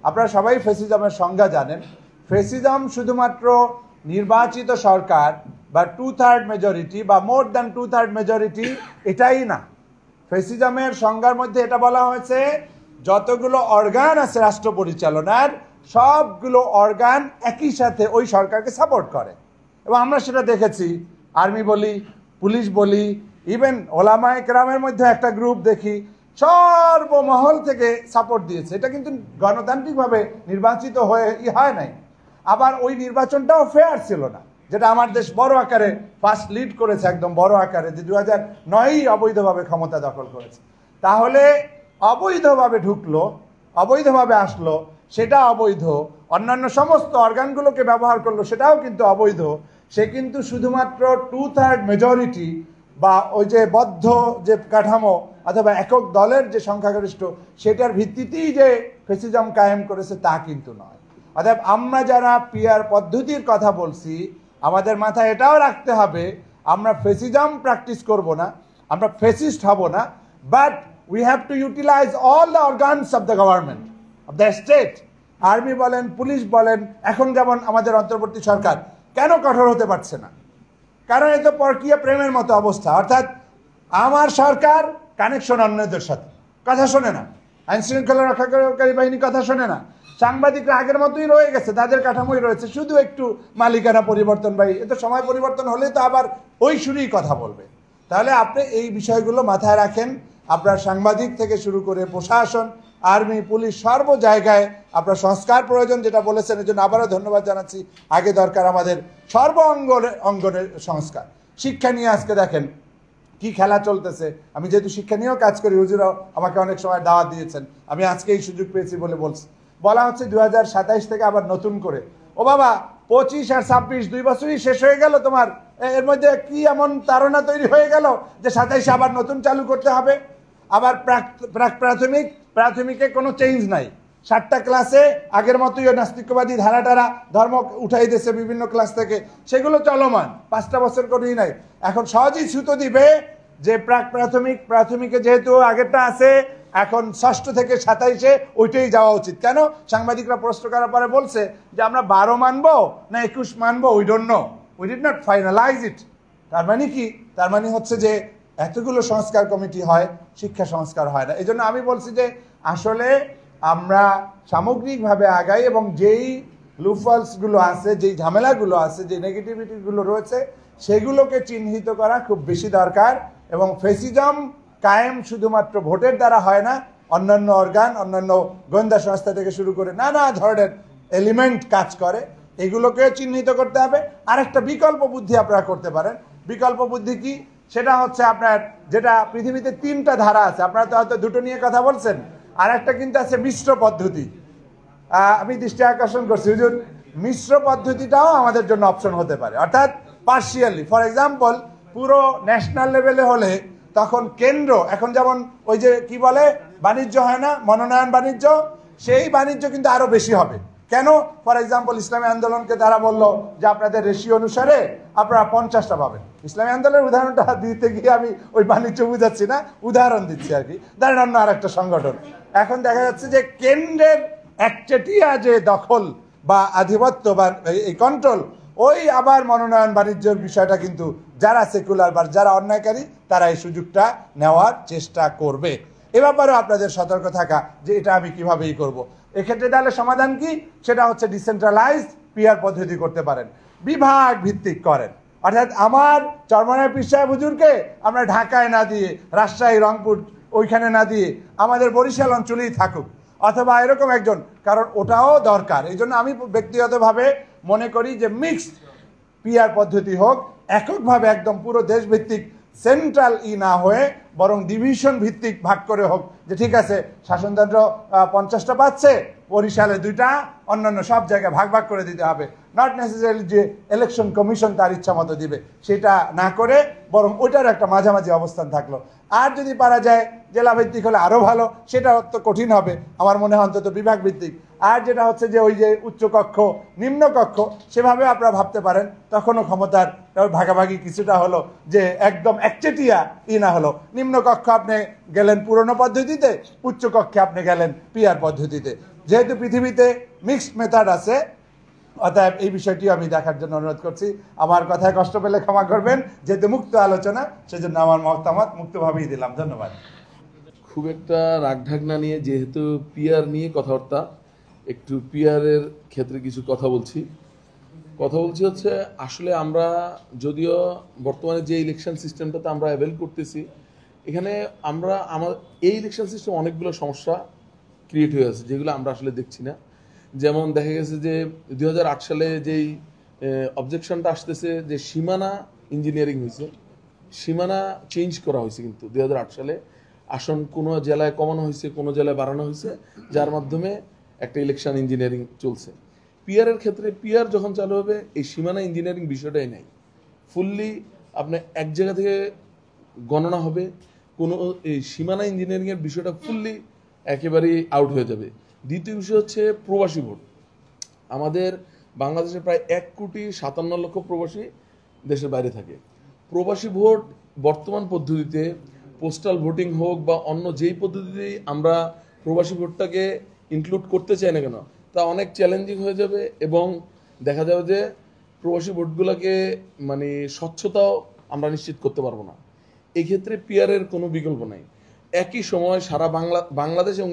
আপনারা সবাই ফেসিজমের সংজ্ঞা জানেন। ফেসিজম শুধুমাত্র নির্বাচিত সরকার বা 2/3 মেজরিটি বা মোর দ্যান 2/3 মেজরিটি এটাই না। ফেসিজমের সংজ্ঞার মধ্যে এটা বলা হয়েছে যতগুলো অর্গান আছে রাষ্ট্র পরিচালনার সবগুলো অর্গান একই সাথে ওই সরকারকে সাপোর্ট করে, এবং আমরা সেটা দেখেছি। আর্মি বলি, পুলিশ বলি, ইভেন ওলামায়ে কেরামের মধ্যে একটা গ্রুপ দেখি সর্বমহল থেকে সাপোর্ট দিয়েছে। এটা কিন্তু গণতান্ত্রিকভাবে নির্বাচিত হয় নাই। আবার ওই নির্বাচনটাও ফেয়ার ছিল না, যেটা আমার দেশ বড় আকারে ফার্স্ট লিড করেছে, একদম বড় আকারে, যে 2009 অবৈধভাবে ক্ষমতা দখল করেছে। তাহলে অবৈধভাবে ঢুকলো, অবৈধভাবে আসলো, সেটা অবৈধ। অন্যান্য সমস্ত অর্গানগুলোকে ব্যবহার করলো, সেটাও কিন্তু অবৈধ। সে কিন্তু শুধুমাত্র 2/3 মেজরিটি বা ওই যে বদ্ধ যে কাঠামো অথবা একক দলের যে সংখ্যাগরিষ্ঠ সেটার ভিত্তিতেই যে ফেসিজম কায়েম করেছে তা কিন্তু নয়। অতএব আমরা যারা পিয়ার পদ্ধতির কথা বলছি, আমাদের মাথায় এটাও রাখতে হবে আমরা ফেসিজম প্র্যাকটিস করব না, আমরা ফেসিস্ট হব না, but we have to utilise all the organs of the government of the state. Army বলেন, পুলিশ বলেন, এখন যেমন আমাদের অন্তর্বর্তী সরকার কেন কঠোর হতে পারছে না? কারণ এ তো পরকীয়া প্রেমের মতো অবস্থা। অর্থাৎ আমার সরকার কানেকশন অন্যদের সাথে, কথা শোনে না। আইন শৃঙ্খলা রক্ষাকারী বাহিনী কথা শোনে না। সাংবাদিকরা আগের মতোই রয়ে গেছে, তাদের কাঠামোই রয়েছে, শুধু একটু মালিকানা পরিবর্তন বা এ তো সময় পরিবর্তন হলে তো আবার ওই সুরেই কথা বলবে। তাহলে আপনি এই বিষয়গুলো মাথায় রাখেন। আপনার সাংবাদিক থেকে শুরু করে প্রশাসন, আর্মি, পুলিশ, সর্ব জায়গায় আপনার সংস্কার প্রয়োজন, যেটা বলেছেন, এর জন্য আবারও ধন্যবাদ জানাচ্ছি। আগে দরকার আমাদের সর্ব অঙ্গনের সংস্কার। শিক্ষা নিয়ে আজকে দেখেন কি খেলা চলতেছে। আমি যেহেতু শিক্ষা নিয়েও কাজ করি, হুজুরাও আমাকে অনেক সময় দাওয়াত দিয়েছেন, আমি আজকে এই সুযোগ পেয়েছি বলে বলছি। বলা হচ্ছে 2027 থেকে আবার নতুন করে। ও বাবা, 25 আর 26 2 বছরই শেষ হয়ে গেল, তোমার এর মধ্যে কি এমন তাড়না তৈরি হয়ে গেল যে 27 আবার নতুন চালু করতে হবে? আবার প্রাথমিকে কোনো চেঞ্জ নাই। 7টা ক্লাসে আগের মতোই নাস্তিকবাদী ধারাটারা ধর্ম উঠাই দিয়েছে বিভিন্ন ক্লাস থেকে, সেগুলো চলমান। 5টা বছর করেই নাই। এখন সহজেই ছুতো দিবে যে প্রাথমিকে যেহেতু আগেরটা আছে, এখন 6 থেকে 27 ওইটাই যাওয়া উচিত। কেন? সাংবাদিকরা প্রশ্ন করার পরে বলছে যে আমরা 12 মানবো না 21 মানবো, we don't know, we did not finalise it. তার মানে কি? তার মানে হচ্ছে যে এতগুলো সংস্কার কমিটি হয়, শিক্ষা সংস্কার হয় না। এই জন্য আমি বলছি যে আসলে আমরা সামগ্রিকভাবে আগাই, এবং যেই লুফলসগুলো আছে, যেই ঝামেলাগুলো আছে, যে নেগেটিভিটিগুলো রয়েছে, সেগুলোকে চিহ্নিত করা খুব বেশি দরকার। এবং ফেসিজম কায়েম শুধুমাত্র ভোটের দ্বারা হয় না, অন্যান্য অর্গান, অন্যান্য গোয়েন্দা সংস্থা থেকে শুরু করে নানা ধরনের এলিমেন্ট কাজ করে, এগুলোকে চিহ্নিত করতে হবে। আরেকটা বিকল্প বুদ্ধি আপনারা করতে পারেন। বিকল্প বুদ্ধি কি? সেটা হচ্ছে আপনার, যেটা পৃথিবীতে 3টা ধারা আছে, আপনারা তো হয়তো 2টো নিয়ে কথা বলছেন, আর একটা কিন্তু আছে মিশ্র পদ্ধতি। আমি দৃষ্টি আকর্ষণ করছি, হুজুর, মিশ্র পদ্ধতিটাও আমাদের জন্য অপশন হতে পারে। অর্থাৎ পার্শিয়ালি, ফর এক্সাম্পল, পুরো ন্যাশনাল লেভেলে হলে তখন কেন্দ্র, এখন যেমন ওই যে কি বলে বাণিজ্য হয় না, মনোনয়ন বাণিজ্য, সেই বাণিজ্য কিন্তু আরো বেশি হবে। কেন? ফর এক্সাম্পল, ইসলামী আন্দোলনকে তারা বললো যে আপনাদের রেশিও অনুসারে আপনারা 50টা পাবেন। ইসলামী আন্দোলনের উদাহরণটা দিতে গিয়ে আমি ওই বাণিজ্য বুঝাচ্ছি না, উদাহরণ দিচ্ছি আর কি। ধরেন অন্য আর একটা সংগঠন, এখন দেখা যাচ্ছে যে কেন্দ্রের একচেটিয়া যে দখল বা আধিপত্য বা এই কন্ট্রোল, ওই আবার মনোনয়ন বাণিজ্যের বিষয়টা কিন্তু যারা সেকুলার বা যারা অন্যায়কারী তারা এই সুযোগটা নেওয়ার চেষ্টা করবে। এ ব্যাপারেও আপনাদের সতর্ক থাকা যে এটা আমি কিভাবেই করব। এক্ষেত্রে তাহলে সমাধান কি? সেটা হচ্ছে ডিসেন্ট্রালাইজড পিয়ার পদ্ধতি করতে পারেন, বিভাগ ভিত্তিক করেন। অর্থাৎ আমার চরমনায় পীর সাহেব হুজুরকে আমরা ঢাকায় না দিয়ে, রাজশাহী, রংপুর ওইখানে না দিয়ে আমাদের বরিশাল অঞ্চলেই থাকুক, অথবা এরকম একজন, কারণ ওটাও দরকার। এই জন্য আমি ব্যক্তিগতভাবে মনে করি যে মিক্সড পিয়ার পদ্ধতি হোক, এককভাবে একদম পুরো দেশভিত্তিক সেন্ট্রাল না হয়ে বরং ডিভিশন ভিত্তিক ভাগ করে হোক, যে ঠিক আছে শাসনতন্ত্র 50টা পাচ্ছে, বরিশালে 2টা, অন্যান্য সব জায়গায় ভাগ ভাগ করে দিতে হবে। নট নেসেসারিলি যে ইলেকশন কমিশন তার ইচ্ছা মতো দিবে, সেটা না করে বরং ওইটার একটা মাঝামাঝি অবস্থান থাকলো। আর যদি পারা যায় জেলা ভিত্তিক হলে আরও ভালো, সেটা তো কঠিন হবে আমার মনে হয়, অন্তত বিভাগ ভিত্তিক। আর যেটা হচ্ছে যে ওই যে উচ্চকক্ষ নিম্নকক্ষ, সেভাবে আপনারা ভাবতে পারেন, তখনও ক্ষমতার ভাগাভাগি কিছুটা হলো, যে একদম একচেটিয়া না হলো। নিম্নকক্ষ আপনি গেলেন পুরনো পদ্ধতিতে, উচ্চকক্ষে আপনি গেলেন পিয়ার পদ্ধতিতে। যেহেতু পৃথিবীতে মিক্সড মেথড আছে, অতএব এই বিষয়টি আমি দেখার জন্য অনুরোধ করছি। আমার কথায় কষ্ট পেলে ক্ষমা করবেন, যেহেতু মুক্ত আলোচনা, সেজন্য আমার মতামত মুক্তভাবেই দিলাম। ধন্যবাদ। খুব একটা রাগঢাক না নিয়ে, যেহেতু পিআর নিয়ে কথাবার্তা, একটু পিআরের ক্ষেত্রে কিছু কথা বলছি হচ্ছে আসলে আমরা যদিও বর্তমানে যে ইলেকশন সিস্টেমটাতে আমরা অ্যাভেল করতেছি, এখানে আমার এই ইলেকশন সিস্টেম অনেকগুলো সমস্যা ক্রিয়েট হয়ে আছে যেগুলো আমরা আসলে দেখছি না। যেমন দেখা গেছে যে 2008 সালে যেই অবজেকশনটা আসতেছে যে সীমানা ইঞ্জিনিয়ারিং হয়েছে, সীমানা চেঞ্জ করা হয়েছে, কিন্তু 2008 সালে আসন কোনো জেলায় কমানো হয়েছে, কোনো জেলায় বাড়ানো হয়েছে, যার মাধ্যমে একটা ইলেকশন ইঞ্জিনিয়ারিং চলছে। পিআরের ক্ষেত্রে পিআর যখন চালু হবে, এই সীমানা ইঞ্জিনিয়ারিং বিষয়টাই নাই, ফুললি আপনি এক জায়গা থেকে গণনা হবে, কোনো এই সীমানা ইঞ্জিনিয়ারিংয়ের বিষয়টা ফুললি একেবারেই আউট হয়ে যাবে। দ্বিতীয় বিষয় হচ্ছে প্রবাসী ভোট। আমাদের বাংলাদেশে প্রায় 1,57,00,000 প্রবাসী দেশের বাইরে থাকে। প্রবাসী ভোট বর্তমান পদ্ধতিতে পোস্টাল ভোটিং হোক বা অন্য যেই পদ্ধতিতেই আমরা প্রবাসী ভোটটাকে ইনক্লুড করতে চাই না কেন, তা অনেক চ্যালেঞ্জিং হয়ে যাবে এবং দেখা যাবে যে প্রবাসী ভোটগুলোকে মানে স্বচ্ছতাও আমরা নিশ্চিত করতে পারবো না। এই ক্ষেত্রে পিআরের কোনো বিকল্প নাই। একই সময় সারা বাংলাদেশ এবং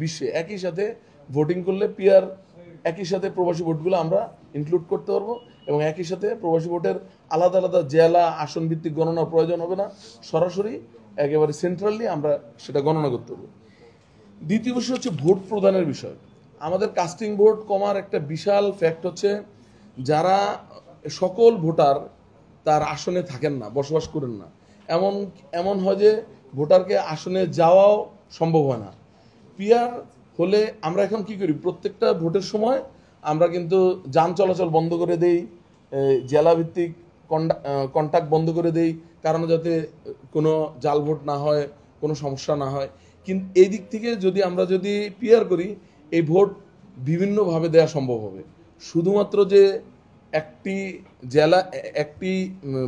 বিশ্বে একই সাথে ভোটিং করলে পিআর একই সাথে প্রবাসী ভোটগুলো আমরা ইনক্লুড করতে পারবো এবং একই সাথে প্রবাসী ভোটের আলাদা আলাদা জেলা আসন ভিত্তিক গণনার প্রয়োজন হবে না, সরাসরি একেবারে সেন্ট্রালি আমরা সেটা গণনা করতে পারবো। দ্বিতীয় বিষয় হচ্ছে ভোট প্রদানের বিষয়। আমাদের কাস্টিং ভোট কমার একটা বিশাল ফ্যাক্ট হচ্ছে যারা সকল ভোটার তার আসনে থাকেন না, বসবাস করেন না, এমন হয় যে ভোটারকে আসনে যাওয়াও সম্ভব হয় না। পিআর হলে আমরা এখন কি করি, প্রত্যেকটা ভোটের সময় আমরা কিন্তু যান চলাচল বন্ধ করে দেই, জেলা ভিত্তিক কন্ট্যাক্ট বন্ধ করে দেই, কারণ যাতে কোনো জাল ভোট না হয়, কোনো সমস্যা না হয়। কিন্তু এই দিক থেকে আমরা যদি পিআর করি, এই ভোট বিভিন্নভাবে দেওয়া সম্ভব হবে। শুধুমাত্র যে একটি জেলা একটি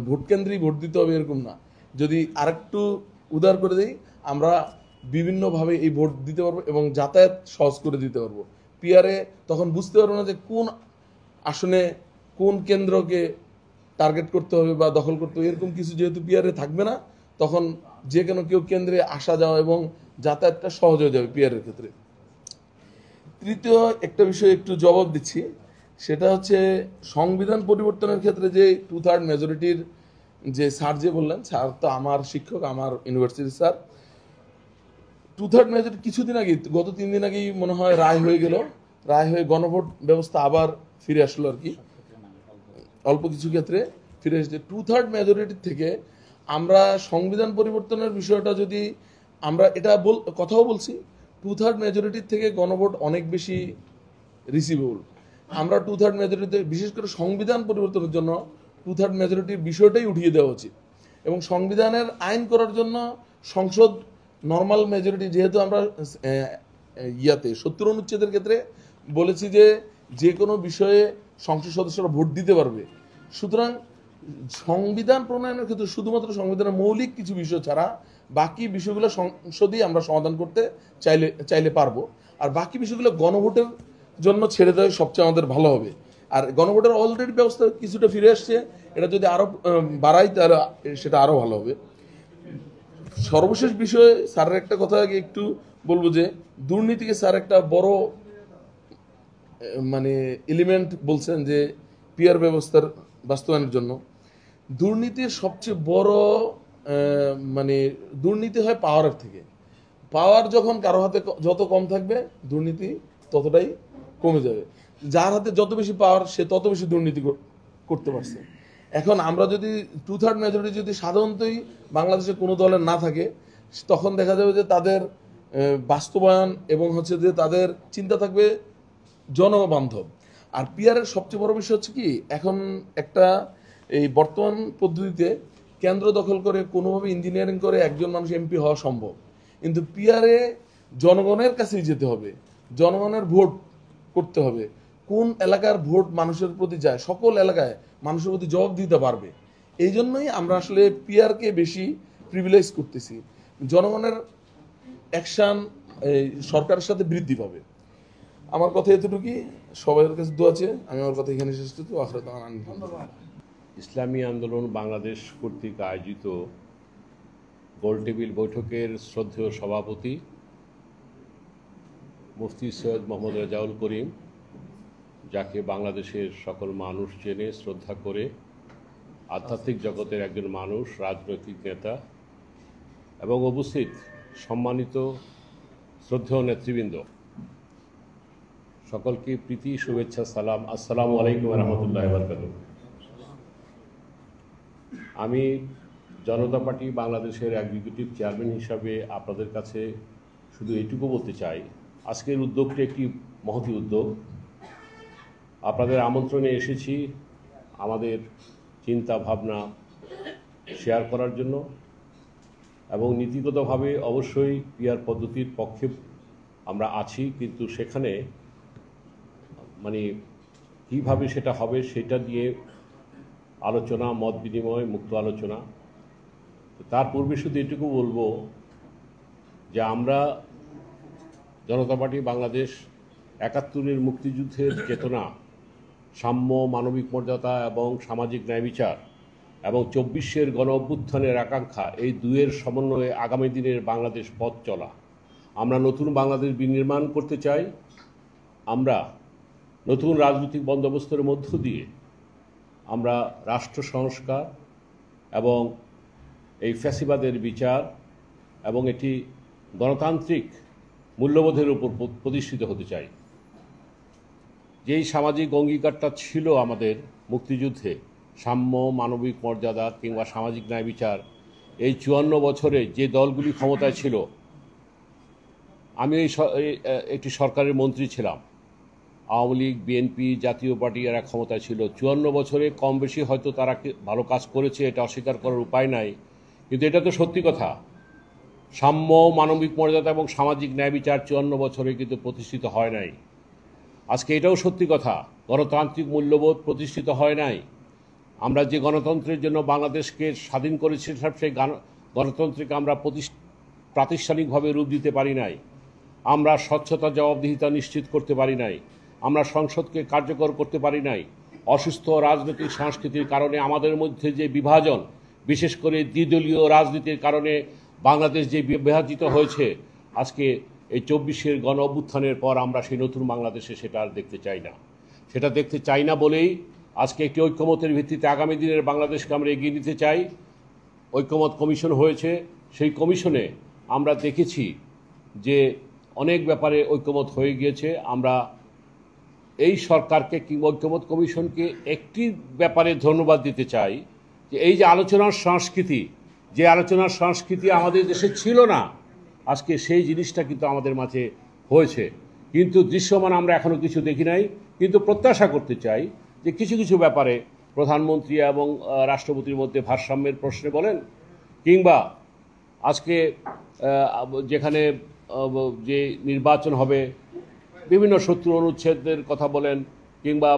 ভোট কেন্দ্রেই ভোট দিতে হবে এরকম না, যদি আরেকটু উদার করে দেই, আমরা বিভিন্নভাবে এই ভোট দিতে পারবো এবং যাতায়াত সহজ করে দিতে পারবো। পিআরে তখন বুঝতে পারবো না যে কোন আসনে কোন কেন্দ্রকে টার্গেট করতে হবে বা দখল করতে হবে, এরকম কিছু যেহেতু পিআরে থাকবে না, তখন যে কোনো কেউ কেন্দ্রে আসা যাওয়া এবং যাতায়াতটা সহজ হয়ে যাবে পিআরের ক্ষেত্রে। তৃতীয় একটা বিষয় একটু জবাব দিচ্ছি, সেটা হচ্ছে সংবিধান পরিবর্তনের ক্ষেত্রে যে 2/3 মেজরিটির যে স্যার যে বললেন, স্যার তো আমার শিক্ষক, আমার ইউনিভার্সিটির স্যার। 2/3 মেজরিটি কিছুদিন আগে, গত 3 দিন আগেই মনে হয় রায় হয়ে গেল, রায় হয়ে গণভোট ব্যবস্থা আবার ফিরে আসলো আর কি, অল্প কিছু ক্ষেত্রে ফিরে এসেছে। 2/3 মেজরিটির থেকে আমরা সংবিধান পরিবর্তনের বিষয়টা যদি আমরা এটা কথাও বলছি, 2/3 মেজরিটির থেকে গণভোট অনেক বেশি রিসিভেবল। আমরা 2/3 মেজরিটিতে, বিশেষ করে সংবিধান পরিবর্তনের জন্য 2/3 মেজরিটির বিষয়টাই উঠিয়ে দেওয়া উচিত এবং সংবিধানের আইন করার জন্য সংসদ নর্মাল মেজরিটি, যেহেতু আমরা 70 অনুচ্ছেদের ক্ষেত্রে বলেছি যে কোনো বিষয়ে সংসদ সদস্যরা ভোট দিতে পারবে, সুতরাং সংবিধান প্রণয়নের ক্ষেত্রে শুধুমাত্র সংবিধানের মৌলিক কিছু বিষয় ছাড়া বাকি বিষয়গুলো সংসদেই আমরা সমাধান করতে চাইলে পারবো, আর বাকি বিষয়গুলো গণভোটের জন্য ছেড়ে দেওয়া সবচেয়ে আমাদের ভালো হবে। আর গণভোটের অলরেডি ব্যবস্থা কিছুটা ফিরে আসছে, এটা যদি আরো বাড়াই তাহলে সেটা আরো ভালো হবে। সর্বশেষ বিষয়ে স্যারের একটা কথা আগে একটু বলবো যে দুর্নীতিকে স্যার একটা বড় মানে এলিমেন্ট বলছেন যে পিআর ব্যবস্থার বাস্তবায়নের জন্য। দুর্নীতির সবচেয়ে বড় মানে দুর্নীতি হয় পাওয়ারের থেকে। পাওয়ার যখন কারো হাতে যত কম থাকবে, দুর্নীতি ততটাই কমে যাবে। যার হাতে যত বেশি পাওয়ার, সে তত বেশি দুর্নীতি করতে পারছে। এখন আমরা যদি 2/3 মেজরিটি যদি সাধারণতই বাংলাদেশে কোনো দলের না থাকে, তখন দেখা যাবে যে তাদের বাস্তবায়ন এবং হচ্ছে যে তাদের চিন্তা থাকবে জনবান্ধব। আর পিআরের সবচেয়ে বড় বিষয় হচ্ছে কি, এখন একটা এই বর্তমান পদ্ধতিতে কেন্দ্র দখল করে কোনোভাবে ইঞ্জিনিয়ারিং করে একজন মানুষ এমপি হওয়া সম্ভব, কিন্তু পিআরে জনগণের কাছেই যেতে হবে, জনগণের ভোট করতে হবে, কোন এলাকার ভোট মানুষের প্রতি যায়, সকল এলাকায় মানুষের প্রতি জবাব দিতে পারবে। এই জন্যই আমরা আসলে পিআরকে বেশি প্রিভিলেজ করতেছি। জনগণের অ্যাকশন সরকারের সাথে বৃদ্ধি পাবে। আমার কথা এতটুকুই, সবাইয়ের কাছে দোয়া আছে, আমি আমার কথা এখানে শেষ করতে আখরাত আলহামদুলিল্লাহ। ইসলামী আন্দোলন বাংলাদেশ কর্তৃক আয়োজিত গোলটেবিল বৈঠকের শ্রদ্ধেয় সভাপতি মুফতি সৈয়দ মোহাম্মদ রেজাউল করিম, যাকে বাংলাদেশের সকল মানুষ চেনে শ্রদ্ধা করে, আধ্যাত্মিক জগতের একজন মানুষ, রাজনৈতিক নেতা এবং উপস্থিত সম্মানিত শ্রদ্ধেয় নেতৃবৃন্দ, সকলকে প্রীতি শুভেচ্ছা সালাম, আসসালামু আলাইকুম রহমতুল্লাহ বারকাতুহ। আমি জনতা পার্টি বাংলাদেশের এক্সিকিউটিভ চেয়ারম্যান হিসাবে আপনাদের কাছে শুধু এইটুকু বলতে চাই, আজকের উদ্যোগটি একটি মহতী উদ্যোগ। আপনাদের আমন্ত্রণে এসেছি আমাদের চিন্তা ভাবনা শেয়ার করার জন্য এবং নীতিগতভাবে অবশ্যই পিআর পদ্ধতির পক্ষে আমরা আছি, কিন্তু সেখানে কীভাবে সেটা হবে সেটা নিয়ে আলোচনা, মত বিনিময়, মুক্ত আলোচনা। তার পূর্বে শুধু এটুকু বলবো যে আমরা জনতা পার্টি বাংলাদেশ ৭১-এর মুক্তিযুদ্ধের চেতনা, সাম্য, মানবিক মর্যাদা এবং সামাজিক ন্যায় বিচার এবং ২৪-এর গণ অভ্যুত্থানের আকাঙ্ক্ষা, এই দুয়ের সমন্বয়ে আগামী দিনের বাংলাদেশ পথ চলা। আমরা নতুন বাংলাদেশ বিনির্মাণ করতে চাই। আমরা নতুন রাজনৈতিক বন্দোবস্তের মধ্য দিয়ে আমরা রাষ্ট্র সংস্কার এবং এই ফ্যাসিবাদের বিচার এবং এটি গণতান্ত্রিক মূল্যবোধের উপর প্রতিষ্ঠিত হতে চাই। যেই সামাজিক অঙ্গীকারটা ছিল আমাদের মুক্তিযুদ্ধে, সাম্য, মানবিক মর্যাদা কিংবা সামাজিক ন্যায় বিচার, এই ৫৪ বছরে যে দলগুলি ক্ষমতায় ছিল, আমি একটি সরকারের মন্ত্রী ছিলাম, আওয়ামী লীগ, বিএনপি, জাতীয় পার্টি এরা ক্ষমতায় ছিল। ৫৪ বছরে কম বেশি হয়তো তারা ভালো কাজ করেছে, এটা অস্বীকার করার উপায় নাই, কিন্তু এটা তো সত্যি কথা। সাম্য, মানবিক মর্যাদা এবং সামাজিক ন্যায় বিচার ৫৪ বছরে কিন্তু প্রতিষ্ঠিত হয় নাই। আজকে এটাও সত্যি কথা, গণতান্ত্রিক মূল্যবোধ প্রতিষ্ঠিত হয় নাই। আমরা যে গণতন্ত্রের জন্য বাংলাদেশকে স্বাধীন করেছি, সেই গণতন্ত্রকে আমরা প্রাতিষ্ঠানিকভাবে রূপ দিতে পারি নাই। আমরা স্বচ্ছতা, জবাবদিহিতা নিশ্চিত করতে পারি নাই। আমরা সংসদকে কার্যকর করতে পারি নাই। অসুস্থ রাজনৈতিক সংস্কৃতির কারণে আমাদের মধ্যে যে বিভাজন, বিশেষ করে দ্বিদলীয় রাজনীতির কারণে বাংলাদেশ যে বিভাজিত হয়েছে, আজকে এই ২৪-এর গণ অভ্যুত্থানের পর আমরা সেই নতুন বাংলাদেশে সেটা আর দেখতে চাই না। সেটা দেখতে চাই না বলেই আজকে একটি ঐক্যমতের ভিত্তিতে আগামী দিনের বাংলাদেশকে আমরা এগিয়ে নিতে চাই। ঐক্যমত কমিশন হয়েছে, সেই কমিশনে আমরা দেখেছি যে অনেক ব্যাপারে ঐক্যমত হয়ে গিয়েছে। আমরা এই সরকারকে কিংবা ঐক্যমত কমিশনকে একটি ব্যাপারে ধন্যবাদ দিতে চাই, যে এই যে আলোচনার সংস্কৃতি, যে আলোচনার সংস্কৃতি আমাদের দেশে ছিল না, আজকে সেই জিনিসটা কিন্তু আমাদের মাঝে হয়েছে। কিন্তু দৃশ্যমান আমরা এখনও কিছু দেখি নাই, কিন্তু প্রত্যাশা করতে চাই যে কিছু কিছু ব্যাপারে প্রধানমন্ত্রী এবং রাষ্ট্রপতির মধ্যে ভারসাম্যের প্রশ্নে বলেন, কিংবা আজকে যেখানে যে নির্বাচন হবে, বিভিন্ন শত্রু অনুচ্ছেদের কথা বলেন, কিংবা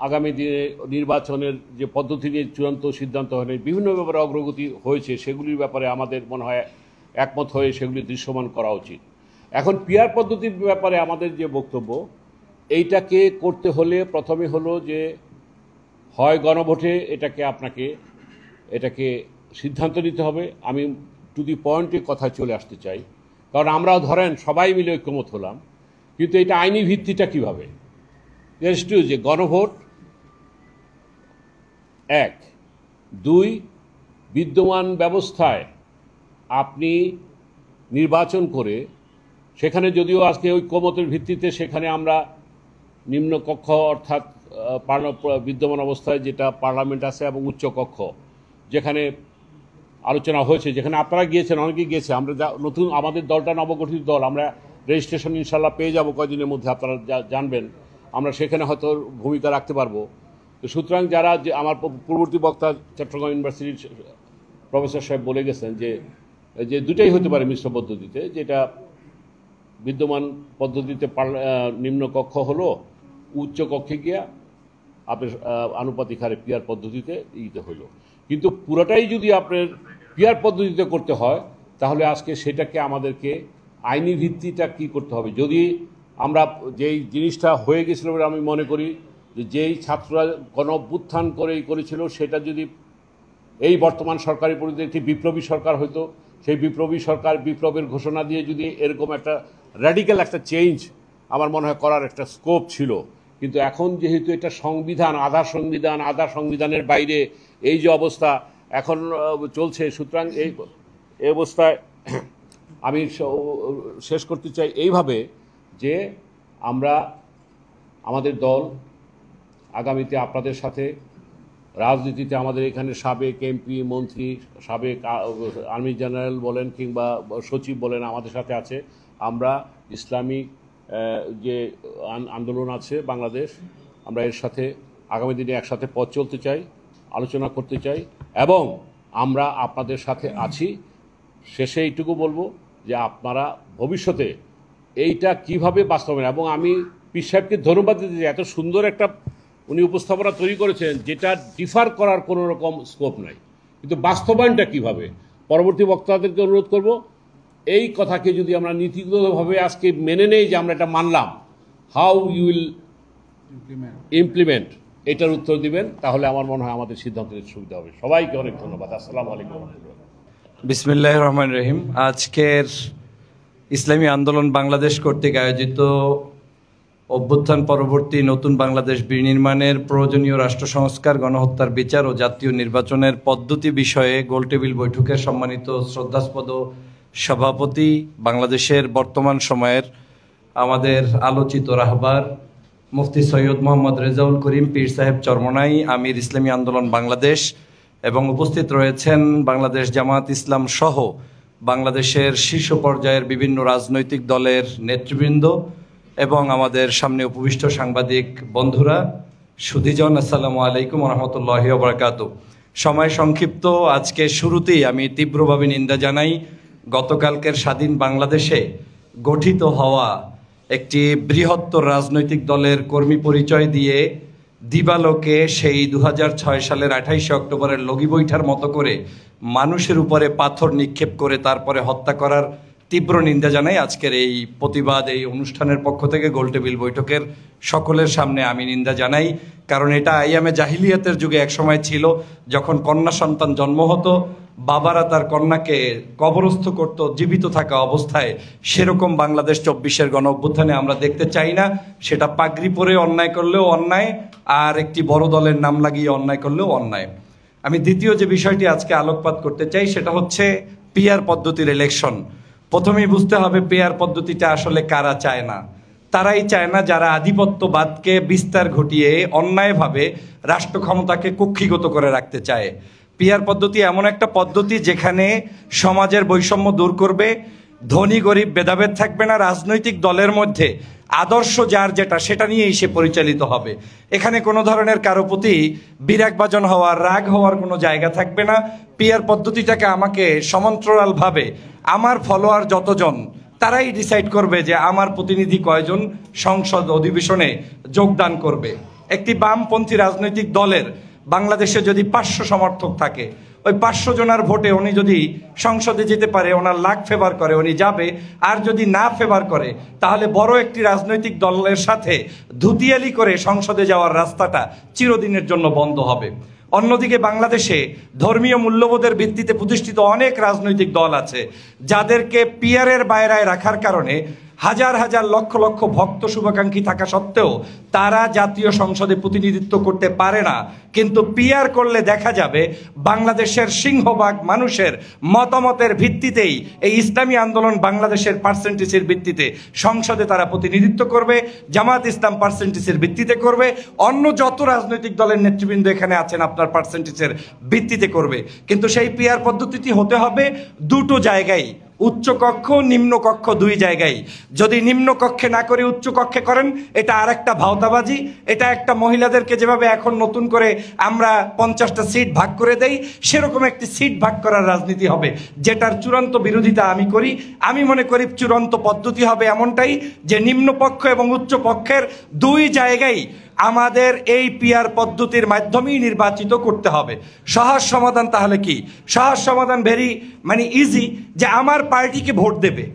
আগামী দিনে নির্বাচনের যে পদ্ধতি নিয়ে চূড়ান্ত সিদ্ধান্ত হয়নি, বিভিন্ন ব্যাপারে অগ্রগতি হয়েছে, সেগুলির ব্যাপারে আমাদের মনে হয় একমত হয়ে সেগুলি দৃশ্যমান করা উচিত। এখন পিআর পদ্ধতির ব্যাপারে আমাদের যে বক্তব্য, এইটাকে করতে হলে প্রথমে হলো যে হয় গণভোটে এটাকে সিদ্ধান্ত নিতে হবে। আমি টু দি পয়েন্টে কথা চলে আসতে চাই, কারণ আমরাও ধরেন সবাই মিলে ঐক্যমত হলাম, কিন্তু এটা আইনি ভিত্তিটা কীভাবে? যে গণভোট ১, ২, বিদ্যমান ব্যবস্থায় আপনি নির্বাচন করে, সেখানে যদিও আজকে ঐক্যমতের ভিত্তিতে সেখানে আমরা নিম্নকক্ষ অর্থাৎ বিদ্যমান অবস্থায় যেটা পার্লামেন্ট আছে এবং উচ্চকক্ষ যেখানে আলোচনা হয়েছে, যেখানে আপনারা গিয়েছেন, অনেকেই গিয়েছে, আমরা নতুন আমাদের দলটা নবগঠিত দল, আমরা রেজিস্ট্রেশন ইনশাল্লাহ পেয়ে যাব কয়েকদিনের মধ্যে, আপনারা জানবেন, আমরা সেখানে হয়তো ভূমিকা রাখতে পারবো। তো সুতরাং যারা যে আমার পূর্ববর্তী বক্তা চট্টগ্রাম ইউনিভার্সিটির প্রফেসর সাহেব বলে গেছেন যে দুটাই হতে পারে মিশ্র পদ্ধতিতে, যেটা বিদ্যমান পদ্ধতিতে নিম্নকক্ষ হলো, উচ্চ কক্ষে গিয়া আপনার আনুপাতিক হারে পিআর পদ্ধতিতে হলো। কিন্তু পুরোটাই যদি আপনার পিআর পদ্ধতিতে করতে হয়, তাহলে আজকে সেটাকে আমাদেরকে আইনি ভিত্তিটা কি করতে হবে। যদি আমরা যেই জিনিসটা হয়ে গেছিল বলে আমি মনে করি যে যেই ছাত্ররা গণ অভ্যুত্থান করেছিল সেটা যদি এই বর্তমান সরকারি পরিধিতে একটি বিপ্লবী সরকার হতো, সেই বিপ্লবী সরকার বিপ্লবের ঘোষণা দিয়ে যদি এরকম একটা র্যাডিক্যাল একটা চেঞ্জ আমার মনে হয় করার একটা স্কোপ ছিল। কিন্তু এখন যেহেতু এটা সংবিধান, আধা সংবিধানের বাইরে এই যে অবস্থা এখন চলছে, সুতরাং এই অবস্থায় আমি শেষ করতে চাই এইভাবে যে আমরা আমাদের দল আগামীতে আপনাদের সাথে রাজনীতিতে, আমাদের এখানে সাবেক এমপি, মন্ত্রী, সাবেক আর্মি জেনারেল বলেন কিংবা সচিব বলেন আমাদের সাথে আছে। আমরা ইসলামিক যে আন্দোলন আছে বাংলাদেশ, আমরা এর সাথে আগামী দিনে একসাথে পথ চলতে চাই, আলোচনা করতে চাই এবং আমরা আপনাদের সাথে আছি। শেষে এইটুকু বলবো যে আপনারা ভবিষ্যতে এইটা কিভাবে বাস্তবায়ন, এবং আমি পীর সাহেবকে ধন্যবাদ দিতে চাই, এত সুন্দর একটা উনি উপস্থাপনা তৈরি করেছেন যেটা ডিফার করার কোনো রকম স্কোপ নাই, কিন্তু বাস্তবায়নটা কিভাবে। পরবর্তী বক্তাদেরকে অনুরোধ করব এই কথাকে যদি আমরা নীতিগতভাবে আজকে মেনে নেই যে আমরা এটা মানলাম, হাউ ইউ উইল ইমপ্লিমেন্ট, এটার উত্তর দিবেন, তাহলে আমার মনে হয় আমাদের সিদ্ধান্ত নিতে সুবিধা হবে। সবাইকে অনেক ধন্যবাদ। আসসালামু আলাইকুম। বিসমিল্লাহির রহমানির রহিম। আজকের ইসলামী আন্দোলন বাংলাদেশ কর্তৃক আয়োজিত অভ্যুত্থান পরবর্তী নতুন বাংলাদেশ বিনির্মাণের প্রয়োজনীয় রাষ্ট্র সংস্কার, গণহত্যার বিচার ও জাতীয় নির্বাচনের পদ্ধতি বিষয়ে গোলটেবিল বৈঠকের সম্মানিত শ্রদ্ধাস্পদ সভাপতি, বাংলাদেশের বর্তমান সময়ের আমাদের আলোচিত রাহবার মুফতি সৈয়দ মোহাম্মদ রেজাউল করিম পীর সাহেব চরমনাই, আমির ইসলামী আন্দোলন বাংলাদেশ, এবং উপস্থিত রয়েছেন বাংলাদেশ জামাত ইসলাম সহ বাংলাদেশের শীর্ষ পর্যায়ের বিভিন্ন রাজনৈতিক দলের নেতৃবৃন্দ এবং আমাদের সামনে উপবিষ্ট সাংবাদিক বন্ধুরা, সুধীজন, আসসালামু আলাইকুম রহমতুল্লাহি ওয়া বারাকাতুহু। সময় সংক্ষিপ্ত, আজকে শুরুতেই আমি তীব্রভাবে নিন্দা জানাই গতকালকের স্বাধীন বাংলাদেশে গঠিত হওয়া একটি বৃহত্তর রাজনৈতিক দলের কর্মী পরিচয় দিয়ে দিবালোকে সেই 2006 সালের 28শে অক্টোবরের লগি বৈঠার মতো করে মানুষের উপরে পাথর নিক্ষেপ করে তারপরে হত্যা করার তীব্র নিন্দা জানাই। আজকের এই প্রতিবাদ, এই অনুষ্ঠানের পক্ষ থেকে গোলটেবিল বৈঠকের সকলের সামনে আমি নিন্দা জানাই। কারণ এটা আইয়ামে জাহিলিয়াতের যুগে একসময় ছিল, যখন কন্যা সন্তান জন্ম হতো বাবারা তার কন্যাকে কবরস্থ করত জীবিত থাকা অবস্থায়। সেরকম বাংলাদেশ 24-এর গণ অভ্যুত্থানে আমরা দেখতে চাই না। সেটা পাগড়ি পরে অন্যায় করলেও অন্যায়, আর একটি বড় দলের নাম লাগিয়ে অন্যায় করলেও অন্যায়। আমি দ্বিতীয় যে বিষয়টি আজকে আলোকপাত করতে চাই সেটা হচ্ছে পিআর পদ্ধতির ইলেকশন। প্রথমেই বুঝতে হবে পিআর পদ্ধতিটা আসলে কারা চায় না। তারাই চায় না যারা আধিপত্যবাদকে বিস্তার ঘটিয়ে অন্যায়ভাবে রাষ্ট্র ক্ষমতাকে কক্ষিগত করে রাখতে চায়। পিআর পদ্ধতি এমন একটা পদ্ধতি যেখানে সমাজের বৈষম্য দূর করবে, ধনী গরিব ভেদাভেদ থাকবে না, রাজনৈতিক দলের মধ্যে আদর্শ যার যেটা সেটা নিয়েই সে পরিচালিত হবে। এখানে কোনো ধরনের কারো প্রতি বিরাগভাজন হওয়ার, রাগ হওয়ার কোনো জায়গা থাকবে না। পিআর পদ্ধতিটাকে আমাকে সমান্তরালভাবে আমার ফলোয়ার যতজন তারাই ডিসাইড করবে যে আমার প্রতিনিধি কয়জন সংসদ অধিবেশনে যোগদান করবে। একটি বামপন্থী রাজনৈতিক দলের বাংলাদেশে যদি 500 সমর্থক থাকে, ওই 500 জনের ভোটে উনি যদি সংসদে যেতে পারে, ওনার লাখ ফেভার করে উনি যাবে। আর যদি না ফেভার করে তাহলে বড় একটি রাজনৈতিক দলের সাথে ধুতিয়ালি করে সংসদে যাওয়ার রাস্তাটা চিরদিনের জন্য বন্ধ হবে। অন্যদিকে বাংলাদেশে ধর্মীয় মূল্যবোধের ভিত্তিতে প্রতিষ্ঠিত অনেক রাজনৈতিক দল আছে যাদেরকে পিআরের বাইরায় রাখার কারণে হাজার হাজার লক্ষ লক্ষ ভক্ত শুভাকাঙ্ক্ষী থাকা সত্ত্বেও তারা জাতীয় সংসদে প্রতিনিধিত্ব করতে পারে না। কিন্তু পিআর করলে দেখা যাবে বাংলাদেশের সিংহভাগ মানুষের মতামতের ভিত্তিতেই এই ইসলামী আন্দোলন বাংলাদেশের পার্সেন্টেজের ভিত্তিতে সংসদে তারা প্রতিনিধিত্ব করবে, জামাত ইসলাম পার্সেন্টেজের ভিত্তিতে করবে, অন্য যত রাজনৈতিক দলের নেতৃবৃন্দ এখানে আছেন আপনার পার্সেন্টেজের ভিত্তিতে করবে। কিন্তু সেই পিআর পদ্ধতিটি হতে হবে দুটো জায়গায়, উচ্চ কক্ষ নিম্ন কক্ষ, দুই জায়গায়। যদি নিম্ন কক্ষে না করে উচ্চ কক্ষে করেন এটা আর একটা ভাওতাবাজি। এটা একটা মহিলাদেরকে যেভাবে এখন নতুন করে আমরা 50টা সিট ভাগ করে দেই, সেরকম একটি সিট ভাগ করার রাজনীতি হবে, যেটার চূড়ান্ত বিরোধিতা আমি করি। আমি মনে করি চূড়ান্ত পদ্ধতি হবে এমনটাই যে নিম্ন পক্ষ এবং উচ্চ পক্ষের দুই জায়গায় আমাদের এই পিআর পদ্ধতির মাধ্যমেই নির্বাচিত করতে হবে। সহজ সমাধান তাহলে কি? সহজ সমাধান ইজি, যে আমার পার্টিকে ভোট দেবে,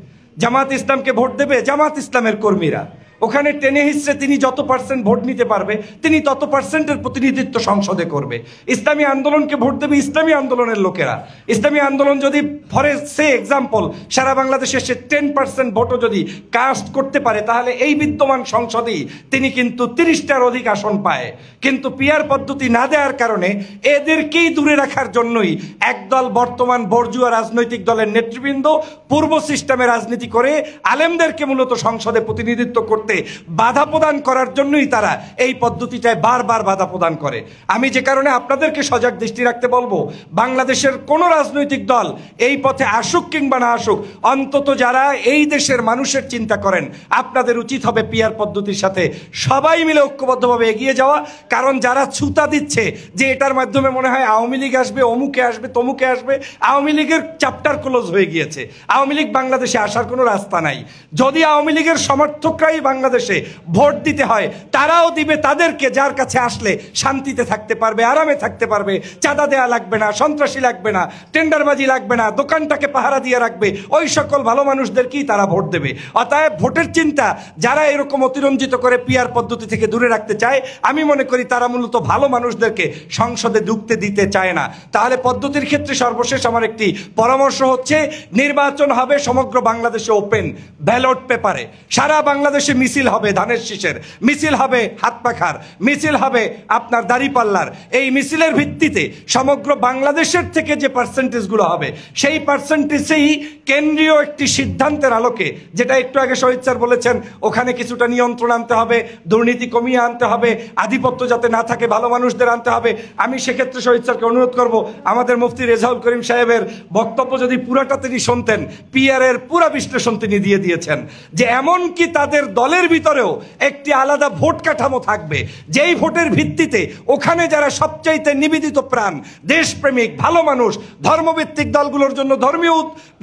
জামাত ইসলামকে ভোট দেবে জামাত ইসলামের কর্মীরা, ওখানে টেনে হিসেবে তিনি যত পার্সেন্ট ভোট নিতে পারবে তিনি তত পার্সেন্টের প্রতিনিধিত্ব সংসদে করবে। ইসলামী আন্দোলনকে ভোট দেবে ইসলামী আন্দোলনের লোকেরা। ইসলামী আন্দোলন যদি ফর সে এক্সাম্পল সারা বাংলাদেশে সে 10% ভোটও যদি কাস্ট করতে পারে তাহলে এই বিদ্যমান সংসদেই তিনি কিন্তু 30টার অধিক আসন পায়। কিন্তু পিআর পদ্ধতি না দেওয়ার কারণে এদেরকেই দূরে রাখার জন্যই একদল বর্তমান বর্জুয়া রাজনৈতিক দলের নেতৃবৃন্দ পূর্ব সিস্টেমে রাজনীতি করে আলেমদেরকে মূলত সংসদে প্রতিনিধিত্ব করতে বাধা প্রদান করার জন্যই তারা এই পদ্ধতিটায় বারবার বাধা প্রদান করে। আমি যে কারণে আপনাদেরকে সজাগ দৃষ্টি রাখতে বলবো, বাংলাদেশের কোন রাজনৈতিক দল এই পথে আসুক কিংবা না আসুক, অন্তত যারা এই দেশের মানুষের চিন্তা করেন আপনাদের উচিত হবে পিআর পদ্ধতির সাথে সবাই মিলে ঐক্যবদ্ধভাবে এগিয়ে যাওয়া। কারণ যারা ছুতা দিচ্ছে যে এটার মাধ্যমে মনে হয় আওয়ামী লীগ আসবে, অমুকে আসবে, তমুকে আসবে, আওয়ামী লীগের চ্যাপ্টার ক্লোজ হয়ে গিয়েছে। আওয়ামী লীগ বাংলাদেশে আসার কোনো রাস্তা নাই। যদি আওয়ামী লীগের সমর্থকরাই বাংলাদেশে ভোট দিতে হয় তারাও দিবে তাদেরকে যার কাছে আসলে শান্তিতে থাকতে পারবে, আরামে থাকতে পারবে, চাঁদা দেয়া লাগবে না, সন্ত্রাসী লাগবে না, টেন্ডারবাজি লাগবে না, দোকানটাকে পাহারা দিয়ে রাখবে, ওই সকল ভালো মানুষদেরকেই তারা ভোট দেবে। অতএব ভোটের চিন্তা যারা এরকম অতিরঞ্জিত করে পিআর পদ্ধতি থেকে দূরে রাখতে চায় আমি মনে করি তারা মূলত ভালো মানুষদেরকে সংসদে ঢুকতে দিতে চায় না। তাহলে পদ্ধতির ক্ষেত্রে সর্বশেষ আমার একটি পরামর্শ হচ্ছে, নির্বাচন হবে সমগ্র বাংলাদেশে ওপেন ব্যালট পেপারে, সারা বাংলাদেশে মিছিল হবে ধানের শীষের, মিছিল হবে হাত পাখার, মিছিল হবে আপনার দাড়িপাল্লার। এই মিছিলের ভিত্তিতে সমগ্র বাংলাদেশের থেকে যে পার্সেন্টেজগুলো হবে সেই পার্সেন্টেজেই কেন্দ্রীয় একটি সিদ্ধান্তের আলোকে, যেটা একটু আগে শহীদ স্যার বলেছেন, ওখানে কিছুটা নিয়ন্ত্রণ আনতে হবে, দুর্নীতি কমিয়ে আনতে হবে, আধিপত্য যাতে না থাকে ভালো মানুষদের আনতে হবে। আমি সেক্ষেত্রে শহীদ স্যারকে অনুরোধ করব, আমাদের মুফতি রেজাউল করিম সাহেবের বক্তব্য যদি পুরাটা তিনি শুনতেন, পিআর এর পুরা বিশ্লেষণ তিনি দিয়ে দিয়েছেন যে এমনকি তাদের দলের ভিতরেও একটি আলাদা ভোট কাঠামো থাকবে, যেই ভোটের ভিত্তিতে ওখানে যারা সবচাইতে নিবেদিত প্রাণ, দেশপ্রেমিক, ভালো মানুষ, ধর্মভিত্তিক দলগুলোর জন্য ধর্মীয়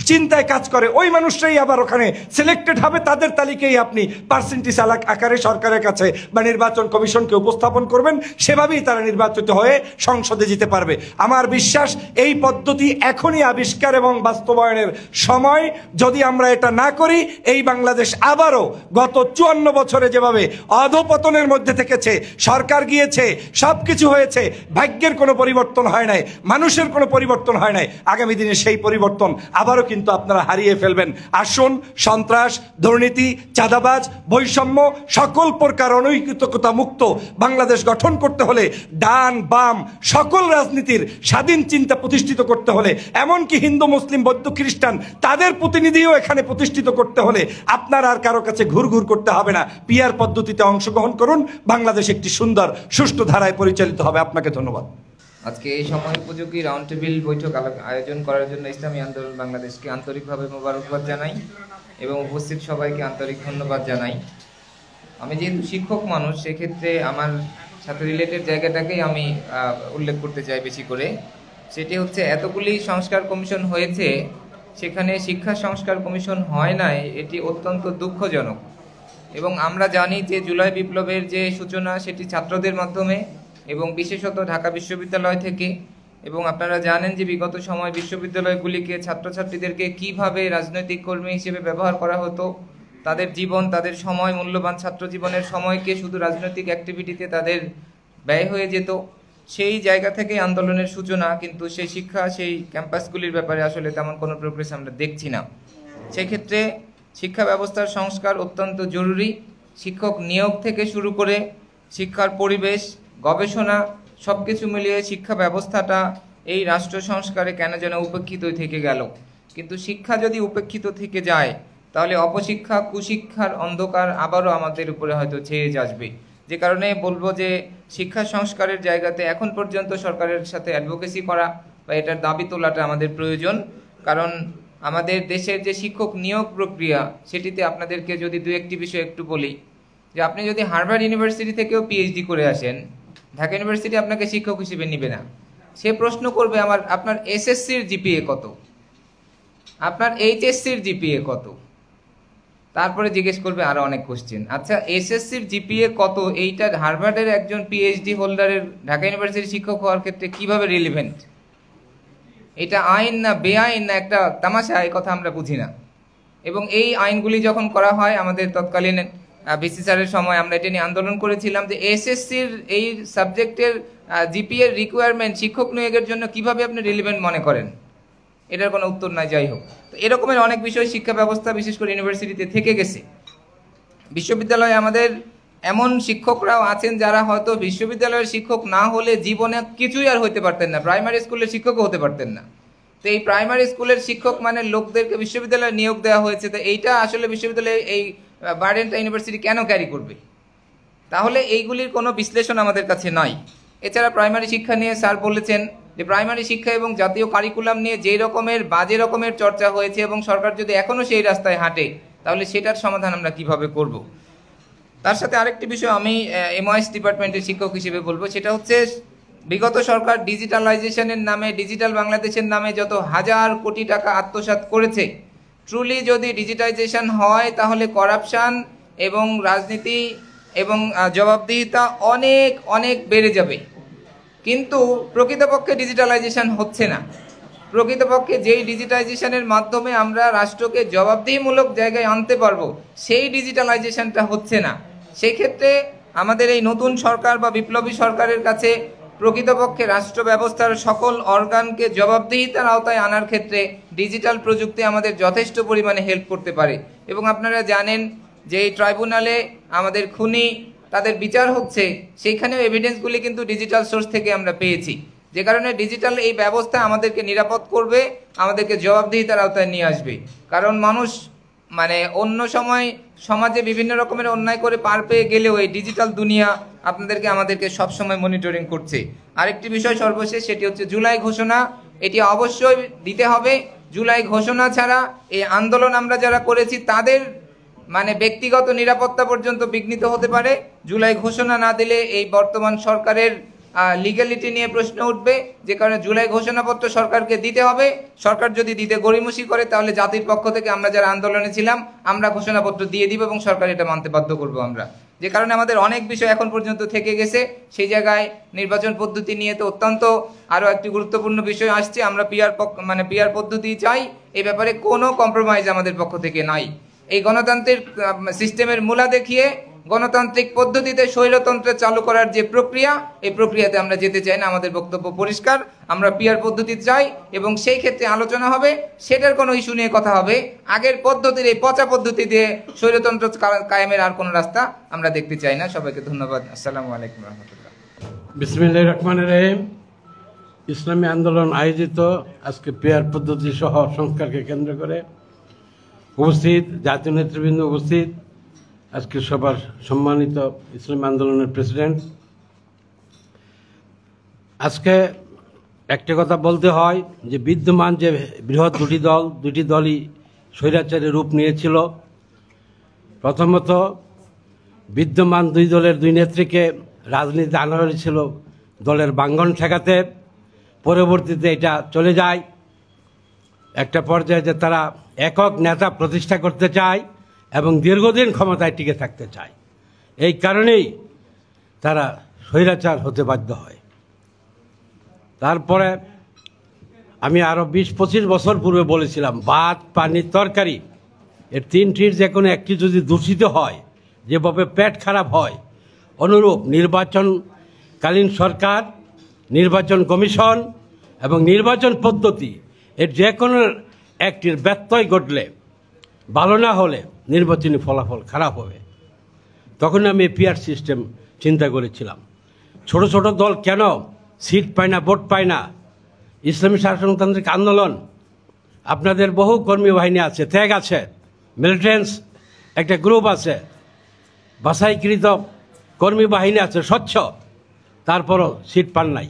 চিন্তায় কাজ করে, ওই মানুষরাই আবার ওখানে সিলেক্টেড হবে। তাদের তালিকায় আপনি পার্সেন্টেজ আকারে সরকারের কাছে বা নির্বাচন কমিশনকে উপস্থাপন করবেন, সেভাবেই তারা নির্বাচিত হয়ে সংসদে যেতে পারবে। আমার বিশ্বাস এই পদ্ধতি এখনই আবিষ্কার এবং বাস্তবায়নের সময়। যদি আমরা এটা না করি এই বাংলাদেশ আবারও গত 54 বছরে যেভাবে অধপতনের মধ্যে থেকেছে, সরকার গিয়েছে, সবকিছু হয়েছে, ভাগ্যের কোনো পরিবর্তন হয় নাই, মানুষের কোনো পরিবর্তন হয় নাই, আগামী দিনে সেই পরিবর্তন আবারও কিন্তু আপনারা হারিয়ে ফেলবেন। আসুন সন্ত্রাস, দুর্নীতি, চাঁদাবাজ, বৈষম্য, সকল প্রকার অনৈতিকতা মুক্ত বাংলাদেশ গঠন করতে হলে, ডান বাম সকল রাজনীতির স্বাধীন চিন্তা প্রতিষ্ঠিত করতে হলে, এমনকি হিন্দু মুসলিম বৌদ্ধ খ্রিস্টান তাদের প্রতিনিধিও এখানে প্রতিষ্ঠিত করতে হলে আপনার আর কারো কাছে ঘুরঘুর করতে হবে না। পিআর পদ্ধতিতে অংশগ্রহণ করুন, বাংলাদেশ একটি সুন্দর সুষ্ঠু ধারায় পরিচালিত হবে। আপনাকে ধন্যবাদ। আজকে এই সময় উপযোগী রাউন্ড টেবিল বৈঠক আয়োজন করার জন্য ইসলামী আন্দোলন বাংলাদেশকে আন্তরিকভাবে মোবারকবাদ জানাই এবং উপস্থিত সবাইকে আন্তরিক ধন্যবাদ জানাই। আমি যেহেতু শিক্ষক মানুষ, সেক্ষেত্রে আমার সাথে রিলেটেড জায়গাটাকেই আমি উল্লেখ করতে চাই বেশি করে। সেটি হচ্ছে, এতগুলি সংস্কার কমিশন হয়েছে, সেখানে শিক্ষা সংস্কার কমিশন হয় নাই, এটি অত্যন্ত দুঃখজনক। এবং আমরা জানি যে জুলাই বিপ্লবের যে সূচনা সেটি ছাত্রদের মাধ্যমে এবং বিশেষত ঢাকা বিশ্ববিদ্যালয় থেকে। এবং আপনারা জানেন যে বিগত সময় বিশ্ববিদ্যালয়গুলিকে ছাত্রছাত্রীদেরকে কিভাবে রাজনৈতিক কর্মী হিসেবে ব্যবহার করা হতো, তাদের জীবন, তাদের সময়, মূল্যবান ছাত্র জীবনের সময়কে শুধু রাজনৈতিক অ্যাক্টিভিটিতে তাদের ব্যয় হয়ে যেত। সেই জায়গা থেকে আন্দোলনের সূচনা, কিন্তু সেই শিক্ষা, সেই ক্যাম্পাসগুলির ব্যাপারে আসলে তেমন কোনো প্রোগ্রেস আমরা দেখছি না। সেক্ষেত্রে শিক্ষা ব্যবস্থার সংস্কার অত্যন্ত জরুরি। শিক্ষক নিয়োগ থেকে শুরু করে শিক্ষার পরিবেশ, গবেষণা, সব কিছু মিলিয়ে শিক্ষা ব্যবস্থাটা এই রাষ্ট্র সংস্কারে কেন যেন উপেক্ষিত থেকে গেল। কিন্তু শিক্ষা যদি উপেক্ষিত থেকে যায় তাহলে অপশিক্ষা, কুশিক্ষার অন্ধকার আবারও আমাদের উপরে হয়তো ছেয়ে আসবে। যে কারণে বলবো যে শিক্ষা সংস্কারের জায়গাতে এখন পর্যন্ত সরকারের সাথে অ্যাডভোকেসি করা বা এটার দাবি তোলাটা আমাদের প্রয়োজন। কারণ আমাদের দেশের যে শিক্ষক নিয়োগ প্রক্রিয়া, সেটিতে আপনাদেরকে যদি দু একটি বিষয় একটু বলি, যে আপনি যদি হার্ভার্ড ইউনিভার্সিটি থেকেও পিএইচডি করে আসেন, ঢাকা ইউনিভার্সিটি আপনাকে শিক্ষক হিসেবে নিবে না। সে প্রশ্ন করবে আপনার এসএসসির জিপিএ কত, আপনার এইচএসসির জিপিএ কত, তারপরে জিজ্ঞেস করবে আরো অনেক কোশ্চেন। আচ্ছা, এসএসসির জিপিএ কত এইটা হার্ভার্ডের একজন পিএইচডি হোল্ডারের ঢাকা ইউনিভার্সিটির শিক্ষক হওয়ার ক্ষেত্রে কিভাবে রিলেভেন্ট? এটা আইন না বেআইন না একটা তামাশা, এই কথা আমরা বুঝি না। এবং এই আইনগুলি যখন করা হয়, আমাদের তৎকালীন ভিসি স্যারের সময় আমরা এটা নিয়ে আন্দোলন করেছিলাম যে এসএসসির এই সাবজেক্টের জিপিএর রিকোয়ারমেন্ট শিক্ষক নিয়োগের জন্য কিভাবে আপনি রিলেভেন্ট মনে করেন, এটার কোনো উত্তর নাই। যাই হোক, তো এরকমের অনেক বিষয় শিক্ষা ব্যবস্থা বিশেষ করে ইউনিভার্সিটিতে থেকে গেছে। বিশ্ববিদ্যালয়ে আমাদের এমন শিক্ষকরাও আছেন যারা হয়তো বিশ্ববিদ্যালয়ের শিক্ষক না হলে জীবনে কিছুই আর হইতে পারতেন না, প্রাইমারি স্কুলের শিক্ষকও হতে পারতেন না। তো এই প্রাইমারি স্কুলের শিক্ষক মানে লোকদেরকে বিশ্ববিদ্যালয়ে নিয়োগ দেওয়া হয়েছে, তো এইটা আসলে বিশ্ববিদ্যালয়ে এই বার্ডেনটা ইউনিভার্সিটি কেন ক্যারি করবে? তাহলে এইগুলির কোনো বিশ্লেষণ আমাদের কাছে নাই। এছাড়া প্রাইমারি শিক্ষা নিয়ে স্যার বলেছেন যে প্রাইমারি শিক্ষা এবং জাতীয় কারিকুলাম নিয়ে যেই রকমের বাজে রকমের চর্চা হয়েছে এবং সরকার যদি এখনও সেই রাস্তায় হাঁটে তাহলে সেটার সমাধান আমরা কিভাবে করব। তার সাথে আরেকটি বিষয় আমি এমওএস ডিপার্টমেন্টের শিক্ষক হিসেবে বলবো, সেটা হচ্ছে বিগত সরকার ডিজিটালাইজেশনের নামে, ডিজিটাল বাংলাদেশের নামে যত হাজার কোটি টাকা আত্মসাৎ করেছে, ট্রুলি যদি ডিজিটাইজেশন হয় তাহলে করাপশান এবং রাজনীতি এবং জবাবদিহিতা অনেক অনেক বেড়ে যাবে। কিন্তু প্রকৃতপক্ষে ডিজিটালাইজেশন হচ্ছে না। প্রকৃতপক্ষে যেই ডিজিটাইজেশনের মাধ্যমে আমরা রাষ্ট্রকে জবাবদিহিমূলক জায়গায় আনতে পারবো, সেই ডিজিটালাইজেশনটা হচ্ছে না। সেই ক্ষেত্রে আমাদের এই নতুন সরকার বা বিপ্লবী সরকারের কাছে প্রকৃতপক্ষে রাষ্ট্র ব্যবস্থার সকল অর্গানকে জবাবদিহিতার আওতায় আনার ক্ষেত্রে ডিজিটাল প্রযুক্তি আমাদের যথেষ্ট পরিমাণে হেল্প করতে পারে। এবং আপনারা জানেন যে এই ট্রাইব্যুনালে আমাদের খুনি তাদের বিচার হচ্ছে, সেইখানেও এভিডেন্সগুলি কিন্তু ডিজিটাল সোর্স থেকে আমরা পেয়েছি, যে কারণে ডিজিটাল এই ব্যবস্থা আমাদেরকে নিরাপদ করবে, আমাদেরকে জবাবদিহিতার আওতায় নিয়ে আসবে। কারণ মানুষ মানে অন্য সময় সমাজে বিভিন্ন রকমের অন্যায় করে পার পেয়ে গেলেও এই ডিজিটাল দুনিয়া আমাদেরকে সবসময় মনিটরিং করছে। আরেকটি বিষয় সর্বশেষ, সেটি হচ্ছে জুলাই ঘোষণা। এটি অবশ্যই দিতে হবে। জুলাই ঘোষণা ছাড়া এই আন্দোলন আমরা যারা করেছি তাদের মানে ব্যক্তিগত নিরাপত্তা পর্যন্ত বিঘ্নিত হতে পারে। জুলাই ঘোষণা না দিলে এই বর্তমান সরকারের লিগ্যালিটি নিয়ে প্রশ্ন উঠবে, যে কারণে জুলাই ঘোষণাপত্র সরকারকে দিতে হবে। সরকার যদি দিতে গড়িমসি করে তাহলে জাতির পক্ষ থেকে আমরা যারা আন্দোলনে ছিলাম আমরা ঘোষণাপত্র দিয়ে দিব এবং সরকার এটা মানতে বাধ্য করবো আমরা। যে কারণে আমাদের অনেক বিষয় এখন পর্যন্ত থেকে গেছে। সেই জায়গায় নির্বাচন পদ্ধতি নিয়ে তো অত্যন্ত আরও একটি গুরুত্বপূর্ণ বিষয় আসছে। আমরা পিআর পদ্ধতি চাই, এই ব্যাপারে কোনো কম্প্রোমাইজ আমাদের পক্ষ থেকে নাই। এই গণতান্ত্রিক সিস্টেমের মূলা দেখিয়ে গণতান্ত্রিক পদ্ধতিতে স্বৈরতন্ত্র চালু করার যে প্রক্রিয়া, এই প্রক্রিয়াতে আমরা যেতে চাই না। আমাদের বক্তব্য পরিষ্কার, আমরা পিআর পদ্ধতি চাই এবং সেই ক্ষেত্রে আলোচনা হবে, সেটার কোনো ইস্যু নিয়ে কথা হবে। আগের পদ্ধতির এই পচা পদ্ধতি দিয়ে স্বৈরতন্ত্র কায়েমের আর কোনো রাস্তা আমরা দেখতে চাই না। সবাইকে ধন্যবাদ। আসসালামু আলাইকুম রহমতুল্লাহ। বিসমিল্লাহির রহমানির রহিম। ইসলামী আন্দোলন আয়োজিত আজকে পিআর পদ্ধতি সহ সংস্কারকে কেন্দ্র করে উপস্থিত জাতীয় নেতৃবৃন্দ, উপস্থিত আজকে সবার সম্মানিত ইসলামী আন্দোলনের প্রেসিডেন্ট, আজকে একটা কথা বলতে হয় যে বিদ্যমান যে বৃহৎ দুটি দলই স্বৈরাচারী রূপ নিয়েছিল। প্রথমত বিদ্যমান দুই দলের দুই নেত্রীকে রাজনীতি আনা হয়েছিল দলের বাঙ্গন ঠেকাতে। পরবর্তীতে এটা চলে যায় একটা পর্যায়ে যে তারা একক নেতা প্রতিষ্ঠা করতে চায় এবং দীর্ঘদিন ক্ষমতায় টিকে থাকতে চায়। এই কারণেই তারা স্বৈরাচার হতে বাধ্য হয়। তারপরে আমি আরও 20-25 বছর পূর্বে বলেছিলাম, ভাত, পানি, তরকারি এর তিনটির যে কোনো একটি যদি দূষিত হয়, যেভাবে পেট খারাপ হয়, অনুরূপ নির্বাচনকালীন সরকার, নির্বাচন কমিশন এবং নির্বাচন পদ্ধতি এর যে কোনো একটির ব্যত্যয় ঘটলে, ভালো না হলে নির্বাচনী ফলাফল খারাপ হবে। তখন আমি পিআর সিস্টেম চিন্তা করেছিলাম। ছোট ছোট দল কেন সিট পায় না, ভোট পায় না? ইসলামী শাসনতান্ত্রিক আন্দোলন, আপনাদের বহু কর্মী বাহিনী আছে, ত্যাগ আছে, মিলিটেন্স একটা গ্রুপ আছে, বাছাইকৃত কর্মী বাহিনী আছে, স্বচ্ছ, তারপরও সিট পান নাই।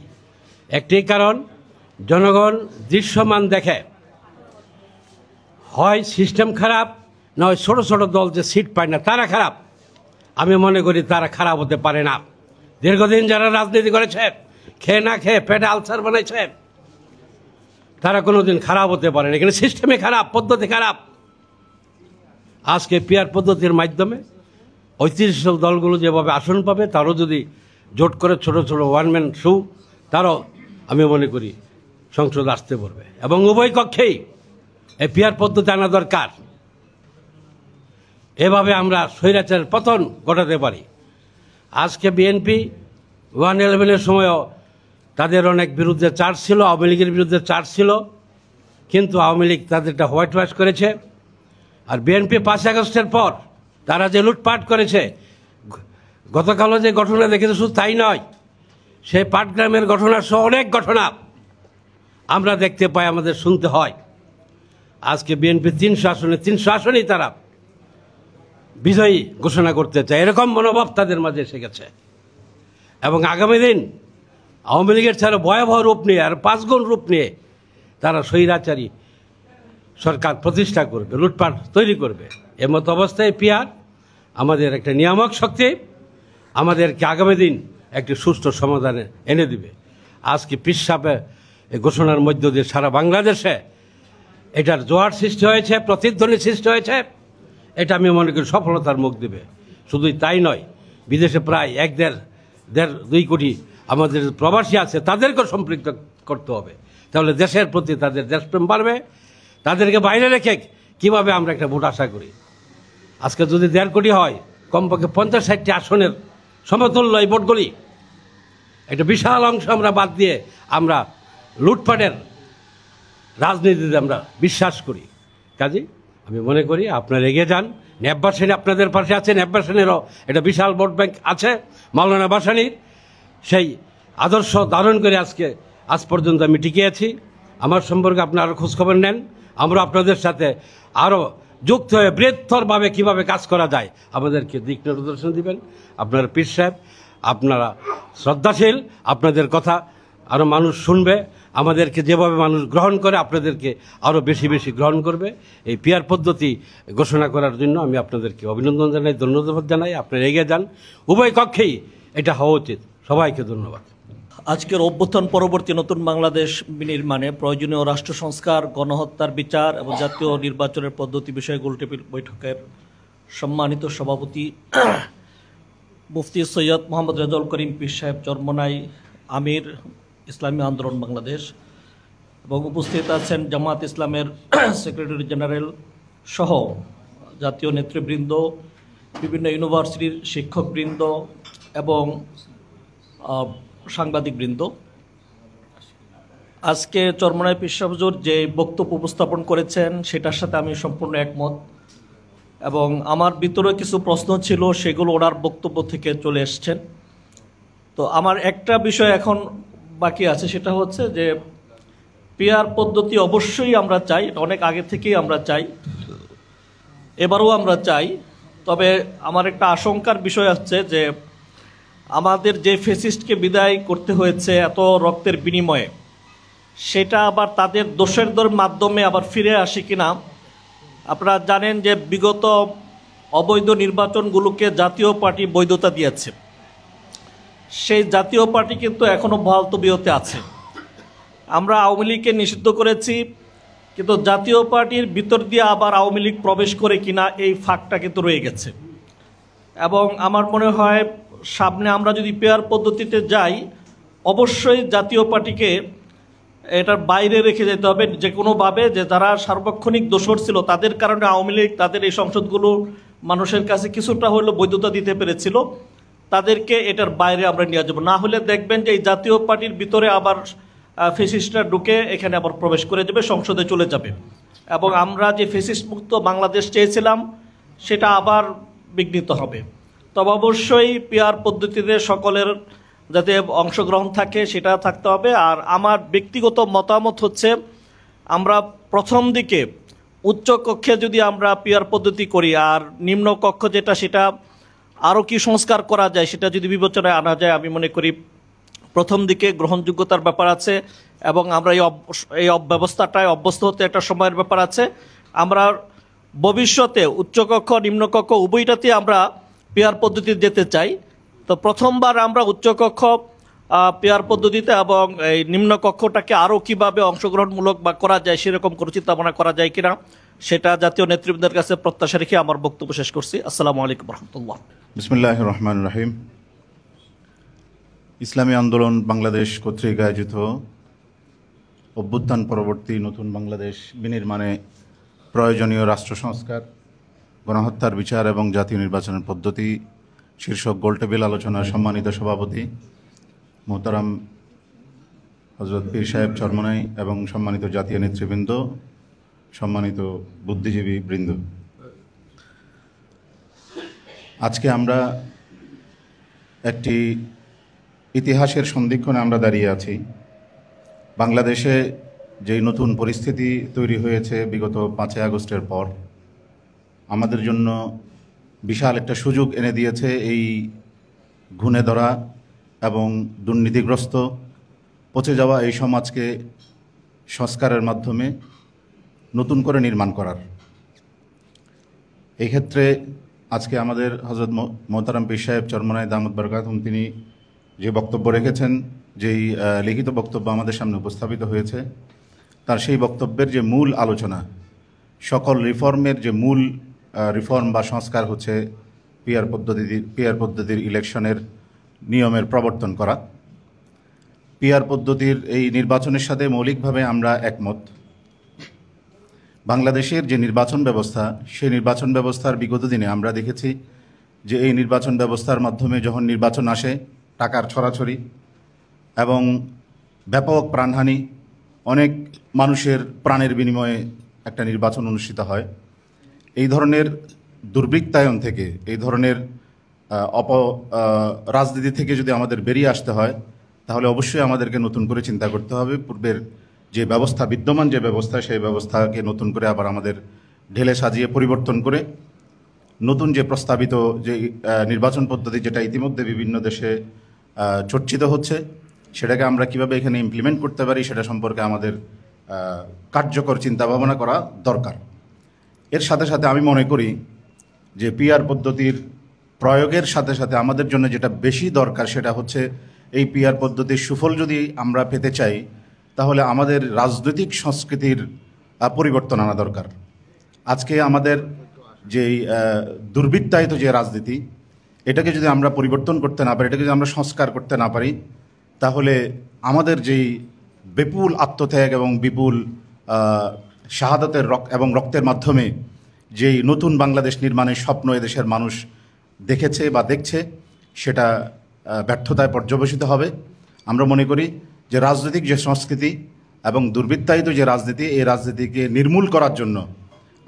একটি কারণ, জনগণ দৃশ্যমান দেখে, হয় সিস্টেম খারাপ, নয় ছোট ছোট দল যে সিট পায় না তারা খারাপ। আমি মনে করি তারা খারাপ হতে পারে না। দীর্ঘদিন যারা রাজনীতি করেছে, খেয়ে না খেয়ে পেটে আলসার বানাইছে, তারা কোনোদিন খারাপ হতে পারে না। এখানে সিস্টেমে খারাপ, পদ্ধতি খারাপ। আজকে পিআর পদ্ধতির মাধ্যমে ঐতিহ্যশীল দলগুলো যেভাবে আসন পাবে, তারও যদি জোট করে ছোট ছোট ওয়ানম্যান শো, তারও আমি মনে করি সংসদ আসতে পারবে এবং উভয় কক্ষেই এই পিআর পদ্ধতি আনা দরকার। এভাবে আমরা স্বৈরাচারের পতন ঘটাতে পারি। আজকে বিএনপি 111-এর সময়ও তাদের অনেক বিরুদ্ধে চার্জ ছিল, আওয়ামী লীগের বিরুদ্ধে চার্জ ছিল, কিন্তু আওয়ামী লীগ তাদেরটা হোয়াইট ওয়াশ করেছে। আর বিএনপি 5 আগস্টের পর তারা যে লুটপাট করেছে, গতকালও যে ঘটনা দেখেছে শুধু তাই নয়, সেই পাটগ্রামের ঘটনা সহ অনেক ঘটনা আমরা দেখতে পাই, আমাদের শুনতে হয়। আজকে বিএনপি 300 আসনেই তারা বিজয়ী ঘোষণা করতে চায়, এরকম মনোভাব তাদের মাঝে এসে গেছে। এবং আগামী দিন আওয়ামী লীগের ছাড়া ভয়াবহ রূপ নিয়ে আর 5 গুণ রূপ নিয়ে তারা স্বৈরাচারী সরকার প্রতিষ্ঠা করবে, লুটপাট তৈরি করবে। এমত অবস্থায় পিআর আমাদের একটা নিয়ামক শক্তি, আমাদেরকে আগামী দিন একটি সুষ্ঠু সমাধানে এনে দিবে। আজকে পীর সাহেবের ঘোষণার মধ্য দিয়ে সারা বাংলাদেশে এটার জোয়ার সৃষ্টি হয়েছে, প্রতিধ্বনি সৃষ্টি হয়েছে। এটা আমি মনে করি সফলতার মুখ দেবে। শুধুই তাই নয়, বিদেশে প্রায় 1.5-2 কোটি আমাদের প্রবাসী আছে, তাদেরকেও সম্পৃক্ত করতে হবে। তাহলে দেশের প্রতি তাদের দেশপ্রেম বাড়বে। তাদেরকে বাইরে রেখে কিভাবে আমরা একটা ভোট আশা করি? আজকে যদি 1.5 কোটি হয়, কমপক্ষে 50-60টি আসনের সমতুল্য এই ভোটগুলি, একটা বিশাল অংশ আমরা বাদ দিয়ে আমরা লুটপাটের রাজনীতিতে আমরা বিশ্বাস করি। কাজেই আমি মনে করি আপনারা এগিয়ে যান। ন্যাববাসানী আপনাদের পাশে আছে, ন্যাববাসানীরও একটা বিশাল ভোট ব্যাংক আছে। মাওলানা ভাসানীর সেই আদর্শ ধারণ করে আজ পর্যন্ত আমি টিকে আছি। আমার সম্পর্কে আপনারা আরও খোঁজখবর নেন, আমরা আপনাদের সাথে আরও যুক্ত হয়ে বৃহত্তরভাবে কীভাবে কাজ করা যায় আমাদেরকে দিক নির্দেশন দিবেন। আপনারা পীর সাহেব, আপনারা শ্রদ্ধাশীল, আপনাদের কথা আরও মানুষ শুনবে। আমাদেরকে যেভাবে মানুষ গ্রহণ করে আপনাদেরকে আরও বেশি বেশি গ্রহণ করবে। এই পিআর পদ্ধতি ঘোষণা করার জন্য আমি আপনাদেরকে অভিনন্দন জানাই, ধন্যবাদ জানাই। আপনারা এগিয়ে যান, উভয় কক্ষেই এটা হওয়া উচিত। সবাইকে ধন্যবাদ। আজকের অভ্যুত্থান পরবর্তী নতুন বাংলাদেশ বিনির্মাণে প্রয়োজনীয় রাষ্ট্র সংস্কার, গণহত্যার বিচার এবং জাতীয় নির্বাচনের পদ্ধতি বিষয়ে গোলটেবিল বৈঠকের সম্মানিত সভাপতি মুফতি সৈয়দ মোহাম্মদ রেজাউল করিম পীর সাহেব চরমোনাই, আমির ইসলামী আন্দোলন বাংলাদেশ, এবং উপস্থিত আছেন জামাত ইসলামের সেক্রেটারি জেনারেল সহ জাতীয় নেতৃবৃন্দ, বিভিন্ন ইউনিভার্সিটির শিক্ষকবৃন্দ এবং সাংবাদিকবৃন্দ। আজকে চরমোনাই পীর সাহেব হুজুর যে বক্তব্য উপস্থাপন করেছেন সেটার সাথে আমি সম্পূর্ণ একমত, এবং আমার ভিতরে কিছু প্রশ্ন ছিল, সেগুলো ওনার বক্তব্য থেকে চলে এসছেন। তো আমার একটা বিষয় এখন বাকি আছে, সেটা হচ্ছে যে পিআর পদ্ধতি অবশ্যই আমরা চাই, অনেক আগে থেকেই আমরা চাই, এবারও আমরা চাই। তবে আমার একটা আশঙ্কার বিষয় হচ্ছে যে আমাদের যে ফ্যাসিস্টকে বিদায় করতে হয়েছে এত রক্তের বিনিময়ে, সেটা আবার তাদের দোষের মাধ্যমে আবার ফিরে আসে কিনা। আপনারা জানেন যে বিগত অবৈধ নির্বাচনগুলোকে জাতীয় পার্টি বৈধতা দিয়েছে, সেই জাতীয় পার্টি কিন্তু এখনও বহাল তবিয়তে আছে। আমরা আওয়ামী লীগকে নিষিদ্ধ করেছি, কিন্তু জাতীয় পার্টির ভিতর দিয়ে আবার আওয়ামী লীগ প্রবেশ করে কিনা এই ফাঁকটা কিন্তু রয়ে গেছে। এবং আমার মনে হয় সামনে আমরা যদি পেয়ার পদ্ধতিতে যাই, অবশ্যই জাতীয় পার্টিকে এটার বাইরে রেখে যেতে হবে যে কোনোভাবে, যে যারা সার্বক্ষণিক দোষর ছিল তাদের কারণে আওয়ামী লীগ তাদের এই সংসদগুলো মানুষের কাছে কিছুটা হলেও বৈধতা দিতে পেরেছিল, তাদেরকে এটার বাইরে আমরা নিয়ে যাবো। না হলে দেখবেন যে এই জাতীয় পার্টির ভিতরে আবার ফ্যাসিস্টরা ঢুকে এখানে আবার প্রবেশ করে যাবে, সংসদে চলে যাবে, এবং আমরা যে ফ্যাসিস্ট মুক্ত বাংলাদেশ চেয়েছিলাম সেটা আবার বিঘ্নিত হবে। তবে অবশ্যই পিআর পদ্ধতিতে সকলের যাতে অংশগ্রহণ থাকে সেটা থাকতে হবে। আর আমার ব্যক্তিগত মতামত হচ্ছে, আমরা প্রথম দিকে উচ্চ কক্ষে যদি আমরা পিআর পদ্ধতি করি, আর নিম্ন কক্ষ যেটা সেটা আরও কি সংস্কার করা যায় সেটা যদি বিবেচনায় আনা যায়, আমি মনে করি প্রথম দিকে গ্রহণযোগ্যতার ব্যাপার আছে, এবং আমরা এই ব্যবস্থাটায় অভ্যস্ত হতে একটা সময়ের ব্যাপার আছে। আমরা ভবিষ্যতে উচ্চকক্ষ নিম্নকক্ষ উভয়টাতে আমরা পিআর পদ্ধতিতে যেতে চাই। তো প্রথমবার আমরা উচ্চকক্ষ পিআর পদ্ধতিতে এবং এই নিম্নকক্ষটাকে আরও কীভাবে অংশগ্রহণমূলক বা করা যায় সেরকম কোনো চিন্তাভাবনা করা যায় কিনা, সেটা জাতীয় নেতৃবৃন্দের কাছে প্রত্যাশা রেখে আমার বক্তব্য শেষ করছি। আসসালামু আলাইকুম রহমতুল্লাহ। বিসমিল্লাহির রহমানির রহিম। ইসলামী আন্দোলন বাংলাদেশ কর্তৃক আয়োজিত অভ্যুত্থান পরবর্তী নতুন বাংলাদেশ বিনির্মাণে প্রয়োজনীয় রাষ্ট্র সংস্কার গণহত্যার বিচার এবং জাতীয় নির্বাচনের পদ্ধতি শীর্ষক গোলটেবিল আলোচনার সম্মানিত সভাপতি মোহতারাম হযরত পীর সাহেব চরমনাই এবং সম্মানিত জাতীয় নেতৃবৃন্দ, সম্মানিত বুদ্ধিজীবী বৃন্দ, আজকে আমরা একটি ইতিহাসের সন্ধিক্ষণে আমরা দাঁড়িয়ে আছি। বাংলাদেশে যেই নতুন পরিস্থিতি তৈরি হয়েছে বিগত 5ই আগস্টের পর, আমাদের জন্য বিশাল একটা সুযোগ এনে দিয়েছে এই ঘুণে ধরা এবং দুর্নীতিগ্রস্ত পচে যাওয়া এই সমাজকে সংস্কারের মাধ্যমে নতুন করে নির্মাণ করার। এই ক্ষেত্রে আজকে আমাদের হযরত মোহতারাম পীর সাহেব চরমনাই দামাত বরকাতুহুম তিনি যে বক্তব্য রেখেছেন, যেই লিখিত বক্তব্য আমাদের সামনে উপস্থাপিত হয়েছে, তার সেই বক্তব্যের যে মূল আলোচনা, সকল রিফর্মের যে মূল রিফর্ম বা সংস্কার হচ্ছে পিআর পদ্ধতির ইলেকশনের নিয়মের প্রবর্তন করা। পিআর পদ্ধতির এই নির্বাচনের সাথে মৌলিকভাবে আমরা একমত। বাংলাদেশের যে নির্বাচন ব্যবস্থা, সেই নির্বাচন ব্যবস্থার বিগত দিনে আমরা দেখেছি যে এই নির্বাচন ব্যবস্থার মাধ্যমে যখন নির্বাচন আসে, টাকার ছড়াছড়ি এবং ব্যাপক প্রাণহানি, অনেক মানুষের প্রাণের বিনিময়ে একটা নির্বাচন অনুষ্ঠিত হয়। এই ধরনের দুর্বৃত্তায়ন থেকে, এই ধরনের রাজনীতি থেকে যদি আমাদের বেরিয়ে আসতে হয়, তাহলে অবশ্যই আমাদেরকে নতুন করে চিন্তা করতে হবে। পূর্বের যে ব্যবস্থা, বিদ্যমান যে ব্যবস্থা, সেই ব্যবস্থাকে নতুন করে আবার আমাদের ঢেলে সাজিয়ে পরিবর্তন করে নতুন যে প্রস্তাবিত যে নির্বাচন পদ্ধতি, যেটা ইতিমধ্যে বিভিন্ন দেশে চর্চিত হচ্ছে, সেটাকে আমরা কিভাবে এখানে ইমপ্লিমেন্ট করতে পারি সেটা সম্পর্কে আমাদের কার্যকর চিন্তা ভাবনা করা দরকার। এর সাথে সাথে আমি মনে করি যে পিআর পদ্ধতির প্রয়োগের সাথে সাথে আমাদের জন্য যেটা বেশি দরকার সেটা হচ্ছে এই পিআর পদ্ধতির সুফল যদি আমরা পেতে চাই, তাহলে আমাদের রাজনৈতিক সংস্কৃতির পরিবর্তন আনা দরকার। আজকে আমাদের যেই দুর্বৃত্তায়িত যে রাজনীতি, এটাকে যদি আমরা পরিবর্তন করতে না পারি, এটাকে যদি আমরা সংস্কার করতে না পারি, তাহলে আমাদের যেই বিপুল আত্মত্যাগ এবং বিপুল শাহাদাতের এবং রক্তের মাধ্যমে যেই নতুন বাংলাদেশ নির্মাণের স্বপ্ন এদেশের মানুষ দেখেছে বা দেখছে, সেটা ব্যর্থতায় পর্যবসিত হবে। আমরা মনে করি যে রাজনৈতিক যে সংস্কৃতি এবং দুর্বৃত্তায়িত যে রাজনীতি, এই রাজনীতিকে নির্মূল করার জন্য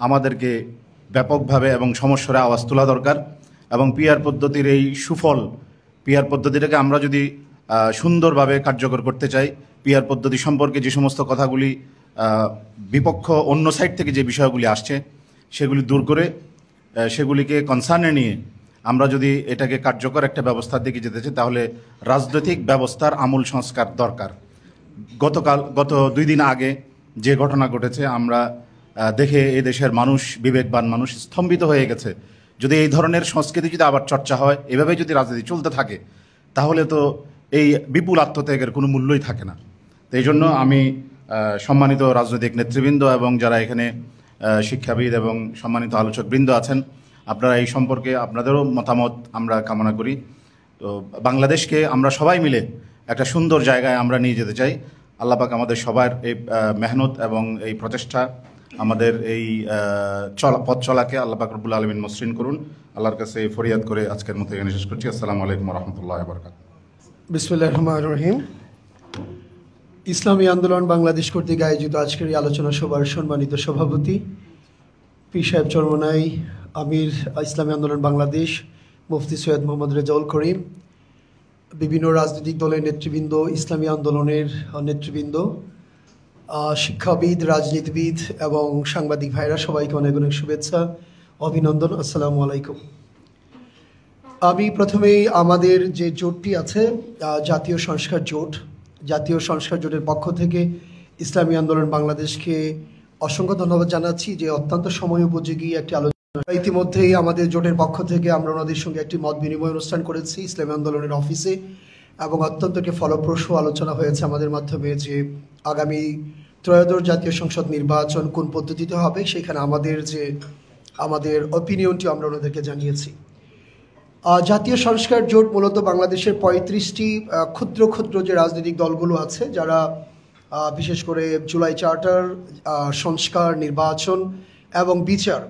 আমাদেরকে ব্যাপকভাবে এবং সমস্যার আওয়াজ তোলা দরকার। এবং পিআর পদ্ধতির এই সুফল, পিআর পদ্ধতিটাকে আমরা যদি সুন্দরভাবে কার্যকর করতে চাই, পিআর পদ্ধতি সম্পর্কে যে সমস্ত কথাগুলি বিপক্ষ অন্য সাইড থেকে যে বিষয়গুলি আসছে, সেগুলি দূর করে সেগুলিকে কনসার্নে নিয়ে আমরা যদি এটাকে কার্যকর একটা ব্যবস্থার দিকে যেতে চাই, তাহলে রাজনৈতিক ব্যবস্থার আমূল সংস্কার দরকার। গত 2 দিন আগে যে ঘটনা ঘটেছে, আমরা দেখে এই দেশের মানুষ, বিবেকবান মানুষ স্তম্ভিত হয়ে গেছে। যদি এই ধরনের সংস্কৃতি যদি আবার চর্চা হয়, এভাবে যদি রাজনীতি চলতে থাকে, তাহলে তো এই বিপুল আত্মত্যাগের কোনো মূল্যই থাকে না। তো এই জন্য আমি সম্মানিত রাজনৈতিক নেতৃবৃন্দ এবং যারা এখানে শিক্ষাবিদ এবং সম্মানিত আলোচকবৃন্দ আছেন, আপনারা এই সম্পর্কে আপনাদেরও মতামত আমরা কামনা করি। তো বাংলাদেশকে আমরা সবাই মিলে একটা সুন্দর জায়গায় আমরা নিয়ে যেতে চাই। আল্লাহ পাক আমাদের সবার এই মেহনত এবং এই প্রচেষ্টা, আমাদের এই পথ চলাকে আল্লাহ পাক রব্বুল আলামিন মসৃণ করুন। আল্লাহর কাছে ফরিয়াদ করে আজকের মতো এখানে শেষ করছি। আসসালামু আলাইকুম ওয়া রাহমাতুল্লাহি ওয়া বারাকাতুহু। বিসমিল্লাহির রহমানির রহিম। ইসলামী আন্দোলন বাংলাদেশ কর্তৃক আয়োজিত আজকের এই আলোচনা সভার সম্মানিত সভাপতি পীর সাহেব চরমনাই, আমির ইসলামী আন্দোলন বাংলাদেশ, মুফতি সৈয়দ মোহাম্মদ রেজাউল করিম, বিভিন্ন রাজনৈতিক দলের নেতৃবৃন্দ, ইসলামী আন্দোলনের নেতৃবৃন্দ, শিক্ষাবিদ, রাজনীতিবিদ এবং সাংবাদিক ভাইরা, সবাইকে অনেক অনেক শুভেচ্ছা, অভিনন্দন। আসসালামু আলাইকুম। আমি প্রথমেই আমাদের যে জোটটি আছে, জাতীয় সংস্কার জোট, জাতীয় সংস্কার জোটের পক্ষ থেকে ইসলামী আন্দোলন বাংলাদেশকে অসংখ্য ধন্যবাদ জানাচ্ছি যে অত্যন্ত সময় উপযোগী একটি আলোচনা। ইতিমধ্যেই আমাদের জোটের পক্ষ থেকে আমরা ওনাদের সঙ্গে একটি মত বিনিময় অনুষ্ঠান করেছি ইসলামী আন্দোলনের অফিসে, এবং অত্যন্ত একটি ফলপ্রসূ আলোচনা হয়েছে আমাদের মাধ্যমে যে আগামী ত্রয়োদশ জাতীয় সংসদ নির্বাচন কোন পদ্ধতিতে হবে, সেখানে আমাদের অপিনিয়নটি আমরা ওনাদেরকে জানিয়েছি। জাতীয় সংস্কার জোট মূলত বাংলাদেশের 35টি ক্ষুদ্র ক্ষুদ্র যে রাজনৈতিক দলগুলো আছে, যারা বিশেষ করে জুলাই চার্টার, সংস্কার, নির্বাচন এবং বিচার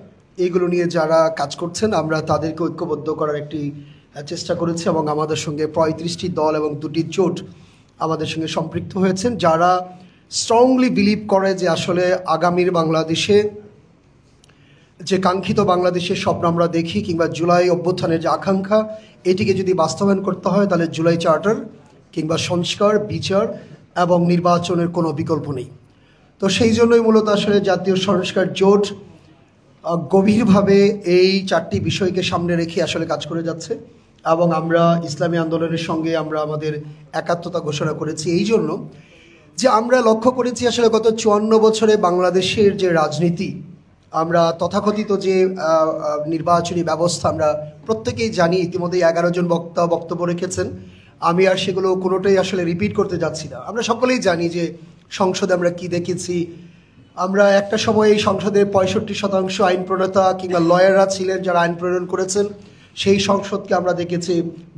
এইগুলো নিয়ে যারা কাজ করছেন আমরা তাদেরকে ঐক্যবদ্ধ করার একটি চেষ্টা করেছি এবং আমাদের সঙ্গে 35টি দল এবং 2টি জোট আমাদের সঙ্গে সম্পৃক্ত হয়েছেন, যারা স্ট্রংলি বিলিভ করে যে আসলে আগামীর বাংলাদেশে যে কাঙ্ক্ষিত বাংলাদেশের স্বপ্ন আমরা দেখি কিংবা জুলাই অভ্যুত্থানের যে আকাঙ্ক্ষা, এটিকে যদি বাস্তবায়ন করতে হয় তাহলে জুলাই চার্টার কিংবা সংস্কার, বিচার এবং নির্বাচনের কোনো বিকল্প নেই। তো সেই জন্যই মূলত আসলে জাতীয় সংস্কার জোট গভীরভাবে এই 4টি বিষয়কে সামনে রেখে আসলে কাজ করে যাচ্ছে এবং আমরা ইসলামী আন্দোলনের সঙ্গে আমরা আমাদের একাত্মতা ঘোষণা করেছি এই জন্য যে আমরা লক্ষ্য করেছি আসলে গত 54 বছরে বাংলাদেশের যে রাজনীতি, আমরা তথাকথিত যে নির্বাচনী ব্যবস্থা আমরা প্রত্যেকেই জানি, ইতিমধ্যে 11 জন বক্তা বক্তব্য রেখেছেন, আমি আর সেগুলো কোনোটাই আসলে রিপিট করতে যাচ্ছি না। আমরা সকলেই জানি যে সংসদে আমরা কি দেখেছি। আমরা একটা সময় এই সংসদে 65% আইন প্রণেতা কিংবা লয়াররা ছিলেন যারা আইন প্রণয়ন করেছেন। সেই সংসদকে আমরা দেখেছি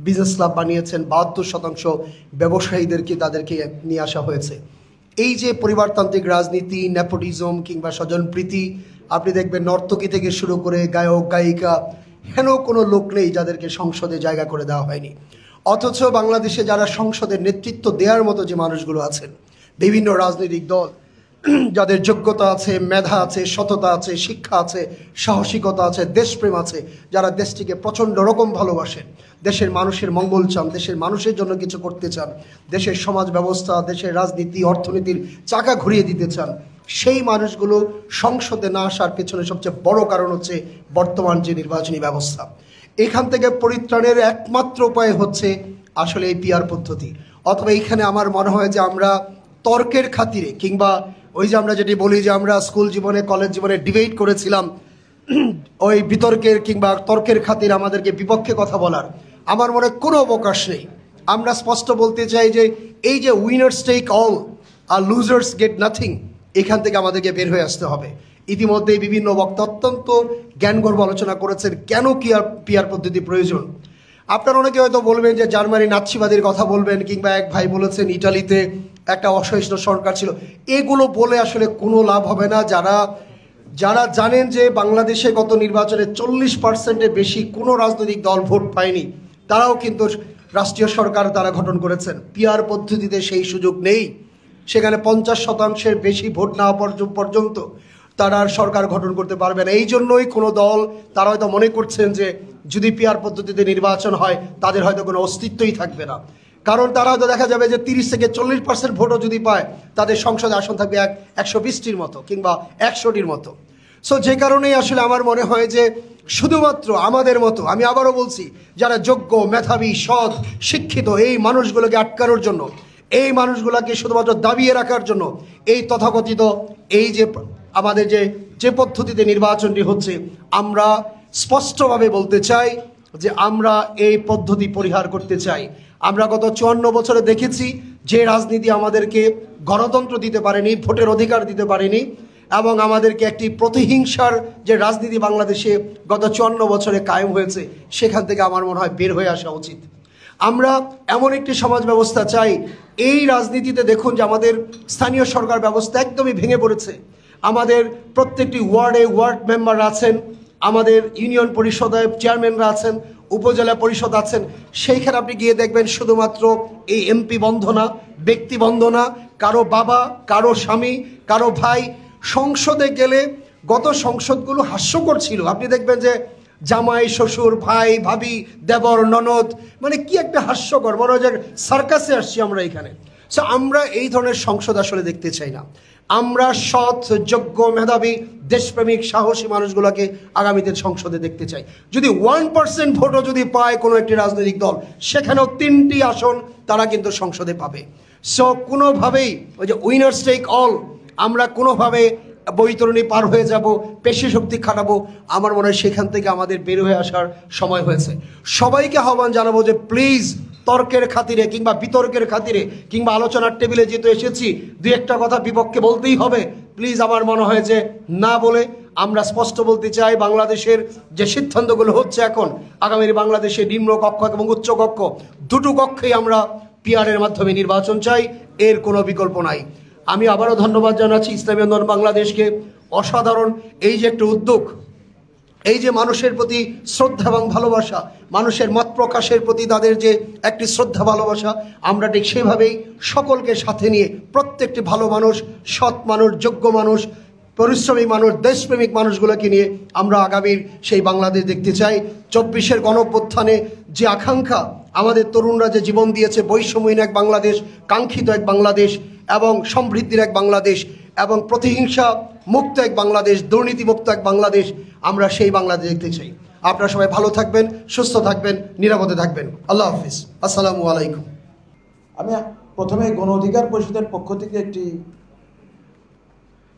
বিজনেস ক্লাব বানিয়েছেন, 72% ব্যবসায়ীদেরকে তাদেরকে নিয়ে আসা হয়েছে। এই যে পরিবারতান্ত্রিক রাজনীতি, নেপোটিজম কিংবা স্বজনপ্রীতি, আপনি দেখবেন নর্তকী থেকে শুরু করে গায়ক গায়িকা, হেন কোনো লোক নেই যাদেরকে সংসদে জায়গা করে দেওয়া হয়নি। অথচ বাংলাদেশে যারা সংসদের নেতৃত্ব দেওয়ার মতো যে মানুষগুলো আছেন, বিভিন্ন রাজনৈতিক দল, যাদের যোগ্যতা আছে, মেধা আছে, সততা আছে, শিক্ষা আছে, সাহসিকতা আছে, দেশপ্রেম আছে, যারা দেশটিকে প্রচণ্ড রকম ভালোবাসেন, দেশের মানুষের মঙ্গল চান, দেশের মানুষের জন্য কিছু করতে চান, দেশের সমাজ ব্যবস্থা, দেশের রাজনীতি, অর্থনীতির চাকা ঘুরিয়ে দিতে চান, সেই মানুষগুলো সংসদে না আসার পেছনে সবচেয়ে বড় কারণ হচ্ছে বর্তমান যে নির্বাচনী ব্যবস্থা। এখান থেকে পরিত্রাণের একমাত্র উপায় হচ্ছে আসলে এই পিআর পদ্ধতি। অথবা এইখানে আমার মনে হয় যে আমরা তর্কের খাতিরে কিংবা ওই যে আমরা যেটি বলি যে আমরা স্কুল জীবনে, কলেজ জীবনে ডিবেট করেছিলাম, ওই বিতর্কের কিংবা তর্কের খাতিরে আমাদেরকে বিপক্ষে কথা বলার আমার মনে কোনো অবকাশ নেই। আমরা স্পষ্ট বলতে চাই যে এই যে উইনার্স টেক অল আর লুজার্স গেট নাথিং, এখান থেকে আমাদেরকে বের হয়ে আসতে হবে। ইতিমধ্যে বিভিন্ন বক্তা অত্যন্ত জ্ঞানগর্ভ আলোচনা করেছেন কেন পিআর পদ্ধতি প্রয়োজন। আপনারা অনেকে হয়তো বলবেন যে জার্মানি নাৎসিবাদীর কথা বলবেন, কিংবা এক ভাই বলেছেন ইটালিতে একটা অসহিষ্ণু সরকার ছিল। এগুলো বলে আসলে কোনো লাভ হবে না। যারা জানেন যে বাংলাদেশে গত নির্বাচনে 40%-এর বেশি কোনো রাজনৈতিক দল ভোট পায়নি, তারাও কিন্তু রাষ্ট্রীয় সরকার তারা গঠন করেছেন। পিআর পদ্ধতিতে সেই সুযোগ নেই। সেখানে 50%-এর বেশি ভোট না পর্যন্ত তারা আর সরকার গঠন করতে পারবে না। এই জন্যই কোনো দল তারা হয়তো মনে করছেন যে যদি পিআর পদ্ধতিতে নির্বাচন হয় তাদের হয়তো কোনো অস্তিত্বই থাকবে না। কারণ তারা হয়তো দেখা যাবে যে 30 থেকে 40% ভোটও যদি পায়, তাদের সংসদে আসন থাকবে 120টির মতো কিংবা 100টির মতো। সো যে কারণেই আসলে আমার মনে হয় যে শুধুমাত্র আমাদের মতো, আমি আবারও বলছি, যারা যোগ্য, মেধাবী, সৎ, শিক্ষিত, এই মানুষগুলোকে আটকানোর জন্য, এই মানুষগুলোকে শুধুমাত্র দাবিয়ে রাখার জন্য এই তথাকথিত এই যে আমাদের যে পদ্ধতিতে নির্বাচনটি হচ্ছে, আমরা স্পষ্টভাবে বলতে চাই যে আমরা এই পদ্ধতি পরিহার করতে চাই। আমরা গত 54 বছরে দেখেছি যে রাজনীতি আমাদেরকে গণতন্ত্র দিতে পারেনি, ভোটের অধিকার দিতে পারেনি, এবং আমাদেরকে একটি প্রতিহিংসার যে রাজনীতি বাংলাদেশে গত 54 বছরে কায়েম হয়েছে, সেখান থেকে আমার মনে হয় বের হয়ে আসা উচিত। আমরা এমন একটি সমাজ ব্যবস্থা চাই। এই রাজনীতিতে দেখুন যে আমাদের স্থানীয় সরকার ব্যবস্থা একদমই ভেঙে পড়েছে। আমাদের প্রত্যেকটি ওয়ার্ডে ওয়ার্ড মেম্বার আছেন, আমাদের ইউনিয়ন পরিষদের চেয়ারম্যানরা আছেন, উপজেলা পরিষদ আছেন। সেইখানে আপনি গিয়ে দেখবেন শুধুমাত্র এই এমপি বন্ধনা, ব্যক্তি বন্ধনা, কারো বাবা, কারো স্বামী, কারো ভাই। সংসদে গেলে গত সংসদগুলো হাস্যকর ছিল। আপনি দেখবেন যে জামাই, শ্বশুর, ভাই, ভাবি, দেবর, ননদ, মানে কি একটা হাস্যকর, মনে হয় যে সার্কাসে আসছি আমরা এখানে। সো আমরা এই ধরনের সংসদ আসলে দেখতে চাই না। আমরা সৎ, যোগ্য, মেধাবী, দেশপ্রেমিক, সাহসী মানুষগুলোকে আগামীতে সংসদে দেখতে চাই। যদি 1% ভোটও যদি পায় কোনো একটি রাজনৈতিক দল, সেখানেও 3টি আসন তারা কিন্তু সংসদে পাবে। সো কোনোভাবেই ওই যে উইনার্স টেক অল, আমরা কোনোভাবে বৈতরণী পার হয়ে যাব, পেশি শক্তি খাটাবো, আমার মনে হয় সেখান থেকে আমাদের বের হয়ে আসার সময় হয়েছে। সবাইকে আহ্বান জানাবো যে প্লিজ তর্কের খাতিরে কিংবা বিতর্কের খাতিরে কিংবা আলোচনার টেবিলে যেহেতু এসেছি, 2-1টা কথা বিপক্ষে বলতেই হবে, প্লিজ আমার মনে হয় যে না বলে আমরা স্পষ্ট বলতে চাই, বাংলাদেশের যে সিদ্ধান্তগুলো হচ্ছে এখন, আগামীর বাংলাদেশে নিম্ন কক্ষ এবং উচ্চ কক্ষ দুটো কক্ষেই আমরা পিআরের মাধ্যমে নির্বাচন চাই, এর কোনো বিকল্প নাই। আমি আবারও ধন্যবাদ জানাচ্ছি ইসলামী আন্দোলন বাংলাদেশকে। অসাধারণ এই যে একটা উদ্যোগ, এই যে মানুষের প্রতি শ্রদ্ধা এবং ভালোবাসা, মানুষের মত প্রকাশের প্রতি তাদের যে একটি শ্রদ্ধা ভালোবাসা, আমরা ঠিক সেভাবেই সকলকে সাথে নিয়ে প্রত্যেকটি ভালো মানুষ, সৎ মানুষ, যোগ্য মানুষ, পরিশ্রমী মানুষ, দেশপ্রেমিক মানুষগুলোকে নিয়ে আমরা আগামীর সেই বাংলাদেশ দেখতে চাই। 24-এর গণঅভ্যুত্থানে যে আকাঙ্ক্ষা আমাদের তরুণরা যে জীবন দিয়েছে, বৈষম্যহীন এক বাংলাদেশ, কাঙ্ক্ষিত এক বাংলাদেশ এবং সমৃদ্ধির এক বাংলাদেশ এবং প্রতিহিংসা মুক্ত এক বাংলাদেশ, দুর্নীতিমুক্ত এক বাংলাদেশ, আমরা সেই বাংলাদেশ দেখতে চাই। আপনারা সবাই ভালো থাকবেন, সুস্থ থাকবেন, নিরাপদে থাকবেন। আল্লাহ হাফিজ। আসসালামু আলাইকুম। আমি প্রথমে গণ অধিকার পরিষদের পক্ষ থেকে একটি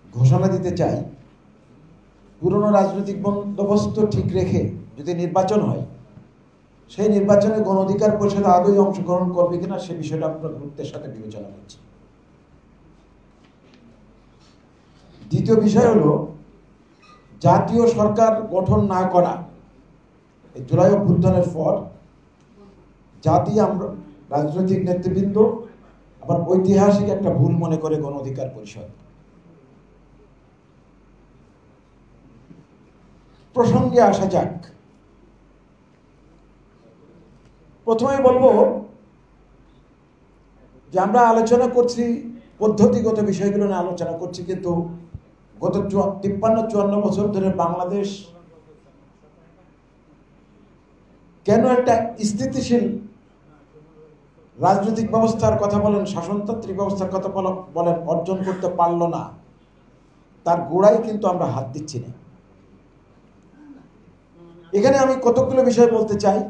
ঘোষণা দিতে চাই। পুরনো রাজনৈতিক বন্দোবস্ত ঠিক রেখে যদি নির্বাচন হয়, সেই নির্বাচনে গণ অধিকার পরিষদ আদৌ অংশগ্রহণ করবে কিনা সে বিষয়টা আমরা গুরুত্বের সাথে বিবেচনা করছি। দ্বিতীয় বিষয় হলো, জাতীয় সরকার গঠন না করা, এই জুলাই অভ্যুত্থানের পর জাতি, আমরা রাজনৈতিক নেতৃবৃন্দ আবার ঐতিহাসিক একটা ভুল মনে করে গণ অধিকার পরিষদ। প্রসঙ্গে আসা যাক। প্রথমে বলবো যে আমরা আলোচনা করছি, পদ্ধতিগত বিষয়গুলো নিয়ে আলোচনা করছি, কিন্তু গত 53-54 বছর ধরে বাংলাদেশ কেন একটা স্থিতিশীল রাজনৈতিক ব্যবস্থার কথা বলেন, শাসনতান্ত্রিক ব্যবস্থার কথা বলেন, অর্জন করতে পারলো না, তার গোড়ায় কিন্তু আমরা হাত দিচ্ছি না। এখানে আমি কতগুলো বিষয় বলতে চাই।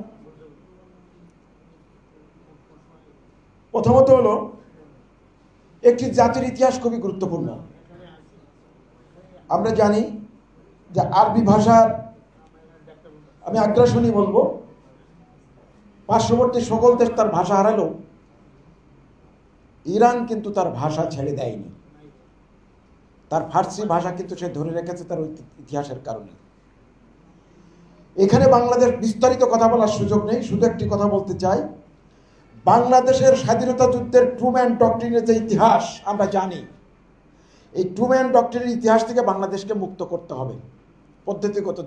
প্রথমত হলো, একটি জাতির ইতিহাস খুবই গুরুত্বপূর্ণ। আমরা জানি যে আরবি ভাষার, আমি আগ্রাসনী বলবো, পার্শ্ববর্তী সকল দেশ তার ভাষা হারালো, ইরান কিন্তু তার ভাষা ছেড়ে দেয়নি। তার ফার্সি ভাষা কিন্তু সে ধরে রেখেছে তার ইতিহাসের কারণে। এখানে বাংলাদেশ বিস্তারিত কথা বলার সুযোগ নেই, শুধু একটি কথা বলতে চাই। বাংলাদেশের স্বাধীনতা যুদ্ধের ট্রুম্যান ডক্ট্রিনের যে ইতিহাস আমরা জানি, এই ট্রুম্যান ডক্ট্রিনের ইতিহাস থেকে বাংলাদেশকে মুক্ত করতে হবে পদ্ধতিগত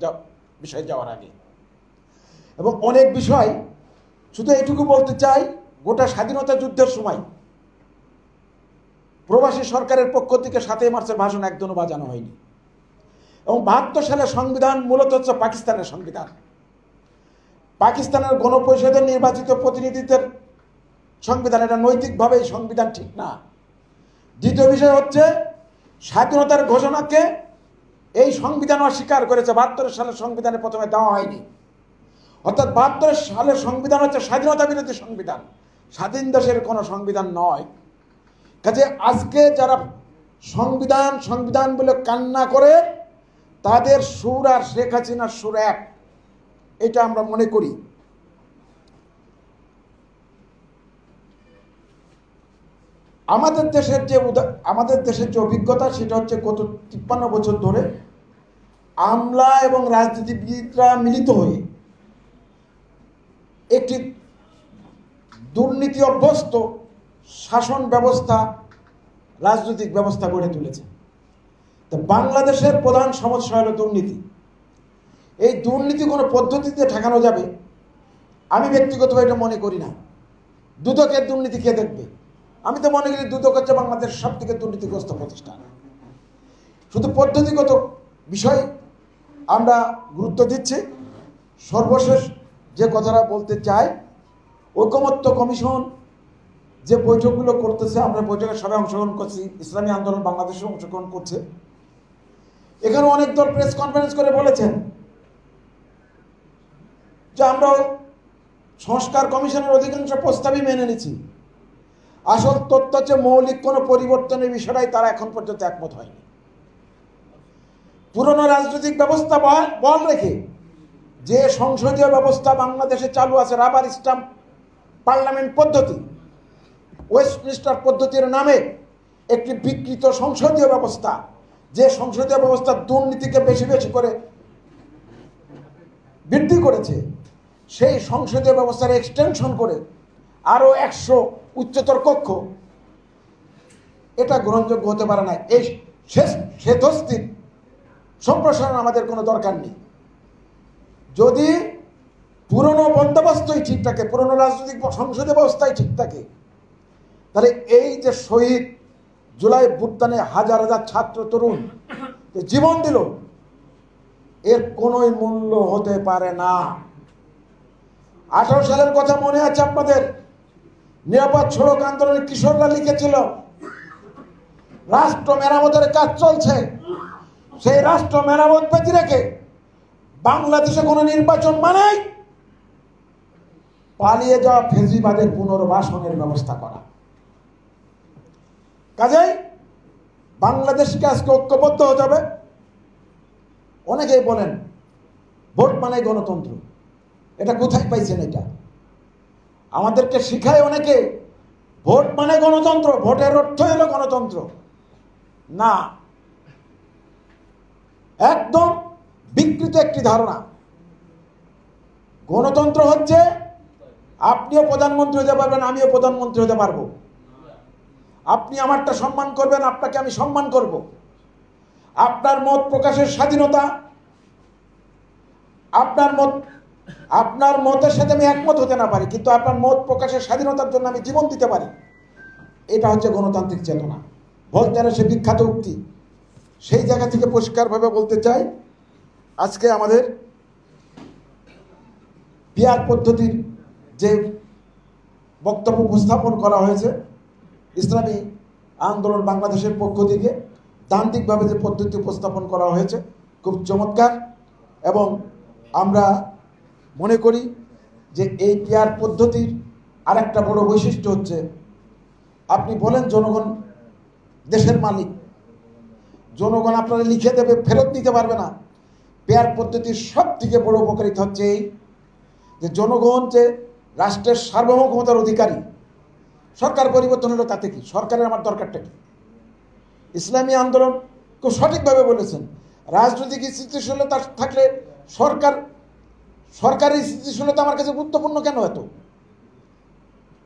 বিষয়ে যাওয়ার আগে। এবং অনেক বিষয়, শুধু এইটুকু বলতে চাই, গোটা স্বাধীনতা যুদ্ধের সময় প্রবাসী সরকারের পক্ষ থেকে 7 মার্চের ভাষণ একদিনও বাজানো হয়নি। এবং 72 সালের সংবিধান মূলত হচ্ছে পাকিস্তানের সংবিধান। পাকিস্তানের গণপরিষদের নির্বাচিত প্রতিনিধিদের সংবিধান, এটা নৈতিকভাবে এই সংবিধান ঠিক না। দ্বিতীয় বিষয় হচ্ছে, স্বাধীনতার ঘোষণাকে এই সংবিধান অস্বীকার করেছে। 72 সালের সংবিধানে প্রথমে দেওয়া হয়নি, অর্থাৎ 72 সালের সংবিধান হচ্ছে স্বাধীনতা বিরোধী সংবিধান, স্বাধীন দেশের কোনো সংবিধান নয়। কাজে আজকে যারা সংবিধান সংবিধান বলে কান্না করে, তাদের সুর আর শেখ হাসিনার সুর এক, এটা আমরা মনে করি। আমাদের দেশের যে অভিজ্ঞতা, সেটা হচ্ছে গত 53 বছর ধরে আমলা এবং রাজনীতিবিদরা মিলিত হয়ে একটি দুর্নীতি অভ্যস্ত শাসন ব্যবস্থা, রাজনৈতিক ব্যবস্থা গড়ে তুলেছে। তো বাংলাদেশের প্রধান সমস্যা হলো দুর্নীতি। এই দুর্নীতি কোনো পদ্ধতিতে ঠেকানো যাবে আমি ব্যক্তিগতভাবে এটা মনে করি না। দুদকের দুর্নীতি কে দেখবে? আমি তো মনে করি দুদক হচ্ছে বাংলাদেশের সব থেকে দুর্নীতিগ্রস্ত প্রতিষ্ঠান। শুধু পদ্ধতিগত বিষয় আমরা গুরুত্ব দিচ্ছি। সর্বশেষ যে কথাটা বলতে চাই, ঐকমত্য কমিশন যে বৈঠকগুলো করতেছে, আমরা বৈঠকে সবাই অংশগ্রহণ করছি, ইসলামী আন্দোলন বাংলাদেশও অংশগ্রহণ করছে। এখানে অনেক দল প্রেস কনফারেন্স করে বলেছেন যে আমরা সংস্কার কমিশনের অধিকাংশ প্রস্তাবই মেনে নিচ্ছি। আসল তথ্য হচ্ছে মৌলিক কোনো পরিবর্তনের বিষয়টাই তারা এখন পর্যন্ত একমত হয়নি। পুরনো রাজনৈতিক ব্যবস্থা বল রেখে যে সংসদীয় ব্যবস্থা বাংলাদেশে চালু আছে, রাবার স্টাম্প পার্লামেন্ট পদ্ধতি, ওয়েস্টমিনিস্টার পদ্ধতির নামে একটি বিকৃত সংসদীয় ব্যবস্থা, যে সংসদীয় ব্যবস্থা দুর্নীতিকে বেশি বেশি করে বৃদ্ধি করেছে, সেই সংসদীয় ব্যবস্থার এক্সটেনশন করে আরো 100 উচ্চতর কক্ষ, এটা গ্রহণযোগ্য হতে পারে না। এই শ্বেতস্থির সম্প্রসারণ আমাদের কোনো দরকার নেই। যদি পুরনো বন্দোবস্তই ঠিক থাকে, পুরনো রাজনৈতিক সংসদীয় ব্যবস্থাই ঠিক থাকে, তাহলে এই যে শহীদ জুলাই অভ্যুত্থানে হাজার হাজার ছাত্র তরুণ যে জীবন দিল, এর কোনোই মূল্য হতে পারে না। 18 সালের কথা মনে আছে আপনাদের? নিরাপদ সড়ক আন্দোলনে কিশোররা লিখেছিল, রাষ্ট্র মেরামতের কাজ চলছে, সেই রাষ্ট্র মেরামত ব্যতি রেখে বাংলাদেশে কোনো নির্বাচন মানেই পালিয়ে যাওয়া ফেজিবাদের পুনর্বাসনের ব্যবস্থা করা। কাজেই বাংলাদেশকে আজকে ঐক্যবদ্ধ হতে হবে। অনেকেই বলেন ভোট মানে গণতন্ত্র, এটা কোথায় পাইছেন? এটা আমাদেরকে শিখায় অনেকে, ভোট মানে গণতন্ত্র, ভোটের অর্থ হলো গণতন্ত্র। না, একদম বিকৃত একটি ধারণা। গণতন্ত্র হচ্ছে আপনিও প্রধানমন্ত্রী হতে পারবেন, আমিও প্রধানমন্ত্রী হতে পারবো। আপনি আমারটা সম্মান করবেন, আপনাকে আমি সম্মান করব। আপনার মত প্রকাশের স্বাধীনতা, আপনার মতের সাথে আমি একমত হতে না পারি, কিন্তু আপনার মত প্রকাশের স্বাধীনতার জন্য আমি জীবন দিতে পারি। এটা হচ্ছে গণতান্ত্রিক চেতনা। ভোল্টায়ারের সে বিখ্যাত উক্তি, সেই জায়গা থেকে পরিষ্কারভাবে বলতে চাই, আজকে আমাদের পিয়ার পদ্ধতির যে বক্তব্য উপস্থাপন করা হয়েছে, ইসলামী আন্দোলন বাংলাদেশের পক্ষ থেকে তান্ত্রিকভাবে যে পদ্ধতি উপস্থাপন করা হয়েছে খুব চমৎকার। এবং আমরা মনে করি যে এই পিয়ার পদ্ধতির আরেকটা বড় বৈশিষ্ট্য হচ্ছে, আপনি বলেন জনগণ দেশের মালিক, জনগণ আপনারা লিখে দেবে, ফেরত দিতে পারবে না। পেয়ার পদ্ধতির সব থেকে বড় উপকারিতা হচ্ছে এই যে জনগণ যে রাষ্ট্রের সার্বভৌমতার অধিকারী। সরকার পরিবর্তন হলো তাতে কি, সরকারের আমার দরকারটা কি? ইসলামী আন্দোলন খুব সঠিকভাবে বলেছেন, রাজনৈতিক স্থিতিশীলতা থাকলে সরকারের স্থিতিশীলতা আমার কাছে গুরুত্বপূর্ণ কেন? এত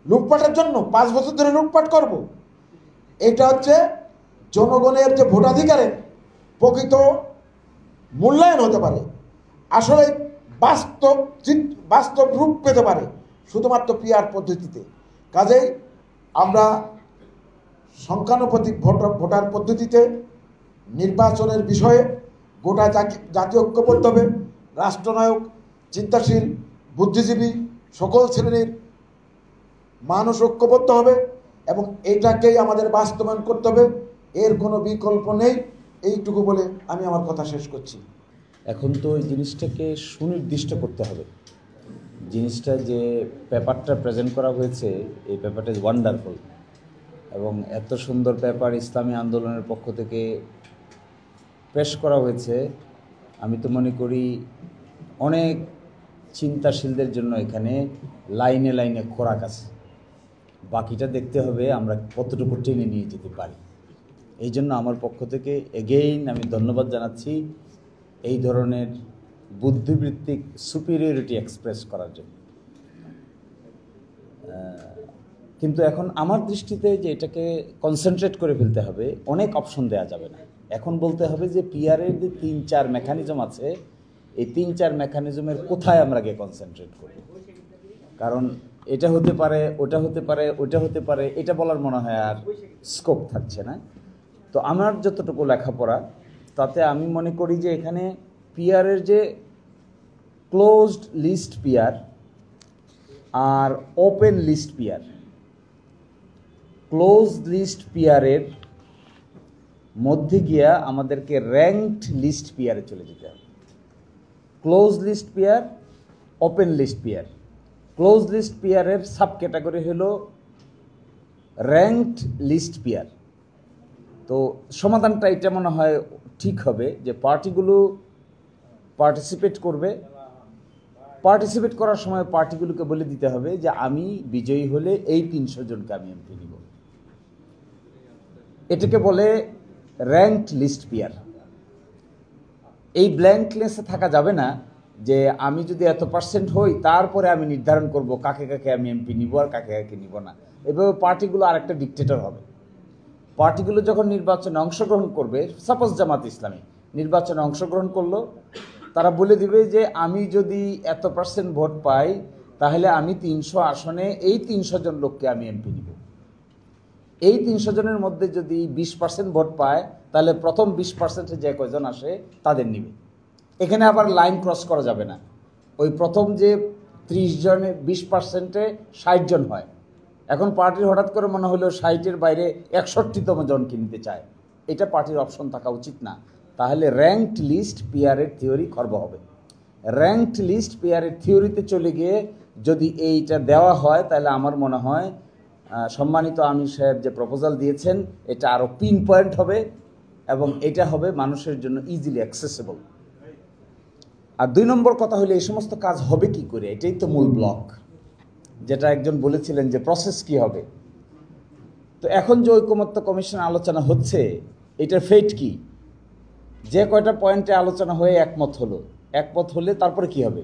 লুটপাটের জন্য 5 বছর ধরে লুটপাট করব? এটা হচ্ছে জনগণের যে ভোটাধিকারের প্রকৃত মূল্যায়ন হতে পারে, আসলে বাস্তব রূপ পেতে পারে শুধুমাত্র পিয়ার পদ্ধতিতে। কাজেই আমরা সংখ্যানুপাতিক ভোটার পদ্ধতিতে নির্বাচনের বিষয়ে গোটা জাতীয় ঐক্যবদ্ধ হবে। রাষ্ট্রনায়ক, চিন্তাশীল, বুদ্ধিজীবী সকল শ্রেণীর মানুষ ঐক্যবদ্ধ হবে এবং এটাকেই আমাদের বাস্তবায়ন করতে হবে, এর কোনো বিকল্প নেই। এইটুকু বলে আমি আমার কথা শেষ করছি। এখন তো এই জিনিসটাকে সুনির্দিষ্ট করতে হবে। জিনিসটা যে পেপারটা প্রেজেন্ট করা হয়েছে, এই পেপারটা ইজ ওয়ান্ডারফুল এবং এত সুন্দর পেপার ইসলামী আন্দোলনের পক্ষ থেকে পেশ করা হয়েছে। আমি তো মনে করি অনেক চিন্তাশীলদের জন্য এখানে লাইনে লাইনে খোরাক আছে। বাকিটা দেখতে হবে আমরা কতটুকু টেনে নিয়ে যেতে পারি। এই জন্য আমার পক্ষ থেকে এগেইন আমি ধন্যবাদ জানাচ্ছি এই ধরনের বুদ্ধিবৃত্তিক সুপিরিয়রিটি এক্সপ্রেস করার জন্য। কিন্তু এখন আমার দৃষ্টিতে যে এটাকে কনসেন্ট্রেট করে ফেলতে হবে, অনেক অপশন দেওয়া যাবে না। এখন বলতে হবে যে পিআরের যে 3-4 মেকানিজম আছে, এই 3-4 মেকানিজমের কোথায় আমরা গিয়ে কনসেন্ট্রেট করি। কারণ এটা হতে পারে, ওটা হতে পারে, ওটা হতে পারে, এটা বলার মনে হয় আর স্কোপ থাকছে না। তো আমার যতটুকু লেখাপড়া তাতে আমি মনে করি যে এখানে পিআরের যে ক্লোজড লিস্ট পিআর আর open list PR, close list পিআরের মধ্যে গিয়া আমাদেরকে র্যাঙ্কড লিস্ট পিআরে চলে যেতে হবে। Close list PR, open list PR. Close list পিআরের সাব ক্যাটাগরি হলো র্যাঙ্কড লিস্ট পিআর। তো সমাধানটা এটা মনে হয় ঠিক হবে যে পার্টিগুলো পার্টিসিপেট করবে, পার্টিসিপেট করার সময় পার্টিগুলোকে বলে দিতে হবে যে আমি বিজয়ী হলে এই 300 জনকে আমি এমপি নিব। এটাকে বলে র্যাঙ্কড লিস্ট পিআর। এই ব্ল্যাঙ্কনেসে থাকা যাবে না যে আমি যদি এত পার্সেন্ট হই তারপরে আমি নির্ধারণ করব কাকে কাকে আমি এমপি নিব আর কাকে কাকে নিব না। এভাবে পার্টিগুলো আরেকটা ডিক্টেটর হবে। পার্টিগুলো যখন নির্বাচনে অংশগ্রহণ করবে, সাপোজ জামাত ইসলামী নির্বাচনে অংশগ্রহণ করলো, তারা বলে দিবে যে আমি যদি এত % ভোট পাই তাহলে আমি 300 আসনে এই 300 জন লোককে আমি এমপি নিব। এই 300 জনের মধ্যে যদি 20% ভোট পায় তাহলে প্রথম 20%-এ যে কয়জন আসে তাদের নিবে। এখানে আবার লাইন ক্রস করা যাবে না। ওই প্রথম যে 30 জনে 20%-এ 60 জন হয়। এখন পার্টির হঠাৎ করে মনে হলো 60-এর বাইরে 61তম জনকে নিতে চায়, এটা পার্টির অপশন থাকা উচিত না। তাহলে র্যাঙ্কড লিস্ট পিআরের থিওরি খর্ব হবে। র্যাঙ্কড লিস্ট পিআরের থিওরিতে চলে গিয়ে যদি এইটা দেওয়া হয় তাহলে আমার মনে হয় সম্মানিত আমির সাহেব যে প্রপোজাল দিয়েছেন এটা আরও পিন পয়েন্ট হবে এবং এটা হবে মানুষের জন্য ইজিলি অ্যাক্সেসেবল। আর 2 নম্বর কথা হলো এই সমস্ত কাজ হবে কি করে, এটাই তো মূল ব্লক, যেটা একজন বলেছিলেন যে প্রসেস কি হবে। তো এখন যে ঐকমত্য কমিশন আলোচনা হচ্ছে এটার ফেট কি? যে কয়টা পয়েন্টে আলোচনা হয়ে একমত হলো, একমত হলে তারপরে কি হবে?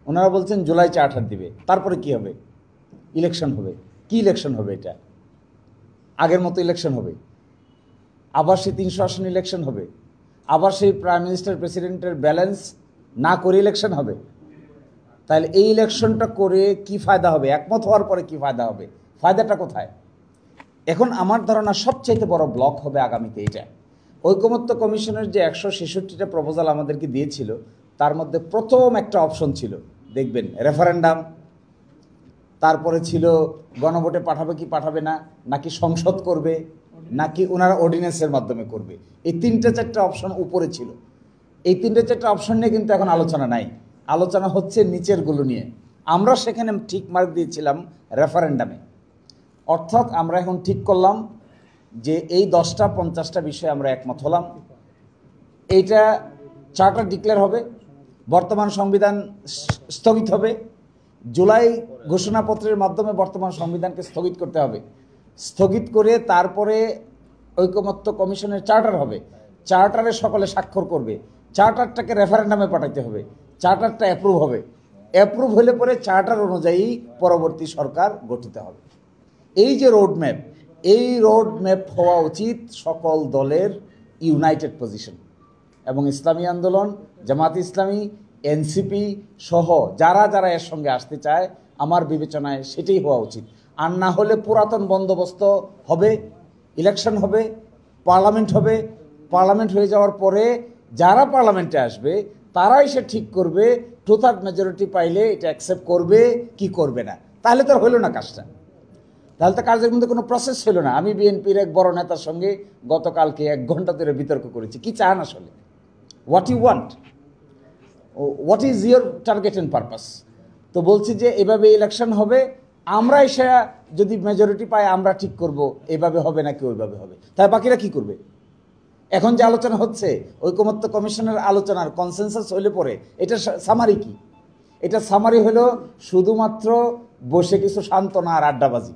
ওনারা বলছেন জুলাই চার্টার দিবে, তারপরে কি হবে? ইলেকশন হবে। কি ইলেকশন হবে? এটা আগের মতো ইলেকশন হবে, আবার সেই 300 আসন ইলেকশন হবে, আবার সেই প্রাইম মিনিস্টার প্রেসিডেন্টের ব্যালেন্স না করে ইলেকশন হবে। তাহলে এই ইলেকশনটা করে কি ফায়দা হবে? একমত হওয়ার পরে কি ফায়দা হবে? ফায়দাটা কোথায়? এখন আমার ধারণা সবচাইতে বড় ব্লক হবে আগামীতে এটা। ঐকমত্য কমিশনের যে 166টা প্রপোজাল আমাদেরকে দিয়েছিল তার মধ্যে প্রথম একটা অপশন ছিল, দেখবেন, রেফারেন্ডাম। তারপরে ছিল গণভোটে পাঠাবে কি পাঠাবে না, নাকি সংসদ করবে, নাকি ওনারা অর্ডিন্যান্সের মাধ্যমে করবে। এই 3-4টা অপশন উপরে ছিল। এই 3-4টা অপশন নিয়ে কিন্তু এখন আলোচনা নাই, আলোচনা হচ্ছে নিচেরগুলো নিয়ে। আমরা সেখানে ঠিক মার্ক দিয়েছিলাম রেফারেন্ডামে। অর্থাৎ আমরা এখন ঠিক করলাম যে এই 10টা 50টা বিষয়ে আমরা একমত হলাম, এইটা চার্টার ডিক্লেয়ার হবে, বর্তমান সংবিধান স্থগিত হবে, জুলাই ঘোষণাপত্রের মাধ্যমে বর্তমান সংবিধানকে স্থগিত করতে হবে, স্থগিত করে তারপরে ঐকমত্য কমিশনের চার্টার হবে, চার্টারে সকলে স্বাক্ষর করবে, চার্টারটাকে রেফারেন্ডামে পাঠাতে হবে, চার্টারটা অ্যাপ্রুভ হবে, অ্যাপ্রুভ হলে পরে চার্টার অনুযায়ী পরবর্তী সরকার গঠিত হবে। এই যে রোডম্যাপ, এই রোডম্যাপ হওয়া উচিত সকল দলের ইউনাইটেড পজিশন, এবং ইসলামী আন্দোলন, জামাত ইসলামী, এনসিপি সহ যারা যারা এর সঙ্গে আসতে চায় আমার বিবেচনায় সেটাই হওয়া উচিত। আর না হলে পুরাতন বন্দোবস্ত হবে, ইলেকশন হবে, পার্লামেন্ট হবে, পার্লামেন্ট হয়ে যাওয়ার পরে যারা পার্লামেন্টে আসবে তারাই সে ঠিক করবে 2/3 মেজরিটি পাইলে এটা অ্যাকসেপ্ট করবে কি করবে না। তাহলে তো আর হইল না কাজটা, তাহলে তো কাজের মধ্যে কোনো প্রসেস হলো না। আমি বিএনপির এক বড় নেতার সঙ্গে গতকালকে 1 ঘন্টা ধরে বিতর্ক করেছি, কি চান আসলে, what you want, what is your target and purpose. তো বলছি যে এভাবে ইলেকশন হবে, আমরা এসে যদি মেজরিটি পাই আমরা ঠিক করব এভাবে হবে নাকি ওইভাবে হবে। তাই বাকিরা কি করবে? এখন যে আলোচনা হচ্ছে ঐকমত্য কমিশনের আলোচনার কনসেনসাস হইলে পরে এটা সামারি কি? এটা সামারি হলো শুধুমাত্র বসে কিছু সান্ত্বনা আর আড্ডাবাজি।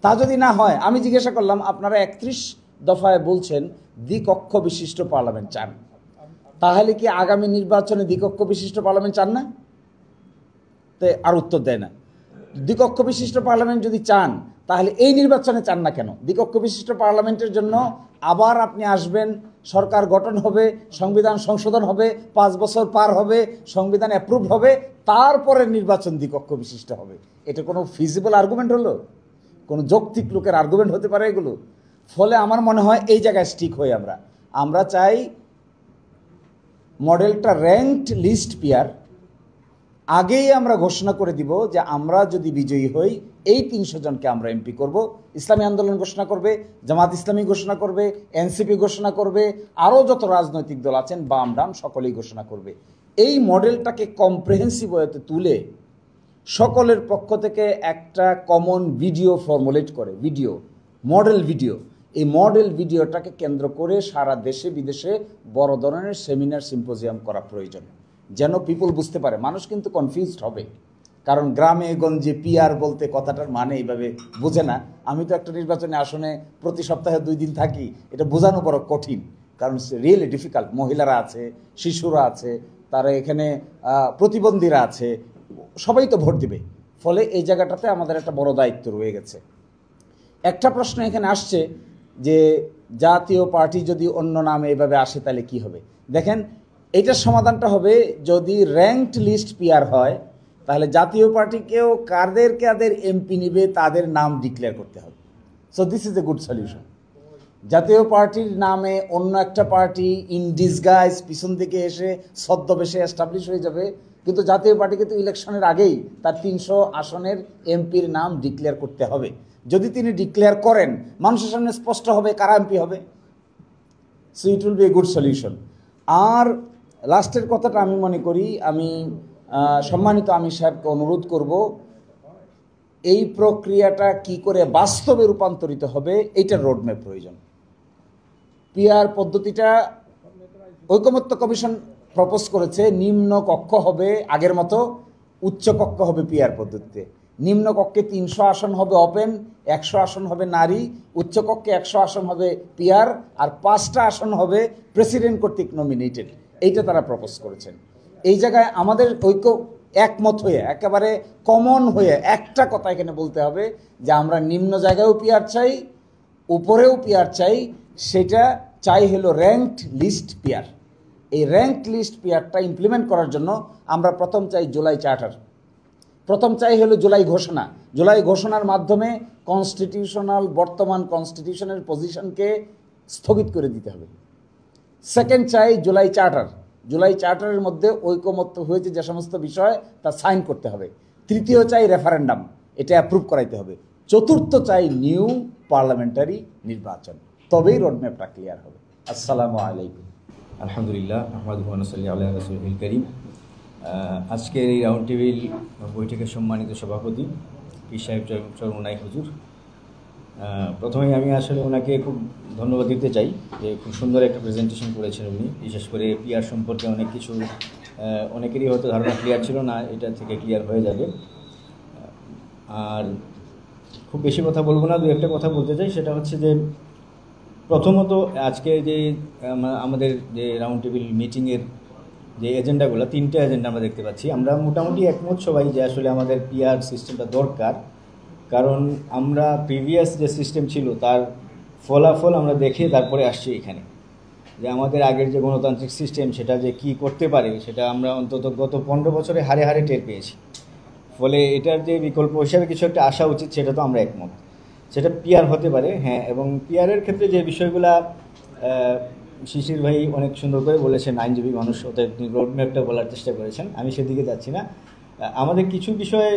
তা যদি না হয়, আমি জিজ্ঞাসা করলাম আপনারা 31 দফায় বলছেন দ্বিকক্ষ বিশিষ্ট পার্লামেন্ট চান, তাহলে কি আগামী নির্বাচনে দ্বিকক্ষ বিশিষ্ট পার্লামেন্ট চান না? তো আর উত্তর দেয় না। দ্বিকক্ষ বিশিষ্ট পার্লামেন্ট যদি চান তাহলে এই নির্বাচনে চান না কেন? দ্বিকক্ষ বিশিষ্ট পার্লামেন্টের জন্য আবার আপনি আসবেন, সরকার গঠন হবে, সংবিধান সংশোধন হবে, 5 বছর পার হবে, সংবিধান অ্যাপ্রুভ হবে, তারপরে নির্বাচন দ্বিকক্ষ বিশিষ্ট হবে। এটা কোনো ফিজিবল আর্গুমেন্ট হলো? কোনো যৌক্তিক লোকের আর্গুমেন্ট হতে পারে এগুলো? ফলে আমার মনে হয় এই জায়গায় স্টিক হই আমরা চাই মডেলটা র্যাঙ্কড লিস্ট পিয়ার। আগেই আমরা ঘোষণা করে দিব যে আমরা যদি বিজয়ী হই এই 300 জনকে আমরা এমপি করব। ইসলামী আন্দোলন ঘোষণা করবে, জামাত ইসলামী ঘোষণা করবে, এনসিপি ঘোষণা করবে, আরও যত রাজনৈতিক দল আছেন বাম ডাম সকলেই ঘোষণা করবে। এই মডেলটাকে কম্প্রিহেন্সিভ ওয়েতে তুলে সকলের পক্ষ থেকে একটা কমন ভিডিও ফর্মুলেট করে, ভিডিও মডেল ভিডিও, এই মডেল ভিডিওটাকে কেন্দ্র করে সারা দেশে বিদেশে বড় ধরনের সেমিনার সিম্পোজিয়াম করা প্রয়োজন, যেন পিপল বুঝতে পারে। মানুষ কিন্তু কনফিউজড হবে, কারণ গ্রামে গঞ্জে পিআর বলতে কথাটার মানে এইভাবে বোঝে না। আমি তো একটা নির্বাচনী আসনে প্রতি সপ্তাহে 2 দিন থাকি, এটা বোঝানো বড় কঠিন, কারণ রিয়েলি ডিফিকাল্ট। মহিলারা আছে, শিশুরা আছে, তারা এখানে প্রতিবন্ধীরা আছে, সবাই তো ভোট দিবে। ফলে এই জায়গাটাতে আমাদের একটা বড় দায়িত্ব রয়ে গেছে। একটা প্রশ্ন এখানে আসছে যে জাতীয় পার্টি যদি অন্য নামে এভাবে আসে তাহলে কি হবে? দেখেন, এইটার সমাধানটা হবে যদি র্যাঙ্কড লিস্ট পিআর হয়, তাহলে জাতীয় পার্টিকেও কাদের কাদের এমপি নিবে তাদের নাম ডিক্লেয়ার করতে হবে। So this is a good solution. জাতীয় পার্টির নামে অন্য একটা পার্টি ইন ডিসগাইজ পিছন থেকে এসে ছদ্মবেশে এস্টাবলিশ হয়ে যাবে, কিন্তু জাতীয় পার্টিকে তো ইলেকশনের আগেই তার 300 আসনের এমপির নাম ডিক্লেয়ার করতে হবে। যদি তিনি ডিক্লেয়ার করেন, মানুষের সামনে স্পষ্ট হবে কারা এমপি হবে। So it will be a good solution. আর লাস্টের কথাটা আমি মনে করি, আমি সম্মানিত আমির সাহেবকে অনুরোধ করব, এই প্রক্রিয়াটা কি করে বাস্তবে রূপান্তরিত হবে এইটার রোডম্যাপ প্রয়োজন। পিআর পদ্ধতিটা ঐকমত্য কমিশন প্রপোজ করেছে, নিম্ন কক্ষ হবে আগের মতো, উচ্চ কক্ষ হবে পিআর পদ্ধতিতে। নিম্ন কক্ষে 300 আসন হবে ওপেন, 100 আসন হবে নারী, উচ্চ কক্ষে 100 আসন হবে পিআর, আর 5টা আসন হবে প্রেসিডেন্ট কর্তৃক নমিনেটেড। এইটা তারা প্রপোজ করেছেন। এই জায়গায় আমাদের ঐক্য একমত হয়ে একেবারে কমন হয়ে একটা কথা এখানে বলতে হবে যে আমরা নিম্ন জায়গায়ও পিআর চাই, উপরেও পিআর চাই। সেটা চাই হলো র্যাঙ্কড লিস্ট পিআর। এই র্যাঙ্কড লিস্ট পিআরটা ইমপ্লিমেন্ট করার জন্য আমরা প্রথম চাই জুলাই চার্টার, প্রথম চাই হলো জুলাই ঘোষণা। জুলাই ঘোষণার মাধ্যমে কনস্টিটিউশনাল বর্তমান কনস্টিটিউশনের পজিশনকে স্থগিত করে দিতে হবে। সেকেন্ড চাই জুলাই চার্টার। জুলাই চার্টারের মধ্যে ঐকমত্য হয়েছে যে সমস্ত বিষয় তা সাইন করতে হবে। তৃতীয় চাই রেফারেন্ডাম, এটা অ্যাপ্রুভ করাইতে হবে। চতুর্থ চাই নিউ পার্লামেন্টারি নির্বাচন, তবেই রোডম্যাপটা ক্লিয়ার হবে। আসসালামু আলাইকুম। আলহামদুলিল্লাহ, আহমাদুহু ওয়া নুসাল্লি আলা রাসূলিল কারীম। আজকের এই রাউন্ড টেবিল বৈঠকের সম্মানিত সভাপতি পীর সাহেব চরমনাই হুজুর, প্রথমেই আমি আসলে ওনাকে খুব ধন্যবাদ দিতে চাই যে খুব সুন্দর একটা প্রেজেন্টেশন করেছেন উনি। বিশেষ করে পিআর সম্পর্কে অনেক কিছু অনেকেরই হয়তো ধারণা ক্লিয়ার ছিল না, এটা থেকে ক্লিয়ার হয়ে যাবে। আর খুব বেশি কথা বলবো না, দু একটা কথা বলতে চাই। সেটা হচ্ছে যে প্রথমত আজকে যে আমাদের যে রাউন্ড টেবিল মিটিংয়ের যে এজেন্ডাগুলো, 3টে এজেন্ডা আমরা দেখতে পাচ্ছি। আমরা মোটামুটি একমত সবাই যে আসলে আমাদের পিআর সিস্টেমটা দরকার, কারণ আমরা প্রিভিয়াস যে সিস্টেম ছিল তার ফলাফল আমরা দেখে তারপরে আসছি এখানে, যে আমাদের আগের যে গণতান্ত্রিক সিস্টেম সেটা যে কি করতে পারে সেটা আমরা অন্তত গত 15 বছরে হারে হারে টের পেয়েছি। ফলে এটার যে বিকল্প হিসাবে কিছু একটা আসা উচিত, সেটা তো আমরা একমত। সেটা পিআর হতে পারে, হ্যাঁ। এবং পিআরের ক্ষেত্রে যে বিষয়গুলা শিশির ভাই অনেক সুন্দর করে বলেছেন, আইনজীবী মানুষ, ওদের রোডম্যাপটা বলার চেষ্টা করেছেন, আমি সেদিকে যাচ্ছি না। আমাদের কিছু বিষয়ে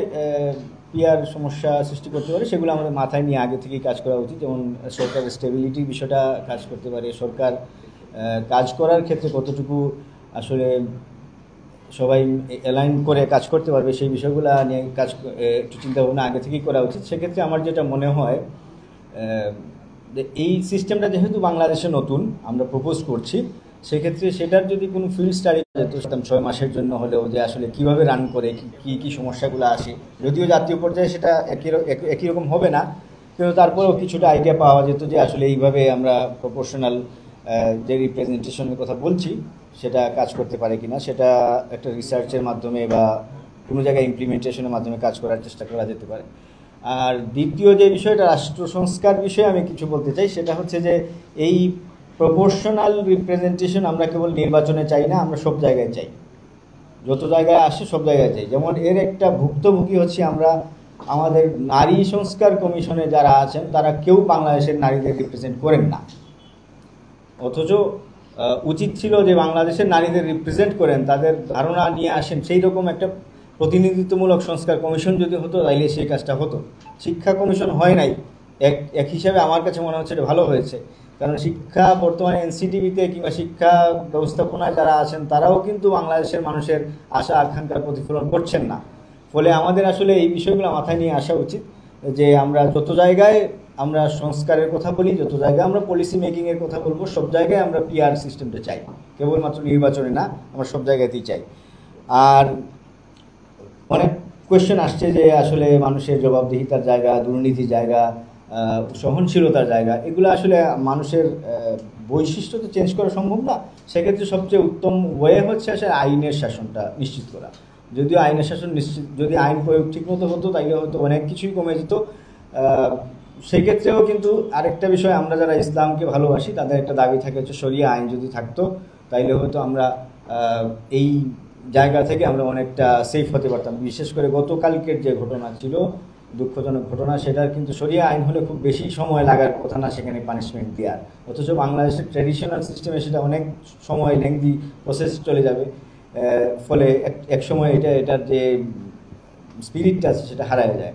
পিআর সমস্যা সৃষ্টি করতে পারে, সেগুলো আমাদের মাথায় নিয়ে আগে থেকেই কাজ করা উচিত। যেমন সরকারের স্টেবিলিটির বিষয়টা কাজ করতে পারে, সরকার কাজ করার ক্ষেত্রে কতটুকু আসলে সবাই অ্যালাইন করে কাজ করতে পারবে, সেই বিষয়গুলো নিয়ে কাজ একটু চিন্তাভাবনা আগে থেকেই করা উচিত। সেক্ষেত্রে আমার যেটা মনে হয়, এই সিস্টেমটা যেহেতু বাংলাদেশে নতুন আমরা প্রপোজ করছি, সেক্ষেত্রে সেটার যদি কোনো ফিল্ড স্টাডি যেত 6 মাসের জন্য হলেও, যে আসলে কীভাবে রান করে, কী সমস্যাগুলো আসে। যদিও জাতীয় পর্যায়ে সেটা একই রকম হবে না, কিন্তু তারপরেও কিছুটা আইডিয়া পাওয়া যেত যে আসলে এইভাবে আমরা প্রপোর্শনাল যে রিপ্রেজেন্টেশনের কথা বলছি সেটা কাজ করতে পারে কিনা, সেটা একটা রিসার্চের মাধ্যমে বা কোনো জায়গায় ইমপ্লিমেন্টেশনের মাধ্যমে কাজ করার চেষ্টা করা যেতে পারে। আর দ্বিতীয় যে বিষয়টা, রাষ্ট্র সংস্কার বিষয়ে আমি কিছু বলতে চাই। সেটা হচ্ছে যে এই প্রপোর্শনাল রিপ্রেজেন্টেশন আমরা কেবল নির্বাচনে চাই না, আমরা সব জায়গায় চাই, যত জায়গায় আসে সব জায়গায় চাই। যেমন এর একটা ভুক্তভোগী হচ্ছে আমরা, আমাদের নারী সংস্কার কমিশনে যারা আছেন তারা কেউ বাংলাদেশের নারীদের রিপ্রেজেন্ট করেন না, অথচ উচিত ছিল যে বাংলাদেশের নারীদের রিপ্রেজেন্ট করেন, তাদের ধারণা নিয়ে আসেন, সেই রকম একটা প্রতিনিধিত্বমূলক সংস্কার কমিশন যদি হতো তাইলে সেই কাজটা হতো। শিক্ষা কমিশন হয় নাই, এক হিসাবে আমার কাছে মনে হচ্ছে এটা ভালো হয়েছে, কারণ শিক্ষা বর্তমানে এনসিটিভিতে কিংবা শিক্ষা ব্যবস্থাপনায় যারা আছেন তারাও কিন্তু বাংলাদেশের মানুষের আশা আকাঙ্ক্ষার প্রতিফলন করছেন না। ফলে আমাদের আসলে এই বিষয়গুলো মাথায় নিয়ে আসা উচিত যে আমরা যত জায়গায় আমরা সংস্কারের কথা বলি, যত জায়গায় আমরা পলিসি মেকিংয়ের কথা বলবো, সব জায়গায় আমরা পিআর সিস্টেমটা চাই, কেবলমাত্র নির্বাচনে না, আমরা সব জায়গাতেই চাই। আর অনেক কোয়েশ্চেন আসছে যে আসলে মানুষের জবাবদিহিতার জায়গা, দুর্নীতির জায়গা, সহনশীলতার জায়গা, এগুলো আসলে মানুষের বৈশিষ্ট্য তো চেঞ্জ করা সম্ভব না। সেক্ষেত্রে সবচেয়ে উত্তম ওয়ে হচ্ছে আসলে আইনের শাসনটা নিশ্চিত করা। যদিও আইনের শাসন নিশ্চিত, যদি আইন প্রয়োগ ঠিকমতো হতো তাইলে হয়তো অনেক কিছুই কমে যেত। সেক্ষেত্রেও কিন্তু আরেকটা বিষয়, আমরা যারা ইসলামকে ভালোবাসি তাদের একটা দাবি থাকে হচ্ছে শরিয়া আইন যদি থাকতো তাইলে হয়তো আমরা এই জায়গা থেকে আমরা অনেকটা সেফ হতে পারতাম। বিশেষ করে গতকালকের যে ঘটনা ছিল, দুঃখজনক ঘটনা, সেটার কিন্তু শরিয়া আইন হলে খুব বেশি সময় লাগার কথা না সেখানে পানিশমেন্ট দেওয়ার, অথচ বাংলাদেশের ট্র্যাডিশনাল সিস্টেমে সেটা অনেক সময় লেংদি প্রসেস চলে যাবে, ফলে এক সময় এটার যে স্পিরিটটা আছে সেটা হারায় যায়।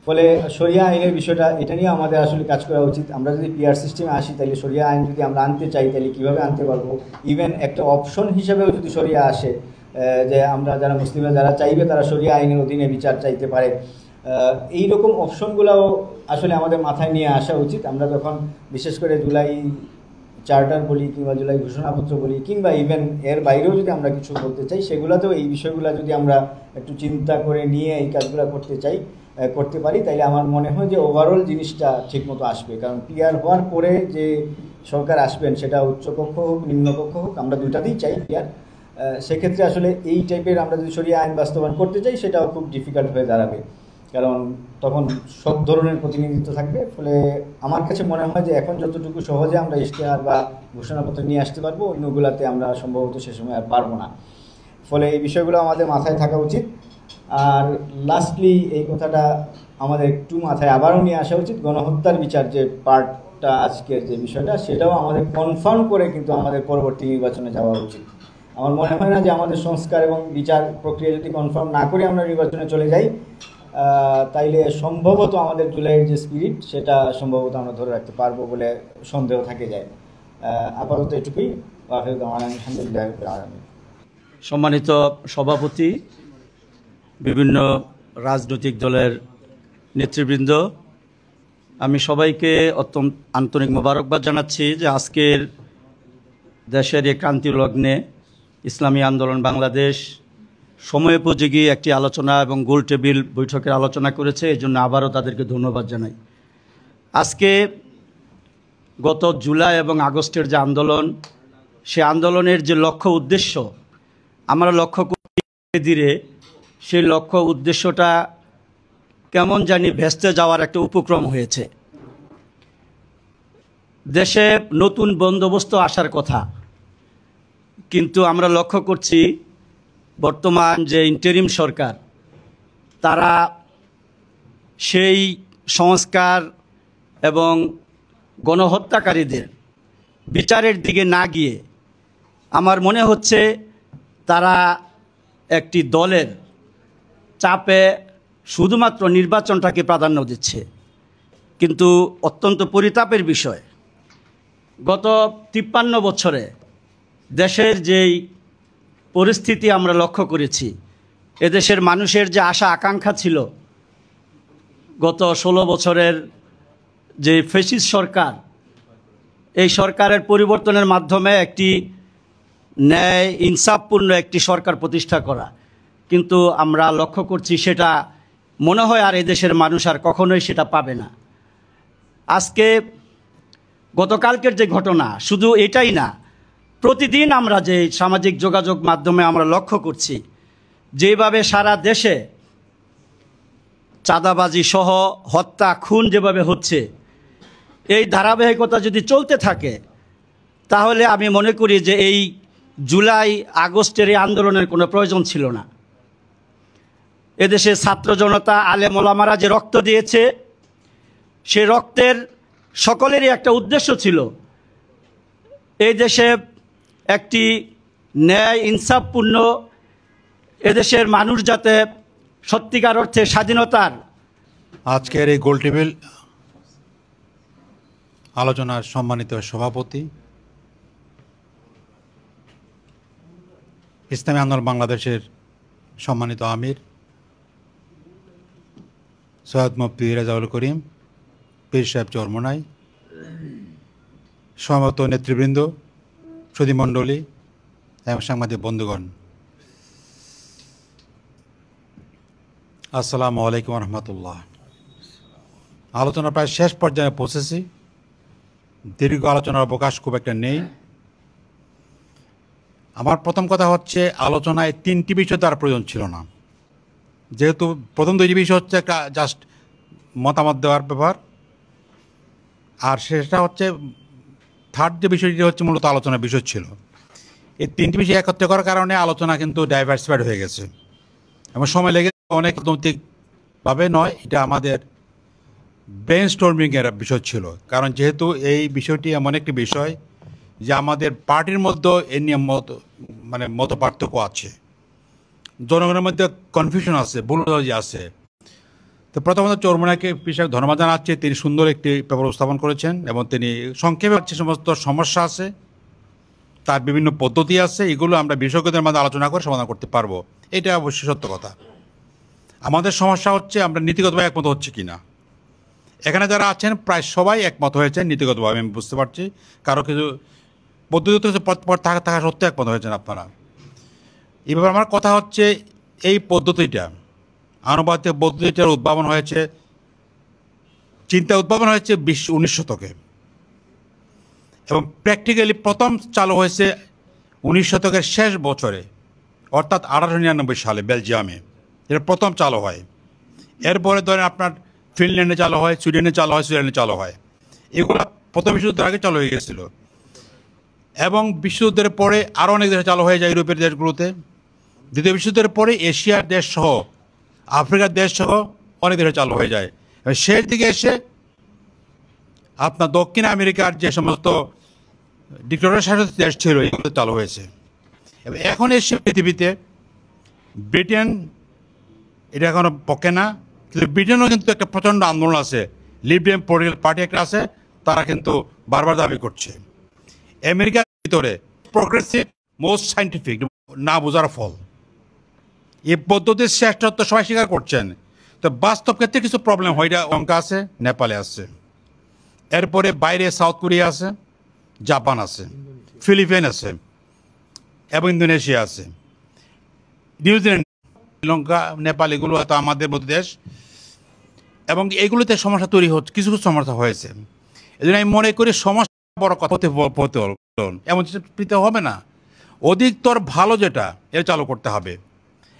ফলে শরিয়া আইনের বিষয়টা, এটা নিয়ে আমাদের আসলে কাজ করা উচিত। আমরা যদি পিআর সিস্টেমে আসি, তাহলে শরিয়া আইন যদি আমরা আনতে চাই, তাহলে কীভাবে আনতে পারবো? ইভেন একটা অপশন হিসেবেও যদি শরিয়া আসে, যে আমরা যারা মুসলিমরা যারা চাইবে তারা শরিয়া আইনের অধীনে বিচার চাইতে পারে, এই রকম অপশনগুলোও আসলে আমাদের মাথায় নিয়ে আসা উচিত। আমরা যখন বিশেষ করে জুলাই চার্টার বলি কিংবা জুলাই ঘোষণাপত্র বলি, কিংবা ইভেন এর বাইরেও যদি আমরা কিছু বলতে চাই, সেগুলোতেও এই বিষয়গুলো যদি আমরা একটু চিন্তা করে নিয়ে এই কাজগুলো করতে পারি, তাইলে আমার মনে হয় যে ওভারঅল জিনিসটা ঠিকমতো আসবে। কারণ পিআর হওয়ার পরে যে সরকার আসবেন, সেটা উচ্চকক্ষ হোক নিম্নকক্ষ হোক, আমরা দুটাতেই চাই পিআর। সেক্ষেত্রে আসলে এই টাইপের আমরা যদি শরিয়া আইন বাস্তবায়ন করতে চাই, সেটাও খুব ডিফিকাল্ট হয়ে দাঁড়াবে, কারণ তখন সব ধরনের প্রতিনিধিত্ব থাকবে। ফলে আমার কাছে মনে হয় যে এখন যতটুকু সহজে আমরা ইশতেহার বা ঘোষণাপত্র নিয়ে আসতে পারবো, অন্যগুলোতে আমরা সম্ভবত সে সময় আর পারবো না। ফলে এই বিষয়গুলো আমাদের মাথায় থাকা উচিত। আর লাস্টলি এই কথাটা আমাদের একটু মাথায় আবারও নিয়ে আসা উচিত, গণহত্যার বিচার যে পার্টটা, আজকের যে বিষয়টা, সেটাও আমাদের কনফার্ম করে কিন্তু আমাদের পরবর্তী নির্বাচনে যাওয়া উচিত। আমার মনে হয় না যে আমাদের সংস্কার এবং বিচার প্রক্রিয়া যদি কনফার্ম না করে আমরা নির্বাচনে চলে যাই, তাইলে সম্ভবত আমাদের জুলাইয়ের যে স্পিরিট, সেটা সম্ভবত আমরা ধরে রাখতে পারবো বলে সন্দেহ থাকে যায়। আপাতত এটুকুই। আলহামদুলিল্লাহ। সম্মানিত সভাপতি, বিভিন্ন রাজনৈতিক দলের নেতৃবৃন্দ, আমি সবাইকে অত্যন্ত আন্তরিক মোবারকবাদ জানাচ্ছি যে আজকের দেশের এই ক্রান্তি লগ্নে ইসলামী আন্দোলন বাংলাদেশ সময়োপযোগী একটি আলোচনা এবং গোল টেবিল বৈঠকের আলোচনা করেছে। এই জন্য আবারও তাদেরকে ধন্যবাদ জানাই। আজকে গত জুলাই এবং আগস্টের যে আন্দোলন, সে আন্দোলনের যে লক্ষ্য উদ্দেশ্য আমরা লক্ষ্য করতে ধীরে সেই লক্ষ্য উদ্দেশ্যটা কেমন জানি ভেস্তে যাওয়ার একটা উপক্রম হয়েছে। দেশে নতুন বন্দোবস্ত আসার কথা, কিন্তু আমরা লক্ষ্য করছি বর্তমান যে ইন্টারিম সরকার, তারা সেই সংস্কার এবং গণহত্যাকারীদের বিচারের দিকে না গিয়ে আমার মনে হচ্ছে তারা একটি দলের চাপে শুধুমাত্র নির্বাচনটাকে প্রাধান্য দিচ্ছে। কিন্তু অত্যন্ত পরিতাপের বিষয়, গত 53 বছরে দেশের যেই পরিস্থিতি আমরা লক্ষ্য করেছি, এদেশের মানুষের যে আশা আকাঙ্ক্ষা ছিল, গত 16 বছরের যে ফ্যাসিস্ট সরকার, এই সরকারের পরিবর্তনের মাধ্যমে একটি ন্যায় ইনসাফপূর্ণ একটি সরকার প্রতিষ্ঠা করা, কিন্তু আমরা লক্ষ্য করছি সেটা মনে হয় আর এদেশের মানুষ আর কখনোই সেটা পাবে না। আজকে গতকালকের যে ঘটনা, শুধু এটাই না, প্রতিদিন আমরা যে সামাজিক যোগাযোগ মাধ্যমে আমরা লক্ষ্য করছি যেভাবে সারা দেশে চাঁদাবাজি সহ হত্যা খুন যেভাবে হচ্ছে, এই ধারাবাহিকতা যদি চলতে থাকে, তাহলে আমি মনে করি যে এই জুলাই আগস্টের এই আন্দোলনের কোনো প্রয়োজন ছিল না। এদেশে ছাত্র জনতা, আলেম ওলামারা যে রক্ত দিয়েছে, সে রক্তের সকলেরই একটা উদ্দেশ্য ছিল, এই দেশে একটি ন্যায় ইনসাফপূর্ণ এদেশের মানুষ যাতে সত্যিকার অর্থে স্বাধীনতার। আজকের এই গোল টেবিল আলোচনার সম্মানিত সভাপতি, ইসলামী আন্দোলন বাংলাদেশের সম্মানিত আমির সৈয়দ মুফতি রেজাউল করিম পীর সাহেব চরমোনাই, সমবেত নেতৃবৃন্দ, সুধীমণ্ডলী এবং সাংবাদিক বন্ধুগণ, আসসালামু আলাইকুম রহমতুল্লাহ। আলোচনা প্রায় শেষ পর্যায়ে পৌঁছেছি। দীর্ঘ আলোচনার অবকাশ খুব একটা নেই। আমার প্রথম কথা হচ্ছে, আলোচনায় 3টি বিষয় তার প্রয়োজন ছিল না, যেহেতু প্রথম 2টি বিষয় হচ্ছে একটা জাস্ট মতামত দেওয়ার ব্যাপার, আর সেটা হচ্ছে থার্ড যে বিষয়টি হচ্ছে মূলত আলোচনার বিষয় ছিল। এই তিনটি বিষয় একত্রে করার কারণে আলোচনা কিন্তু ডাইভার্সিফাইড হয়ে গেছে এবং সময় লেগে অনেক রাজনৈতিকভাবে নয়, এটা আমাদের ব্রেন স্টর্মিংয়ের বিষয় ছিল। কারণ যেহেতু এই বিষয়টি এমন একটি বিষয় যে আমাদের পার্টির মধ্যে এ নিয়ে মত পার্থক্য আছে, জনগণের মধ্যে কনফিউশন আছে, ভুলবোঝাবুঝি আছে। তো প্রথমত চরমোনাইকে বিশেষ ধন্যবাদ জানাচ্ছি, তিনি সুন্দর একটি পেপার উপস্থাপন করেছেন এবং তিনি সংক্ষেপে যে সমস্ত সমস্যা আছে, তার বিভিন্ন পদ্ধতি আছে, এগুলো আমরা বিশেষজ্ঞদের মধ্যে আলোচনা করে সমাধান করতে পারবো। এটা অবশ্যই সত্য কথা। আমাদের সমস্যা হচ্ছে আমরা নীতিগতভাবে একমত হচ্ছে কি না। এখানে যারা আছেন প্রায় সবাই একমত হয়েছেন নীতিগতভাবে, আমি বুঝতে পারছি। কারো কিছু পদ্ধতি থাকা সত্ত্বেও একমত হয়েছেন আপনারা। এবার আমার কথা হচ্ছে এই পদ্ধতিটা, আনুপাতিক পদ্ধতিটার উদ্ভাবন হয়েছে, চিন্তা উদ্ভাবন হয়েছে 19 শতকে এবং প্র্যাকটিক্যালি প্রথম চালু হয়েছে 19 শতকের শেষ বছরে, অর্থাৎ 1899 সালে বেলজিয়ামে এটা প্রথম চালু হয়। এরপরে ধরেন আপনার ফিনল্যান্ডে চালু হয়, সুইডেনে চালু হয়, সুইডেনে চালু হয়। এগুলো প্রথম বিশ্বযুদ্ধের আগে চালু হয়ে গেছিল এবং বিশ্বযুদ্ধের পরে আরও অনেক দেশে চালু হয়ে যায়, ইউরোপের দেশগুলোতে। দ্বিতীয় বিশ্বযুদ্ধের পরে এশিয়ার দেশ সহ, আফ্রিকার দেশ সহ অনেক দেশে চালু হয়ে যায়। শেষ দিকে এসে আপনার দক্ষিণ আমেরিকার যে সমস্ত ডিক্টেটর শাসিত দেশ ছিল এগুলো চালু হয়েছে। এখন এসে পৃথিবীতে ব্রিটেন, এটা এখনো পক্ষে না, কিন্তু ব্রিটেনও কিন্তু একটা প্রচণ্ড আন্দোলন আছে, লিবারেল পলিটিক্যাল পার্টি একটা আছে, তারা কিন্তু বারবার দাবি করছে। আমেরিকার ভিতরে প্রোগ্রেসিভ মোস্ট সাইন্টিফিক, না বোঝার ফল, এই পদ্ধতির শ্রেষ্ঠত্ব সবাই স্বীকার করছেন। তো বাস্তব ক্ষেত্রে কিছু প্রবলেম হয়, এটা লঙ্কা আছে, নেপালে আছে, এরপরে বাইরে সাউথ কোরিয়া আছে, জাপান আছে, ফিলিপাইন আছে এবং ইন্দোনেশিয়া আছে, নিউজিল্যান্ড, শ্রীলঙ্কা, নেপাল, এগুলো হয়তো আমাদের মতো দেশ এবং এগুলোতে সমস্যা তৈরি হচ্ছে, কিছু কিছু সমস্যা হয়েছে। এই জন্য আমি মনে করি সমস্যা বড় কথা এমন পেতে হবে না, অধিকতর ভালো যেটা এটা চালু করতে হবে।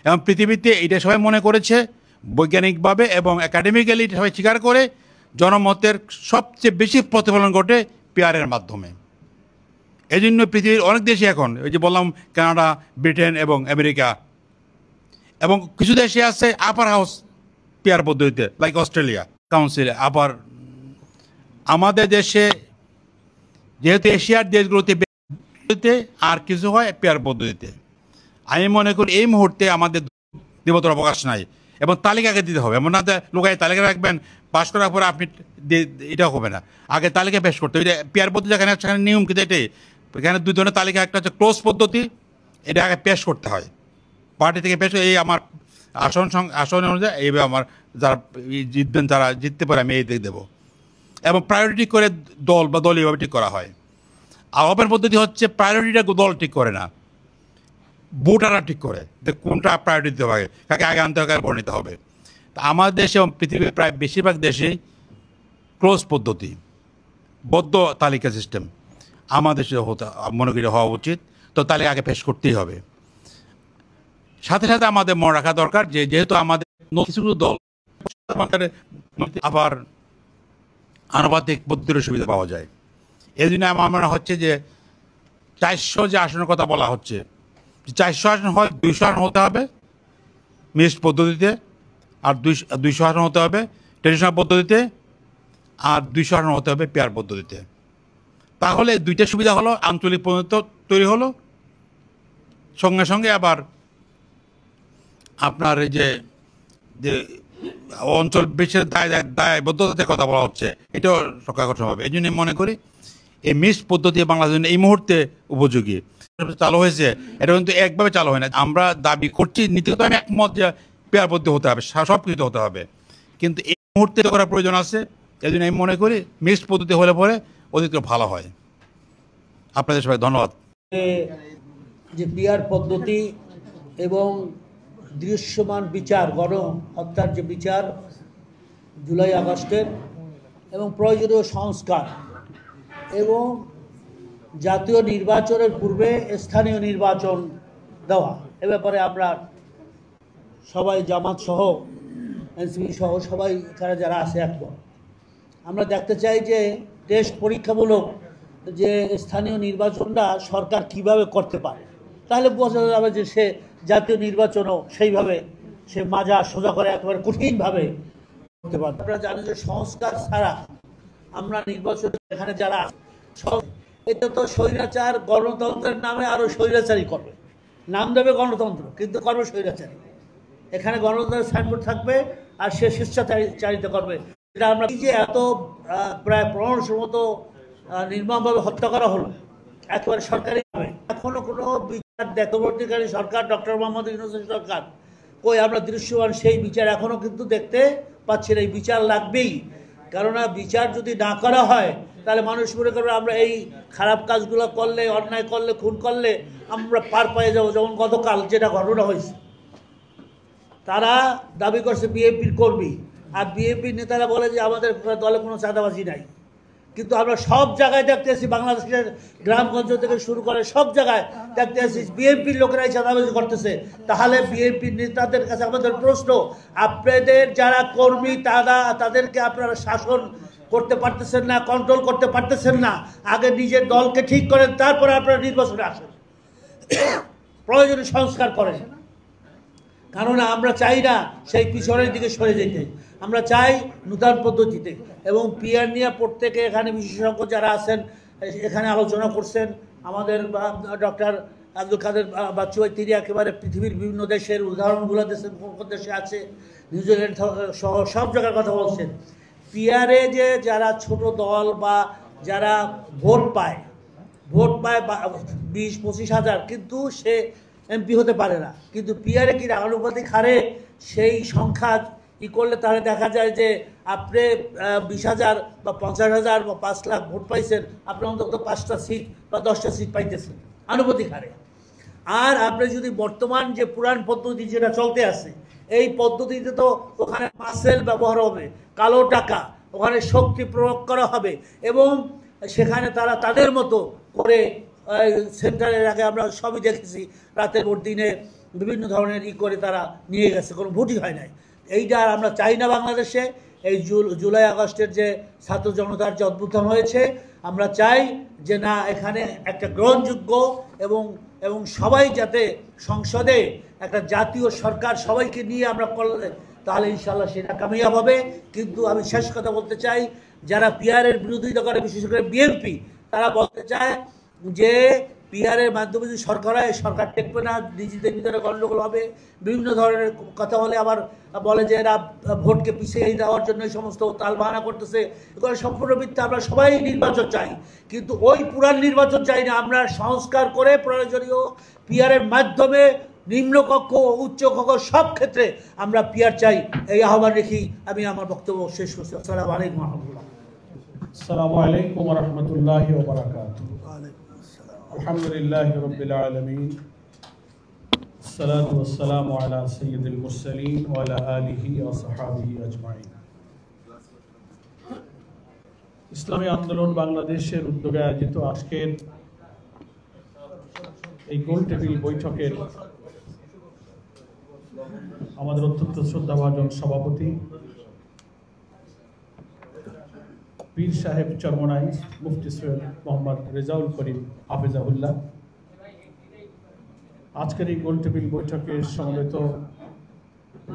এবং পৃথিবীতে এটা সবাই মনে করেছে বৈজ্ঞানিকভাবে এবং একাডেমিক্যালি সবাই স্বীকার করে, জনমতের সবচেয়ে বেশি প্রতিফলন ঘটে পিয়ারের মাধ্যমে। এই জন্য পৃথিবীর অনেক দেশে এখন, ওই যে বললাম কানাডা, ব্রিটেন এবং আমেরিকা, এবং কিছু দেশে আছে আপার হাউস পিয়ার পদ্ধতিতে, লাইক অস্ট্রেলিয়া কাউন্সিলে। আবার আমাদের দেশে যেহেতু এশিয়ার দেশগুলোতে আর কিছু হয় পেয়ার পদ্ধতিতে। আমি মনে করি এই মুহূর্তে আমাদের দেবতার অবকাশ নাই এবং তালিকাকে দিতে হবে। এমন না যে লোকায় তালিকা রাখবেন, পাস করার পরে আপনি এটাও হবে না, আগে তালিকা পেশ করতে হবে। পেয়ার পদ্ধতি যেখানে সেখানে নিয়ম কিন্তু এটাই, এখানে দুই ধরনের তালিকা, একটা হচ্ছে ক্লোজ পদ্ধতি, এটা আগে পেশ করতে হয় পার্টি থেকে পেশ, এই আমার আসন অনুযায়ী এইভাবে আমার যারা জিতবেন, যারা জিততে পারে আমি এই দিক দেবো, এবং প্রায়োরিটি করে দল বা দলীয়ভাবে ঠিক করা হয়। আর ওপেন পদ্ধতি হচ্ছে প্রায়োরিটিটা দল ঠিক করে না, ভোটাররা ঠিক করে যে কোনটা প্রায়োরিটি দিতে হবে, কাকে আগে আনতে হবে, পরে নিতে হবে। তা আমাদের দেশে এবং পৃথিবীর প্রায় বেশিরভাগ দেশেই ক্লোজ পদ্ধতি, বদ্ধ তালিকা সিস্টেম আমাদের দেশে মনে করি হওয়া উচিত। তো তালিকা আগে পেশ করতেই হবে। সাথে সাথে আমাদের মনে রাখা দরকার যে যেহেতু আমাদের কিছু দল আবার আনুপাতিক পদ্ধতির সুবিধা পাওয়া যায়, এই জন্য আমার মনে হচ্ছে যে 400 যে আসনের কথা বলা হচ্ছে, 400 আসন হয় 200 আসন হতে হবে মিক্সড পদ্ধতিতে, আর 200 আসন হতে হবে ট্রেডিশনাল পদ্ধতিতে, আর 200 আসন হতে হবে পেয়ার পদ্ধতিতে। তাহলে দুইটা সুবিধা হলো, আঞ্চলিক পদ্ধতি তৈরি হলো, সঙ্গে সঙ্গে আবার আপনার এই যে অঞ্চল বিশেষ দায়বদ্ধতার কথা বলা হচ্ছে, এটাও রক্ষা করতে হবে। এই জন্য মনে করি এই মিক্সড পদ্ধতি বাংলাদেশের এই মুহূর্তে উপযোগী চালু হয়েছে। এটা কিন্তু একভাবে চালু হয় না, আমরা দাবি করছি নীতিগত আমি একমত যে পেয়ার পদ্ধতি হতে হবে, সব কিছু হতে হবে, কিন্তু এই মুহূর্তে করার প্রয়োজন আছে। এই জন্য আমি মনে করি মিক্সড পদ্ধতি হলে পরে অধিক ভালো হয়। আপনাদের সবাই ধন্যবাদ। যে পিয়ার পদ্ধতি এবং দৃশ্যমান বিচার, গণহত্যার যে বিচার জুলাই আগস্টের, এবং প্রয়োজনীয় সংস্কার, এবং জাতীয় নির্বাচনের পূর্বে স্থানীয় নির্বাচন দেওয়া, এ ব্যাপারে আমরা সবাই জামাত সহ এনসিপি সহ সবাই এখানে যারা আছে একমত। আমরা দেখতে চাই যে টেস্ট পরীক্ষামূলক যে স্থানীয় নির্বাচনটা সরকার কিভাবে করতে পারে, তাহলে বোঝা যাবে যে সে জাতীয় নির্বাচনও সেইভাবে সে মাজা সোজা করে একেবারে কঠিনভাবে করতে পারে। আপনারা জানেন যে সংস্কার ছাড়া আমরা নির্বাচন এখানে যারা এটা তো স্বৈরাচার গণতন্ত্রের নামে আরও স্বৈরাচারই করবে, নাম দেবে গণতন্ত্র কিন্তু করবে স্বৈরাচারী। এখানে গণতন্ত্রের সাইনবোর্ড থাকবে আর সে স্বেচ্ছাচারিতা করবে। এটা আমরা যে এত প্রায় 1500 মতো নির্মমভাবে হত্যা করা হলো একেবারে সরকারিভাবে, এখনো কোনো বিচার দায়িত্ববর্তীকারী সরকার ডক্টর মোহাম্মদ ইউনূসের সরকার কই আমরা দৃশ্যমান সেই বিচার এখনো কিন্তু দেখতে পাচ্ছি না। এই বিচার লাগবেই, কেননা বিচার যদি না করা হয় তাহলে মানুষ মনে করবে আমরা এই খারাপ কাজগুলো করলে, অন্যায় করলে, খুন করলে আমরা পার পেয়ে যাবো। যেমন গতকাল যেটা ঘটনা হয়েছে, তারা দাবি করছে বিএনপির কর্মী, আর বিএনপির নেতারা বলে যে আমাদের দলে কোনো চাঁদাবাজি নাই। কিন্তু আমরা সব জায়গায় দেখতেছি, বাংলাদেশের গ্রামগঞ্জ থেকে শুরু করে সব জায়গায় দেখতেছি বিএনপির লোকেরাই চাঁদাবাজি করতেছে। তাহলে বিএনপির নেতাদের কাছে আমাদের প্রশ্ন, আপনাদের যারা কর্মী তাদেরকে আপনারা শাসন করতে পারতেছেন না, কন্ট্রোল করতে পারতেছেন না, আগে নিজের দলকে ঠিক করেন, তারপরে আপনারা নির্বাচনে আসেন, প্রয়োজনীয় সংস্কার করেন। কারণ আমরা চাই না সেই পিছনের দিকে সরে যেতে, আমরা চাই নূতন পদ্ধতিতে। এবং পিআর নিয়ে প্রত্যেকে এখানে বিশেষজ্ঞ যারা আছেন এখানে আলোচনা করছেন। আমাদের ডক্টর আব্দুল কাদের বাচ্চু ভাই, তিনি একেবারে পৃথিবীর বিভিন্ন দেশের উদাহরণগুলো দেশের কোন দেশে আছে, নিউজিল্যান্ড সহ সব জায়গার কথা বলছেন। পিআরে যে যারা ছোট দল বা যারা ভোট পায় 20-25 হাজার, কিন্তু সে এমপি হতে পারে না। কিন্তু পিআরে কি আনুপাতিক হারে সেই সংখ্যা করলে তাহলে দেখা যায় যে আপনি 20,000 বা 50,000 বা 5 লাখ ভোট পাইছেন, আপনি অন্তত 5টা সিট বা 10টা সিট পাইতেছেন আনুপাতিক হারে। আর আপনি যদি বর্তমান যে পুরান পদ্ধতি যেটা চলতে আছে, এই পদ্ধতিতে তো ওখানে মাসেল ব্যবহার হবে, কালো টাকা, ওখানে শক্তি প্রয়োগ করা হবে এবং সেখানে তারা তাদের মতো করে সেন্টারের আগে আমরা সবই দেখেছি, রাতের ভোট দিনে বিভিন্ন ধরনের করে তারা নিয়ে গেছে, কোনো ভোটই হয় নাই। এইটা আর আমরা চাই না বাংলাদেশে। এই জুলাই আগস্টের যে ছাত্র জনতার যে অভ্যুত্থান হয়েছে, আমরা চাই যে না, এখানে একটা গ্রহণযোগ্য এবং সবাই যাতে সংসদে একটা জাতীয় সরকার সবাইকে নিয়ে আমরা করলে তাহলে ইনশাল্লাহ সেটা কামিয়াব হবে। কিন্তু আমি শেষ কথা বলতে চাই, যারা পিআরের বিরোধিতা করে, বিশেষ করে বিএনপি, তারা বলতে চায় যে পিআরের মাধ্যমে যদি সরকার হয়, সরকার টেকবে না, নিজেদের ভিতরে গণ্ডগোল হবে, বিভিন্ন ধরনের কথা বলে। আবার বলে যে এরা ভোটকে পিছিয়ে দেওয়ার জন্য এই সমস্ত তালবাহানা করতেছে, এগুলো সম্পূর্ণ মিথ্যা। আমরা সবাই নির্বাচন চাই, কিন্তু ওই পুরান নির্বাচন চাই না। আমরা সংস্কার করে প্রয়োজনীয় পিআরের মাধ্যমে নিম্নকক্ষ উচ্চ কক্ষ সব ক্ষেত্রে আমরা পিআর চাই। এই আহ্বান রেখে আমি আমার বক্তব্য শেষ করছি। আসসালামু আলাইকুম রহমতুল্লাহ। আসসালামু আলাইকুম ওয়া রাহমাতুল্লাহি ওয়া বারাকাতুহু। আলহামদুলিল্লাহি রাব্বিল আলামিন, আসসালাতু ওয়াসসালামু আলা সাইয়্যিদিল মুরসালিন ওয়া আলা আলিহি ওয়া সাহবিহি আজমাইন। ইসলামী আন্দোলন বাংলাদেশের উদ্যোগে আয়োজিত আজকের এই গোল টেবিল বৈঠকের আমাদের অত্যন্ত শ্রদ্ধাভাজন সভাপতি পীর সাহেব চরমনাই মুফতি সৈয়দ মোহাম্মদ রেজাউল করিম হাফেজাহুল্লাহ, আজকের এই গোল টেবিল বৈঠকে সমবেত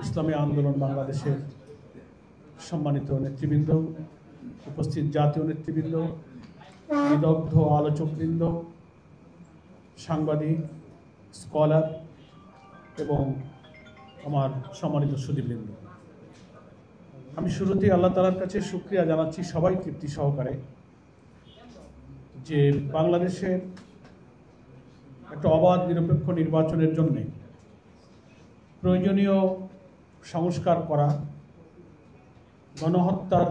ইসলামী আন্দোলন বাংলাদেশের সম্মানিত নেতৃবৃন্দ, উপস্থিত জাতীয় নেতৃবৃন্দ, বিদগ্ধ আলোচকবৃন্দ, সাংবাদিক, স্কলার এবং আমার সম্মানিত সুধীবৃন্দ, আমি শুরুতেই আল্লাহ তাআলার কাছে শুকরিয়া জানাচ্ছি সবাই তৃপ্তি সহকারে যে বাংলাদেশের একটা অবাধ নিরপেক্ষ নির্বাচনের জন্য প্রয়োজনীয় সংস্কার করা, গণহত্যার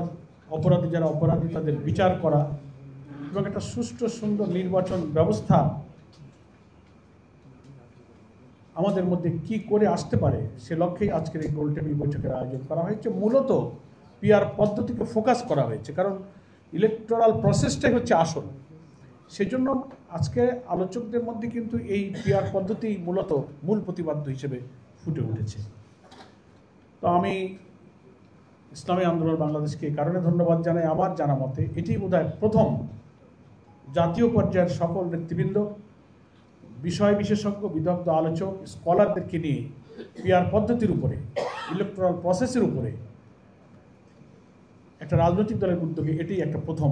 অপরাধী যারা অপরাধী তাদের বিচার করা এবং একটা সুষ্ঠু সুন্দর নির্বাচন ব্যবস্থা আমাদের মধ্যে কি করে আসতে পারে সে লক্ষ্যেই আজকের এই গোল টেবিল বৈঠকের আয়োজন করা হয়েছে। মূলত পিআর পদ্ধতিকে ফোকাস করা হয়েছে, কারণ ইলেকটোরাল প্রসেসটাই হচ্ছে আসল। সেজন্য আজকে আলোচকদের মধ্যে কিন্তু এই পিআর পদ্ধতি মূলত মূল প্রতিপাদ্য হিসেবে ফুটে উঠেছে। তো আমি ইসলামী আন্দোলন বাংলাদেশকে এই কারণে ধন্যবাদ জানাই, আমার জানা মতে এটি বোধহয় প্রথম জাতীয় পর্যায়ের সকল নেতৃবৃন্দ, বিষয় বিশেষজ্ঞ, বিদগ্ধ আলোচক, স্কলারদেরকে নিয়ে পিআর পদ্ধতির উপরে, ইলেকট্রাল প্রসেসের উপরে একটা রাজনৈতিক দলের উদ্যোগে এটি একটা প্রথম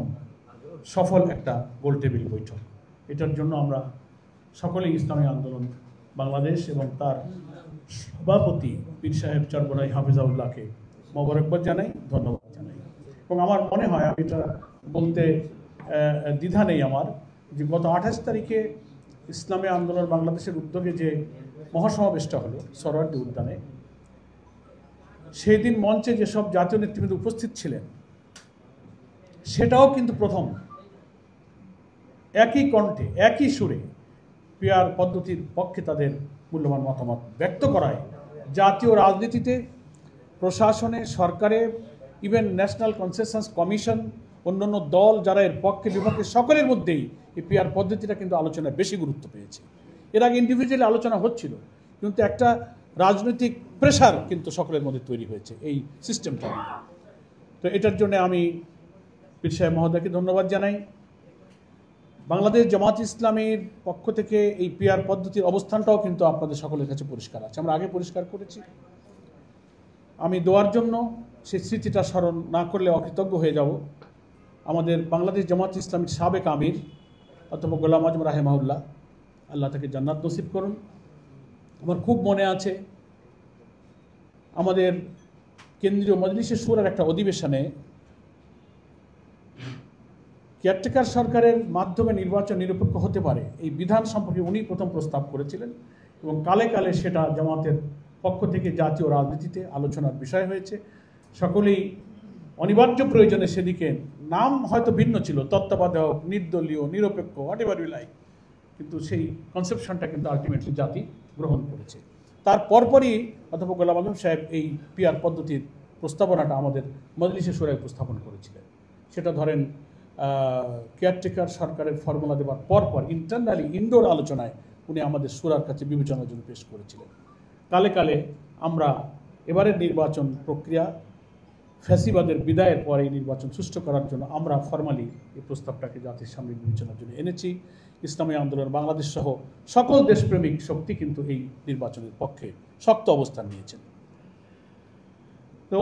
সফল একটা গোলটেবিল বৈঠক। এটার জন্য আমরা সকলেই ইসলামী আন্দোলন বাংলাদেশ এবং তার সভাপতি পীর সাহেব চরবরাই হাফিজাউল্লাহকে মোবারকবাদ জানাই, ধন্যবাদ জানাই। এবং আমার মনে হয়, আমি এটা বলতে দ্বিধা নেই আমার, যে গত 28 তারিখে ইসলামী আন্দোলন বাংলাদেশের উদ্যোগে যে মহাসমাবেশটা হলো সরোয়ার্দী উদ্যানে, সেই দিন মঞ্চে যেসব জাতীয় নেতৃবৃন্দ উপস্থিত ছিলেন, সেটাও কিন্তু প্রথম একই কণ্ঠে একই সুরে পিআর পদ্ধতির পক্ষে তাদের মূল্যবান মতামত ব্যক্ত করায় জাতীয় রাজনীতিতে, প্রশাসনে, সরকারে, ইভেন ন্যাশনাল কনসেনসাস কমিশন, অন্যান্য দল যারা এর পক্ষে বিপক্ষে, সকলের মধ্যেই এই পিআর পদ্ধতিটা কিন্তু আলোচনায় বেশি গুরুত্ব পেয়েছে। এর আগে ইন্ডিভিজুয়ালি আলোচনা হচ্ছিল, কিন্তু একটা রাজনৈতিক প্রেশার কিন্তু সকলের মধ্যে তৈরি হয়েছে এই সিস্টেমটা। তো এটার জন্য আমি পীর সাহেব মহোদয়কে ধন্যবাদ জানাই। বাংলাদেশ জামাত ইসলামীর পক্ষ থেকে এই পিআর পদ্ধতির অবস্থানটাও কিন্তু আপনাদের সকলের কাছে পরিষ্কার আছে, আমরা আগে পরিষ্কার করেছি। আমি দোয়ার জন্য সেই স্মৃতিটা স্মরণ না করলে অকৃতজ্ঞ হয়ে যাব। আমাদের বাংলাদেশ জামাত ইসলামীর সাবেক আমির অথবা গোলাম আজম রাহেমাউল্লাহ, আল্লাহ তাকে জান্নাত নসিব করুন। আমার খুব মনে আছে, আমাদের কেন্দ্রীয় মজলিসে শুরার একটা অধিবেশনে কেয়ারটেকার সরকারের মাধ্যমে নির্বাচন নিরপেক্ষ হতে পারে এই বিধান সম্পর্কে উনি প্রথম প্রস্তাব করেছিলেন, এবং কালে কালে সেটা জামাতের পক্ষ থেকে জাতীয় রাজনীতিতে আলোচনার বিষয় হয়েছে। সকলেই অনিবার্য প্রয়োজনে সেদিকে নাম হয়তো ভিন্ন ছিল, তত্ত্বাবধায়ক, নির্দলীয়, নিরপেক্ষ, হোয়াট এভার ইউ লাইক, কিন্তু সেই কনসেপশনটা কিন্তু আলটিমেটলি জাতি গ্রহণ করেছে। তার পরপরই অধ্যাপক গোলাম আজম সাহেব এই পিআর পদ্ধতির প্রস্তাবনাটা আমাদের মজলিসে শুরায় উপস্থাপন করেছিলেন। সেটা ধরেন কেয়ারটেকার সরকারের ফর্মুলা দেওয়ার পরপর ইন্টারনালি ইনডোর আলোচনায় উনি আমাদের শুরার কাছে বিবেচনার জন্য পেশ করেছিলেন। কালে কালে আমরা এবারের নির্বাচন প্রক্রিয়া, ফ্যাসিবাদের বিদায়ের পর এই নির্বাচন সুষ্ঠু করার জন্য আমরা ফর্মালি এই প্রস্তাবটাকে জাতির সামনে বিবেচনার জন্য এনেছি। ইসলামী আন্দোলন বাংলাদেশ সহ সকল দেশপ্রেমিক শক্তি কিন্তু এই নির্বাচনের পক্ষে শক্ত অবস্থান নিয়েছেন। তো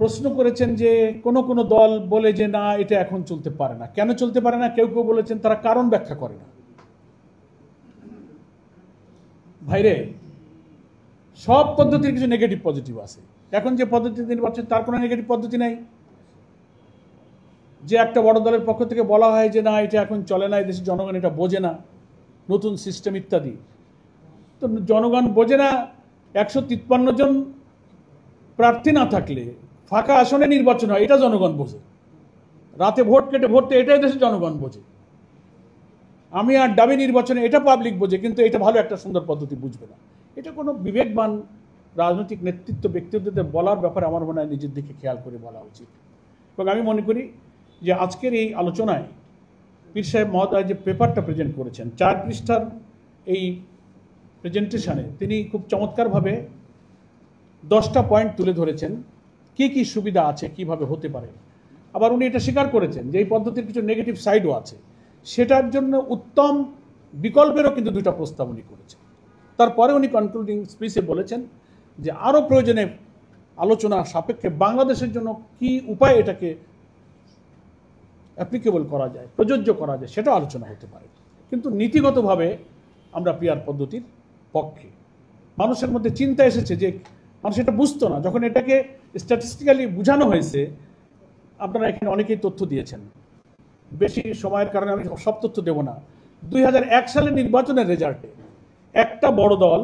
প্রশ্ন করেছেন যে কোনো দল বলে যে না, এটা এখন চলতে পারে না। কেন চলতে পারে না? কেউ কেউ বলেছেন তারা কারণ ব্যাখ্যা করে না। ভাইরে, সব পদ্ধতির কিছু নেগেটিভ পজিটিভ আছে। এখন যে পদ্ধতি নির্বাচন, তার কোনো নেগেটিভ পদ্ধতি নাই। যে একটা বড় দলের পক্ষ থেকে বলা হয় যে না, এটা এখন চলে না, দেশের জনগণ এটা বোঝে না, নতুন সিস্টেম ইত্যাদি। তো জনগণ বোঝে না, 153 জন প্রার্থী না থাকলে ফাঁকা আসনে নির্বাচন হয়, এটা জনগণ বোঝে। রাতে ভোট কেটে ভোট, এটাই দেশের জনগণ বোঝে। আমি আর দাবি নির্বাচনে, এটা পাবলিক বোঝে, কিন্তু এটা ভালো একটা সুন্দর পদ্ধতি বুঝবে না। এটা কোনো বিবেকবান রাজনৈতিক নেতৃত্ব ব্যক্তিত্বদের বলার ব্যাপারে আমার মনে হয় নিজের দিকে খেয়াল করে বলা উচিত। এবং আমি মনে করি যে আজকের এই আলোচনায় পীর সাহেব মহোদয় যে পেপারটা প্রেজেন্ট করেছেন, 4 পৃষ্ঠার এই প্রেজেন্টেশনে তিনি খুব চমৎকারভাবে 10টা পয়েন্ট তুলে ধরেছেন, কি কি সুবিধা আছে, কিভাবে হতে পারে। আবার উনি এটা স্বীকার করেছেন যে এই পদ্ধতির কিছু নেগেটিভ সাইডও আছে, সেটার জন্য উত্তম বিকল্পেরও কিন্তু 2টা প্রস্তাব উনি করেছেন। তারপরে উনি কনক্লুডিং স্পিচে বলেছেন যে আরও প্রয়োজনে আলোচনা সাপেক্ষে বাংলাদেশের জন্য কি উপায় এটাকে অ্যাপ্লিকেবল করা যায়, প্রযোজ্য করা যায়, সেটা আলোচনা হতে পারে। কিন্তু নীতিগতভাবে আমরা পিআর পদ্ধতির পক্ষে। মানুষের মধ্যে চিন্তা এসেছে যে মানুষ এটা বুঝতো না, যখন এটাকে স্ট্যাটিস্টিক্যালি বোঝানো হয়েছে। আপনারা এখানে অনেকেই তথ্য দিয়েছেন, বেশি সময়ের কারণে আমি সব তথ্য দেব না। 2001 সালের নির্বাচনের রেজাল্টে একটা বড় দল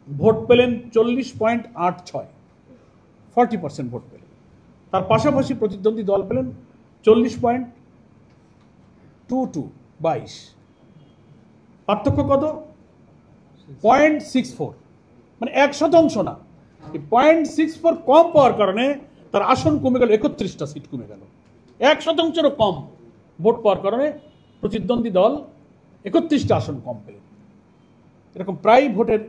ভোট পেলেন 40.86, 40% ভোট পেলেন। তার পাশাপাশি প্রতিদ্বন্দ্বী দল পেলেন 40.22, 22। পার্থক্য কত? 0.64, মানে 1% না। এই 0.64 কম পাওয়ার কারণে তার আসন কমে গেল, 31টা সিট কমে গেল। 1%-এরও কম ভোট পাওয়ার কারণে প্রতিদ্বন্দ্বী দল 31টা আসন কম পেলেন। এরকম প্রায় ভোটের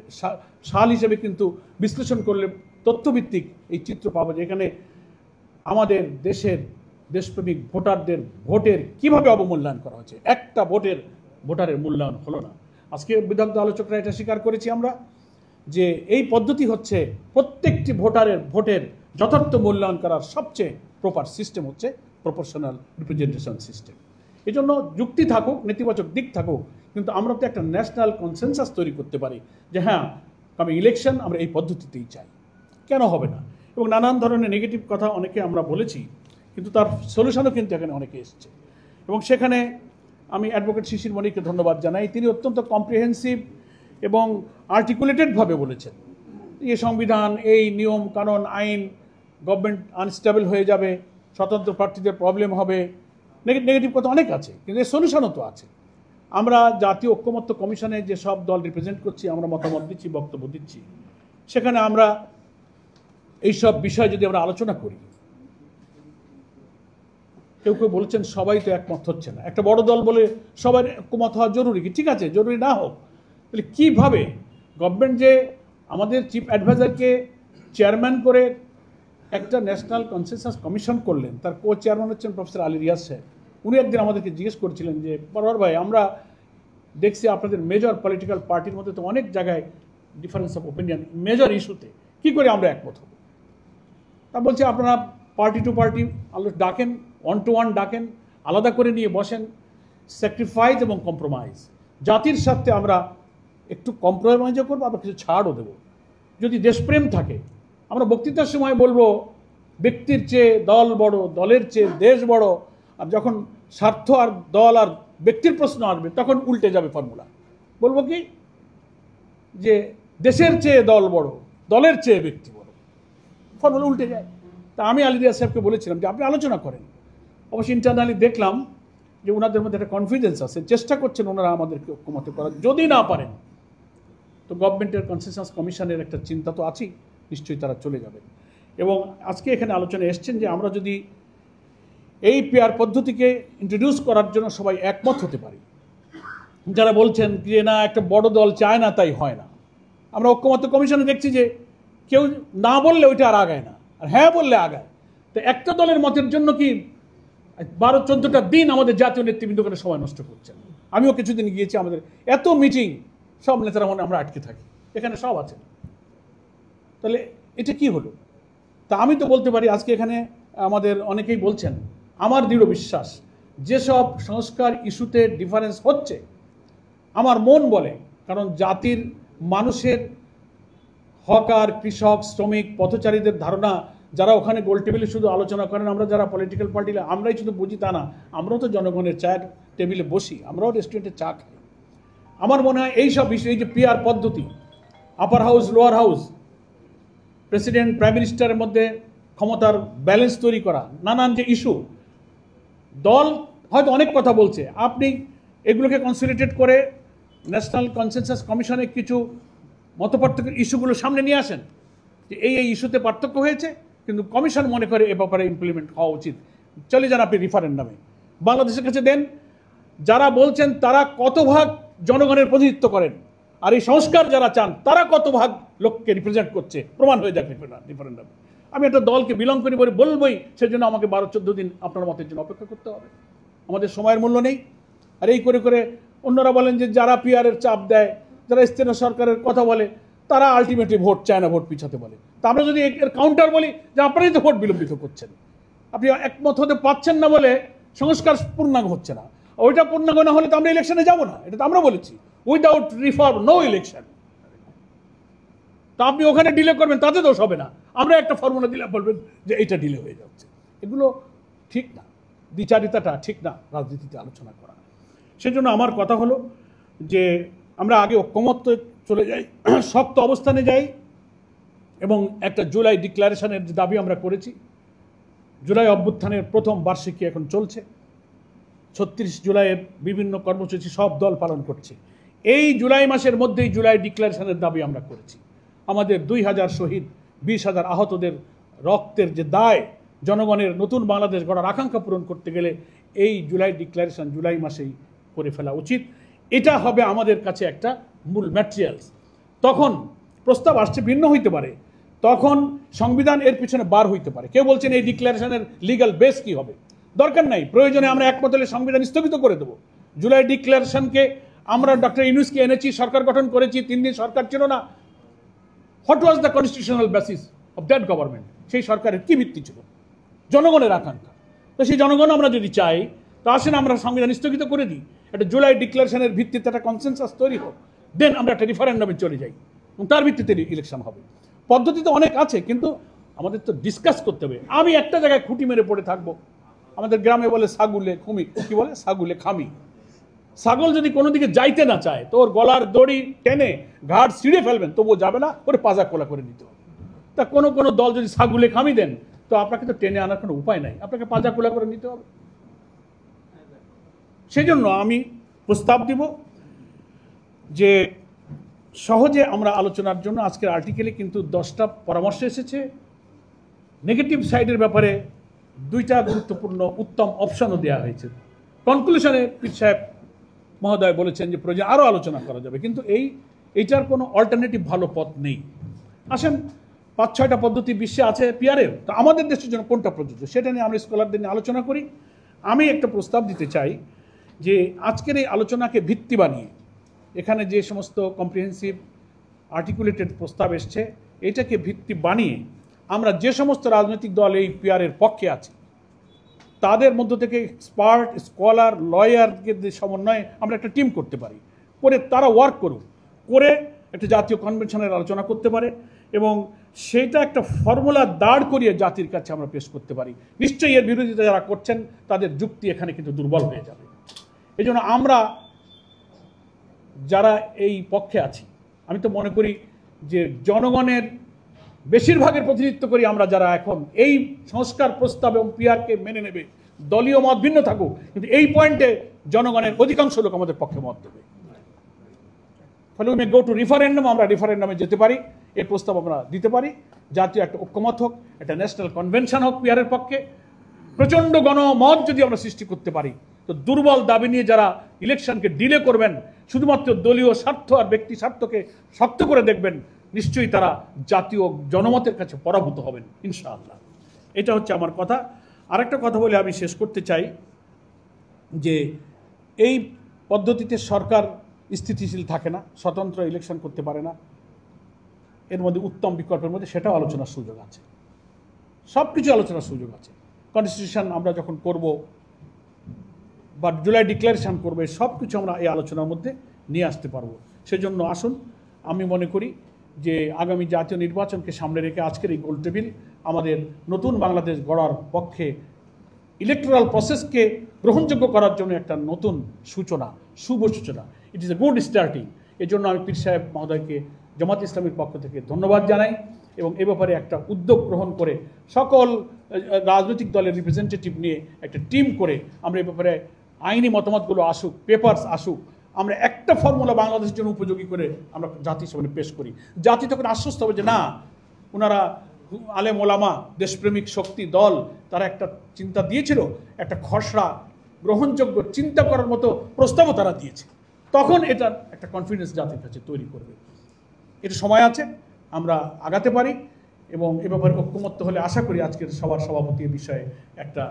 সাল হিসেবে কিন্তু বিশ্লেষণ করলে তথ্যভিত্তিক এই চিত্র পাবো, যে এখানে আমাদের দেশের দেশপ্রেমিক ভোটারদের ভোটের কিভাবে অবমূল্যায়ন করা হচ্ছে। একটা ভোটারের মূল্যায়ন হলো না। আজকে বিদগ্ধ আলোচকরা এটা স্বীকার করেছি আমরা যে এই পদ্ধতি হচ্ছে প্রত্যেকটি ভোটের যথার্থ মূল্যায়ন করার সবচেয়ে প্রপার সিস্টেম হচ্ছে প্রপোর্শনাল রিপ্রেজেন্টেশন সিস্টেম। এই জন্য যুক্তি থাকুক, নেতিবাচক দিক থাকুক, কিন্তু আমরা তো একটা ন্যাশনাল কনসেনসাস তৈরি করতে পারি যে হ্যাঁ কামিং ইলেকশন আমরা এই পদ্ধতিতেই চাই, কেন হবে না। এবং নানান ধরনের নেগেটিভ কথা অনেকে আমরা বলেছি, কিন্তু তার সলিউশনও কিন্তু এখানে অনেকে এসেছে। এবং সেখানে আমি অ্যাডভোকেট শিশির মণিকে ধন্যবাদ জানাই। তিনি অত্যন্ত কম্প্রিহেন্সিভ এবং আর্টিকুলেটেডভাবে বলেছেন এই সংবিধান, এই নিয়ম কানুন আইন, গভর্নমেন্ট আনস্টেবল হয়ে যাবে, স্বতন্ত্র প্রার্থীদের প্রবলেম হবে, নেগেটিভ কথা অনেক আছে, কিন্তু এর সলিউশনও তো আছে। আমরা জাতীয় ঐক্যমত্য কমিশনে যে সব দল রিপ্রেজেন্ট করছি, আমরা মতামত দিচ্ছি, বক্তব্য দিচ্ছি, সেখানে আমরা এইসব বিষয় যদি আমরা আলোচনা করি, কেউ কেউ বলছেন সবাই তো একমত হচ্ছে না। একটা বড় দল বলে সবার একমত হওয়া জরুরি কি? ঠিক আছে, জরুরি না হোক, তাহলে কীভাবে গভর্নমেন্ট যে আমাদের চিফ অ্যাডভাইজারকে চেয়ারম্যান করে একটা ন্যাশনাল কনসেনসাস কমিশন করলেন, তার কো চেয়ারম্যান হচ্ছেন প্রফেসর আলী রিয়াজ সাহেব। উনি একদিন আমাদেরকে জিজ্ঞেস করেছিলেন যে পরোয়ার ভাই, আমরা দেখছি আপনাদের মেজর পলিটিক্যাল পার্টির মধ্যে তো অনেক জায়গায় ডিফারেন্স অফ ওপিনিয়ন মেজর ইস্যুতে, কী করে আমরা একমত হব? তা বলছে আপনারা পার্টি টু পার্টি ডাকেন, ওয়ান টু ওয়ান ডাকেন, আলাদা করে নিয়ে বসেন, স্যাক্রিফাইস এবং কম্প্রোমাইজ, জাতির সাথে আমরা একটু কম্প্রোমাইজও করবো, আবার কিছু ছাড়ও দেবো। যদি দেশপ্রেম থাকে, আমরা বক্তৃতার সময় বলবো ব্যক্তির চেয়ে দল বড়, দলের চেয়ে দেশ বড়, আর যখন স্বার্থ আর দল আর ব্যক্তির প্রশ্ন আসবে তখন উল্টে যাবে ফর্মুলা। বলবো কি যে দেশের চেয়ে দল বড়, দলের চেয়ে ব্যক্তি বড়, ফর্মুলা উল্টে যায়। তা আমি আলী রিয়াজ সাহেবকে বলেছিলাম যে আপনি আলোচনা করেন। অবশ্যই ইন্টারনালি দেখলাম যে ওনাদের মধ্যে একটা কনফিডেন্স আছে, চেষ্টা করছেন ওনারা আমাদেরকে ঐক্যমত করার। যদি না পারেন তো গভর্নমেন্টের কনসেনসাস কমিশনের একটা চিন্তা তো আছেই, নিশ্চয়ই তারা চলে যাবেন। এবং আজকে এখানে আলোচনায় এসছেন যে আমরা যদি এই পিআর পদ্ধতিকে ইন্ট্রোডিউস করার জন্য সবাই একমত হতে পারি। যারা বলছেন যে না একটা বড় দল চায় না তাই হয় না, আমরা ঐক্যমত্য কমিশনে দেখছি যে কেউ না বললে ওইটা আর আগায় না, আর হ্যাঁ বললে আগায়। তো একটা দলের মতের জন্য কি 12-14টা দিন আমাদের জাতীয় নেতৃবৃন্দকে সময় নষ্ট করছেন। আমিও কিছুদিন গিয়েছি, আমাদের এত মিটিং, সব নেতারা মনে আমরা আটকে থাকি, এখানে সব আছে। তাহলে এটা কি হলো? তা আমি তো বলতে পারি আজকে এখানে আমাদের অনেকেই বলছেন, আমার দৃঢ় বিশ্বাস যেসব সংস্কার ইস্যুতে ডিফারেন্স হচ্ছে, আমার মন বলে, কারণ জাতির মানুষের হকার, কৃষক, শ্রমিক, পথচারীদের ধারণা, যারা ওখানে গোল টেবিলে শুধু আলোচনা করেন, আমরা যারা পলিটিক্যাল পার্টি আমরাই শুধু বুঝি তা না, আমরাও তো জনগণের চায়ের টেবিলে বসি, আমরাও রেস্টুরেন্টে চা খাই। আমার মনে হয় এইসব বিষয়, এই যে পিআর পদ্ধতি, upper house lower house, president prime মিনিস্টারের মধ্যে ক্ষমতার ব্যালেন্স তৈরি করা, নানান যে ইস্যু, দল হয়তো অনেক কথা বলছে, আপনি এগুলোকে কনসিলিডেট করে ন্যাশনাল কনসেনসাস কমিশনে কিছু মতপার্থক্যের ইস্যুগুলো সামনে নিয়ে আসেন যে এই ইস্যুতে পার্থক্য হয়েছে, কিন্তু কমিশন মনে করে এ ব্যাপারে ইমপ্লিমেন্ট হওয়া উচিত, চলে যান আপনি রিফারেন্ডামে, বাংলাদেশের কাছে দেন। যারা বলছেন তারা কত ভাগ জনগণের প্রতিনিধিত্ব করেন, আর এই সংস্কার যারা চান তারা কত ভাগ লোককে রিপ্রেজেন্ট করছে, প্রমাণ হয়ে যাক রিফারেন্ডামে। আমি একটা দলকে বিলং করি বলে বলবই, সেজন্য আমাকে 12-14 দিন আপনার মতের জন্য অপেক্ষা করতে হবে, আমাদের সময়ের মূল্য নেই। আর এই করে করে অন্যরা বলেন যে যারা পিআরের চাপ দেয়, যারা স্থানীয় সরকারের কথা বলে, তারা আলটিমেটলি ভোট চায় না, ভোট পিছাতে বলে। তা আমরা যদি এর কাউন্টার বলি যে আপনারাই তো ভোট বিলম্বিত করছেন, আপনি একমত হতে পারছেন না বলে সংস্কার পূর্ণাঙ্গ হচ্ছে না, ওইটা পূর্ণাঙ্গ না হলে তো আমরা ইলেকশনে যাব না, এটা তো আমরা বলেছি, উইদাউট রিফর্ম নো ইলেকশন। তা আপনি ওখানে ডিলে করবেন, তাতে দোষ হবে না, আমরা একটা ফর্মুলা দিলে বলবেন যে এইটা ডিলে হয়ে যাচ্ছে। এগুলো ঠিক না, দ্বিচারিতাটা ঠিক না রাজনীতিতে আলোচনা করা। সেজন্য আমার কথা হলো যে আমরা আগে ঐক্যমত্য চলে যাই, শক্ত অবস্থানে যাই, এবং একটা জুলাই ডিক্লারেশনের যে দাবি আমরা করেছি, জুলাই অভ্যুত্থানের প্রথম বার্ষিকী এখন চলছে, 36 জুলাইয়ের বিভিন্ন কর্মসূচি সব দল পালন করছে। এই জুলাই মাসের মধ্যেই জুলাই ডিক্লারেশনের দাবি আমরা করেছি। আমাদের 2000 শহীদ, 20,000 আহতদের রক্তের যে দায়, জনগণের নতুন বাংলাদেশ গড়ার আকাঙ্ক্ষা পূরণ করতে গেলে এই জুলাই ডিক্লারেশন জুলাই মাসেই করে ফেলা উচিত। এটা হবে আমাদের কাছে একটা মূল ম্যাটেরিয়ালস। তখন প্রস্তাব আসছে ভিন্ন হইতে পারে, তখন সংবিধান এর পিছনে বার হইতে পারে। কেউ বলছেন এই ডিক্লারেশনের লিগ্যাল বেস কি হবে, দরকার নাই, প্রয়োজনে আমরা একমত হলে সংবিধান স্থগিত করে দেবো। জুলাই ডিক্লারেশনকে আমরা ডক্টর ইউনূসকে এনেছি, সরকার গঠন করেছি, 3 দিন সরকার ছিল না। What was the constitutional basis of that government? সেই সরকারের কি ভিত্তি ছিল? জনগণের আকাঙ্ক্ষা। তো সেই জনগণ আমরা যদি চাই, তা আসেন আমরা সংবিধান স্থগিত করে দিই, একটা জুলাই ডিক্লারেশনের ভিত্তিতে একটা কনসেনসাস তৈরি হোক, দেন আমরা একটা রিফারেন্ডামে চলে যাই এবং তার ভিত্তিতে ইলেকশন হবে। পদ্ধতি তো অনেক আছে, কিন্তু আমাদের তো ডিসকাস করতে হবে। আমি একটা জায়গায় খুঁটি মেরে পড়ে থাকবো, আমাদের গ্রামে বলে ছাগুলে খুমি, কি বলে ছাগুলে খামি। ছাগল যদি কোনো দিকে যাইতে না চায় তো ওর গলার দড়ি টেনে ঘাট ছিঁড়ে ফেলবেন, তবুও যাবে না, ওরে পাজা কোলা করে নিতে হবে। তা কোনো দল যদি ছাগুলে খামি দেন, তো আপনাকে তো টেনে আনার কোনো উপায় নাই, আপনাকে পাজা কোলা করে নিতে হবে। সেই জন্য আমি প্রস্তাব দিব যে সহজে আমরা আলোচনার জন্য আজকের আর্টিকেলে কিন্তু 10টা পরামর্শ এসেছে। নেগেটিভ সাইডের ব্যাপারে 2টা গুরুত্বপূর্ণ উত্তম অপশনও দেওয়া হয়েছে। কনক্লুশনে পীর সাহেব মহোদয় বলেছেন যে প্রয়োজন আরও আলোচনা করা যাবে, কিন্তু এইটার কোনো অল্টারনেটিভ ভালো পথ নেই। আসেন 5-6টা পদ্ধতি বিশ্বে আছে পিয়ারের, তো আমাদের দেশের জন্য কোনটা প্রযোজ্য সেটা নিয়ে আমরা স্কলারদের নিয়ে আলোচনা করি। আমি একটা প্রস্তাব দিতে চাই যে আজকের এই আলোচনাকে ভিত্তি বানিয়ে এখানে যে সমস্ত কম্প্রিহেন্সিভ আর্টিকুলেটেড প্রস্তাব এসছে, এটাকে ভিত্তি বানিয়ে আমরা যে সমস্ত রাজনৈতিক দল এই পিয়ারের পক্ষে আছে তাদের মধ্য থেকে এক্সপার্ট, স্কলার, লয়ারকে সমন্বয়ে আমরা একটা টিম করতে পারি, করে তারা ওয়ার্ক করুক, করে একটা জাতীয় কনভেনশনের আলোচনা করতে পারে এবং সেইটা একটা ফর্মুলা দাঁড় করিয়ে জাতির কাছে আমরা পেশ করতে পারি। নিশ্চয়ই এর বিরোধিতা যারা করছেন তাদের যুক্তি এখানে কিন্তু দুর্বল হয়ে যাবে। এই জন্য আমরা যারা এই পক্ষে আছি, আমি তো মনে করি যে জনগণের বেশিরভাগের প্রতিনিধিত্ব করি আমরা, যারা এখন এই সংস্কার প্রস্তাব এবং পিআরকে মেনে নেবে। দলীয় মত ভিন্ন থাকুক, কিন্তু এই পয়েন্টে জনগণের অধিকাংশ লোক আমাদের পক্ষে মত দেবে। ফলে উই মে গো টু রিফারেন্ডাম, আমরা রিফারেন্ডামে যেতে পারি, এর প্রস্তাব আমরা দিতে পারি। জাতীয় একটা ঐক্যমত হোক, একটা ন্যাশনাল কনভেনশন হোক পিআরের পক্ষে। প্রচণ্ড গণমত যদি আমরা সৃষ্টি করতে পারি, তো দুর্বল দাবি নিয়ে যারা ইলেকশনকে ডিলে করবেন, শুধুমাত্র দলীয় স্বার্থ আর ব্যক্তি স্বার্থকে শক্ত করে দেখবেন, নিশ্চয়ই তারা জাতীয় জনমতের কাছে পরাভূত হবেন ইনশাআল্লাহ। এটা হচ্ছে আমার কথা। আরেকটা কথা বলে আমি শেষ করতে চাই যে এই পদ্ধতিতে সরকার স্থিতিশীল থাকে না, স্বতন্ত্র ইলেকশন করতে পারে না। এর মধ্যে উত্তম বিকল্পের মধ্যে সেটাও আলোচনার সুযোগ আছে, সব কিছু আলোচনার সুযোগ আছে। কনস্টিটিউশন আমরা যখন করব বা জুলাই ডিক্লারেশন করবে, সব কিছু আমরা এই আলোচনার মধ্যে নিয়ে আসতে পারবো। সেজন্য আসুন, আমি মনে করি যে আগামী জাতীয় নির্বাচনকে সামনে রেখে আজকের এই গোলটেবিল আমাদের নতুন বাংলাদেশ গড়ার পক্ষে ইলেকটোরাল প্রসেসকে গ্রহণযোগ্য করার জন্য একটা নতুন সূচনা, শুভ সূচনা। It is a good starting. এই জন্য আমি পীর সাহেব মহোদয়কে জামাত ইসলামীর পক্ষ থেকে ধন্যবাদ জানাই এবং এ ব্যাপারে একটা উদ্যোগ গ্রহণ করে সকল রাজনৈতিক দলের রিপ্রেজেন্টেটিভ নিয়ে একটা টিম করে আমরা এ ব্যাপারে আইনি মতামতগুলো আসুক, পেপারস আসুক, আমরা একটা ফর্মুলা বাংলাদেশের জন্য উপযোগী করে আমরা জাতির সামনে পেশ করি। জাতি তখন আশ্বস্ত হবে যে না, ওনারা আলেম ওলামা, দেশপ্রেমিক শক্তি দল, তারা একটা চিন্তা দিয়েছিল, একটা খসড়া গ্রহণযোগ্য চিন্তা করার মতো প্রস্তাবও তারা দিয়েছে। তখন এটার একটা কনফিডেন্স জাতির কাছে তৈরি করবে। এটা সময় আছে, আমরা আগাতে পারি এবং এ ব্যাপারে ঐক্যমত্য হলে আশা করি আজকের সবার সভাপতি এ বিষয়ে একটা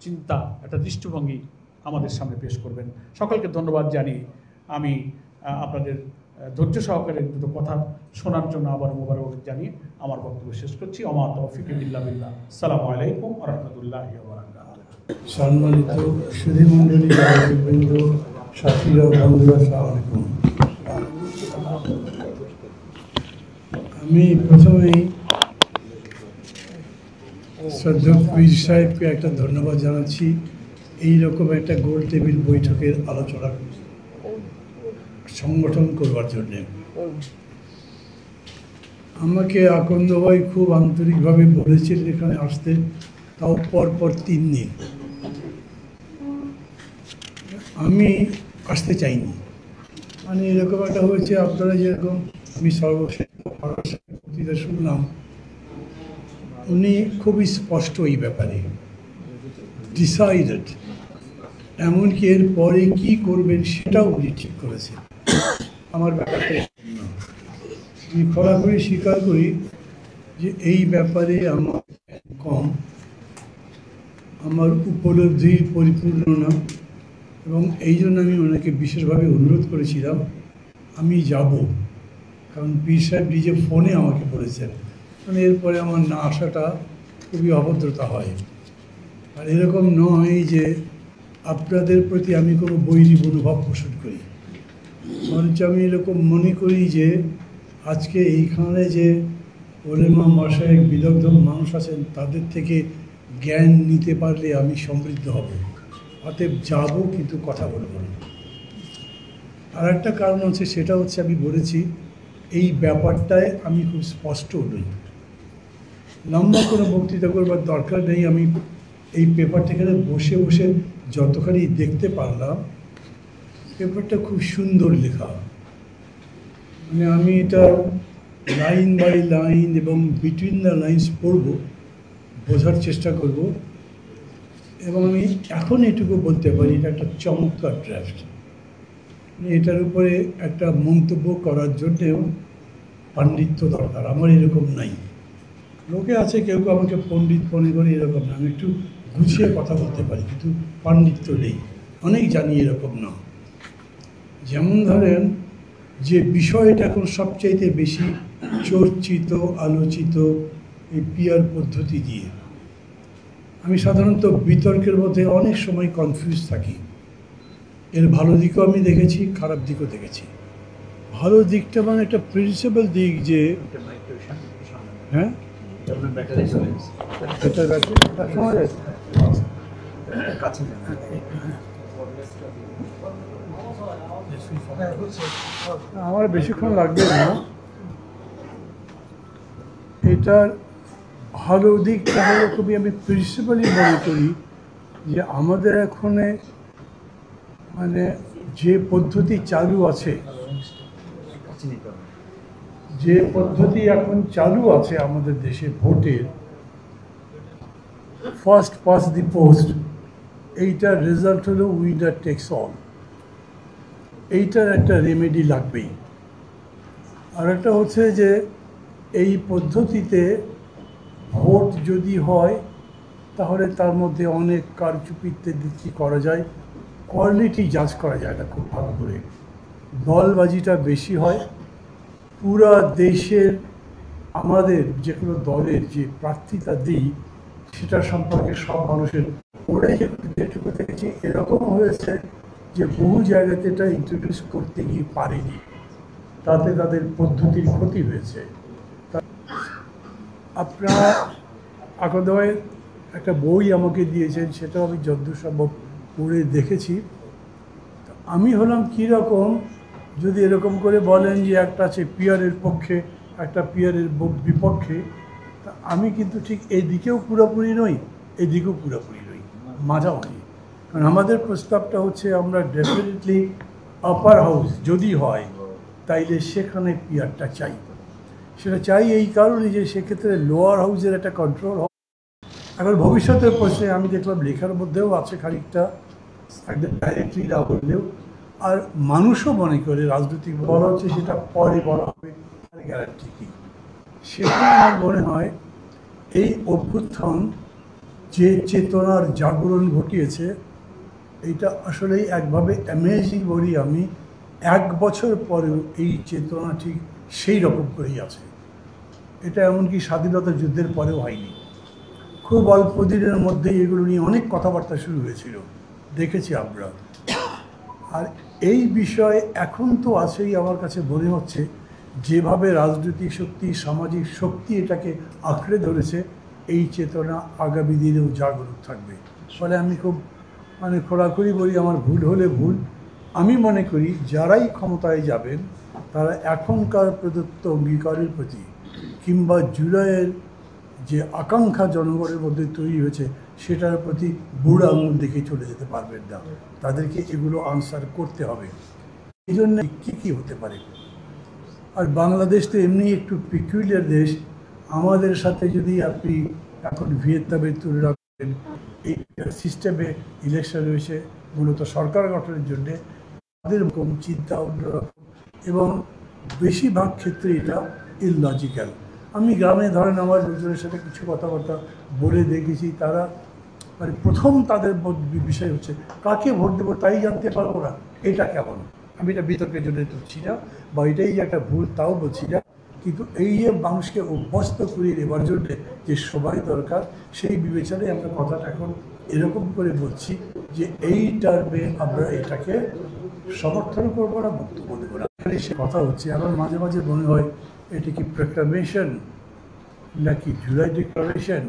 চিন্তা, একটা দৃষ্টিভঙ্গি আমাদের সামনে পেশ করবেন। সকলকে ধন্যবাদ জানিয়ে আমি আপনাদের ধৈর্য সহকারে দুটো কথা শোনার জন্য আবার মোবারক জানিয়ে আমার বক্তব্য শেষ করছি। ওমা তৌফিক ইল্লা বিল্লাহ। আসসালামু আলাইকুম ওয়া রাহমাতুল্লাহি ওয়া বারাকাতুহু। সম্মানিত সুধীমণ্ডলী, বৃন্দ, সাথীরা, বন্ধুরা, আসসালামু আলাইকুম। আমি প্রথমেই শ্রদ্ধেয় পীর সাহেবকে একটা ধন্যবাদ জানাচ্ছি এইরকম একটা গোল টেবিল বৈঠকের আলোচনা সংগঠন করবার জন্যে। আমাকে আকন্দ ভাই খুব আন্তরিকভাবে বলেছিলেন এখানে আসতে, তাও পরপর 3 দিন। আমি আসতে চাইনি, মানে এরকম একটা হয়েছে। আপনারা যেরকম আমি সর্বশেষ শুনলাম, উনি খুবই স্পষ্ট এই ব্যাপারে, ডিসাইডেড, এমনকি এর পরে কী করবেন সেটাও উনি ঠিক করেছেন। আমার ব্যাপারটা আমি খোলাখুলি স্বীকার করি যে এই ব্যাপারে আমার কম। আমার উপলব্ধি পরিপূর্ণ না, এবং এই জন্য আমি ওনাকে বিশেষভাবে অনুরোধ করেছিলাম আমি যাব, কারণ পীর সাহেব নিজে ফোনে আমাকে বলেছেন, মানে এরপরে আমার না আসাটা খুবই অভদ্রতা হয়। আর এরকম নয় যে আপনাদের প্রতি আমি কোনো বৈরী মনোভাব পোষণ করি, বরঞ্চ আমি এরকম মনে করি যে আজকে এইখানে যে ওলেমা মাশায়েখ বিদগ্ধ মানুষ আছেন তাদের থেকে জ্ঞান নিতে পারলে আমি সমৃদ্ধ হব, অতএব যাব কিন্তু কথা বলবো না। আর একটা কারণ হচ্ছে, সেটা হচ্ছে আমি বলেছি এই ব্যাপারটায় আমি খুব স্পষ্ট নই, লম্বা কোনো বক্তৃতা করবার দরকার নেই। আমি এই পেপারটা এখানে বসে বসে যতখানি দেখতে পারলাম, পেপারটা খুব সুন্দর লেখা, মানে আমি এটা লাইন বাই লাইন এবং বিটুইন দ্য লাইন্স পড়ব, বোঝার চেষ্টা করব, এবং আমি এখন এটুকু বলতে পারি এটা একটা চমৎকার ড্রাফট। এটার উপরে একটা মন্তব্য করার জন্যেও পাণ্ডিত্য দরকার, আমার এরকম নাই। লোকে আছে কেউ কেউ আমাকে পণ্ডিত মনে করে, এরকম না, আমি একটু গুছিয়ে কথা বলতে পারি, কিন্তু পাণ্ডিত্য নেই, অনেক জানি এরকম না। যেমন ধরেন যে বিষয়টা এখন সবচাইতে বেশি চর্চিত আলোচিত এই পিয়ার পদ্ধতি দিয়ে, আমি সাধারণত বিতর্কের মধ্যে অনেক সময় কনফিউজ থাকি। এর ভালো দিকও আমি দেখেছি, খারাপ দিকও দেখেছি। ভালো দিকটা মানে একটা প্রিন্সিপাল দিক যে হ্যাঁ আমার বেশিক্ষণ লাগবে না। এটার ভালো দিকটা হলো খুবই, আমি প্রিন্সিপালি মনে করি যে আমাদের এখানে মানে যে পদ্ধতি চালু আছে, যে পদ্ধতি এখন চালু আছে আমাদের দেশে ভোটের, ফার্স্ট পাস দি পোস্ট, এইটার রেজাল্ট হলো উইনার টেক্স অল। এইটার একটা রেমেডি লাগবেই। আর একটা হচ্ছে যে এই পদ্ধতিতে ভোট যদি হয় তাহলে তার মধ্যে অনেক কারচুপিতে দিচ্ছি করা যায়, কোয়ালিটি জাজ করা যায় না খুব ভালো করে, দলবাজিটা বেশি হয়। পুরা দেশের আমাদের যে কোনো দলের যে প্রার্থীতা দিই সেটা সম্পর্কে সব মানুষের ওরাই যেটুকু দেখেছি এরকম হয়েছে যে বহু জায়গাতে এটা ইন্ট্রোডিউস করতে গিয়ে পারেনি, তাতে তাদের পদ্ধতির ক্ষতি হয়েছে। আপনারা আকদয় একটা বই আমাকে দিয়েছেন, সেটাও আমি যতদূর সম্ভব পড়ে দেখেছি। আমি হলাম কীরকম, যদি এরকম করে বলেন যে একটা আছে পিয়ারের পক্ষে, একটা পিয়ারের বিপক্ষে, তা আমি কিন্তু ঠিক এই দিকেও পুরোপুরি নই, এদিকেও পুরোপুরি নই, মাঝামাঝি। কারণ আমাদের প্রস্তাবটা হচ্ছে আমরা ডেফিনেটলি আপার হাউস যদি হয় তাইলে সেখানে পিয়ারটা চাই। সেটা চাই এই কারণে যে সেক্ষেত্রে লোয়ার হাউসের একটা কন্ট্রোল হয়। এখন ভবিষ্যতের প্রশ্নে আমি দেখলাম লেখার মধ্যেও আছে খানিকটা, একদম ডাইরেক্টলি না বললেও, আর মানুষও মনে করে রাজনৈতিক বলা হচ্ছে সেটা পরে বলা হবে, গ্যারান্টি কী? সেখানে আমার মনে হয় এই অভ্যুত্থান যে চেতনার জাগরণ ঘটিয়েছে, এইটা আসলেই একভাবে অ্যামেজিং বলি আমি। 1 বছর পরেও এই চেতনা ঠিক সেই রকম করেই আছে। এটা এমনকি স্বাধীনতা যুদ্ধের পরেও হয়নি। খুব অল্প দিনের মধ্যেই এগুলো নিয়ে অনেক কথাবার্তা শুরু হয়েছিল, দেখেছি আমরা। আর এই বিষয়ে এখন তো আছেই, আমার কাছে মনে হচ্ছে যেভাবে রাজনৈতিক শক্তি সামাজিক শক্তি এটাকে আঁকড়ে ধরেছে, এই চেতনা আগামী দিনেও জাগরুক থাকবে। ফলে আমি খুব মানে খোলাখুলি বলি, আমার ভুল হলে ভুল। আমি মনে করি যারাই ক্ষমতায় যাবেন তারা এখনকার প্রদত্ত অঙ্গীকারের প্রতি কিংবা জুলাইয়ের যে আকাঙ্ক্ষা জনগণের মধ্যে তৈরি হয়েছে সেটার প্রতি বুড়ো আঙুল দেখে চলে যেতে পারবেন না, তাদেরকে এগুলো আনসার করতে হবে। এই জন্য কী কী হতে পারে। আর বাংলাদেশ তো এমনি একটু পিকুলিয়ার দেশ, আমাদের সাথে যদি আপনি এখন ভিয়েতনামের তুলনা করেন, এই সিস্টেমে ইলেকশন হয়েছে মূলত সরকার গঠনের জন্যে, তাদের রকম চিন্তা অন্যরকম, এবং বেশিরভাগ ক্ষেত্রে এটা ইললজিক্যাল। আমি গ্রামে ধরেন আমার লোকজনের সাথে কিছু কথাবার্তা বলে দেখেছি, তারা মানে প্রথম তাদের বিষয় হচ্ছে কাকে ভোট দেবো তাই জানতে পারবো না, এটা কেমন? আমি এটা বিতর্কের জন্য তুলছি না, বা এটাই যে একটা ভুল তাও বলছি না, কিন্তু এই যে মানুষকে অভ্যস্ত করিয়ে নেবার জন্যে যে সবাই দরকার, সেই বিবেচনায় আমরা কথাটা এখন এরকম করে বলছি যে এই টার্মে আমরা এটাকে সমর্থন করবো না, বক্তব্য দেবো না। সে কথা হচ্ছে আমার মাঝে মাঝে মনে হয় এটি কি প্রোক্লামেশন নাকি জুলাই ডিক্লারেশন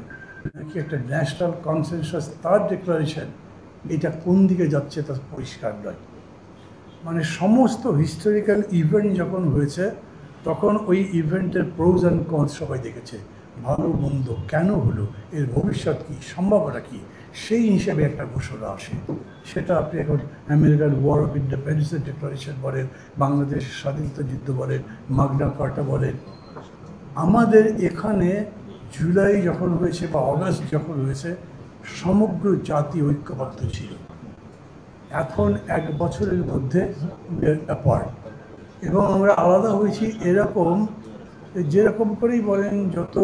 নাকি একটা ন্যাশনাল কনসেনসাস তার ডিক্লারেশন, এটা কোন দিকে যাচ্ছে তা পরিষ্কার নয়। মানে সমস্ত হিস্টোরিক্যাল ইভেন্ট যখন হয়েছে তখন ওই ইভেন্টের প্রোজ অ্যান্ড কনস সবাই দেখেছে, ভালো মন্দ কেন হলো, এর ভবিষ্যৎ কী, সম্ভাবনা কী, সেই হিসেবে একটা ঘোষণা আসে। সেটা আপনি এখন আমেরিকান ওয়ার অফ ইন্ডিপেন্ডেন্সের ডিক্লারেশন বলেন, বাংলাদেশের স্বাধীনতা যুদ্ধ বলেন, মাগনা কার্টা বলেন। আমাদের এখানে জুলাই যখন হয়েছে বা অগাস্ট যখন হয়েছে সমগ্র জাতি ঐক্যবদ্ধ ছিল। এখন 1 বছরের মধ্যে অ্যাপার্ট, এবং আমরা আলাদা হয়েছি এরকম যেরকম করেই বলেন, যত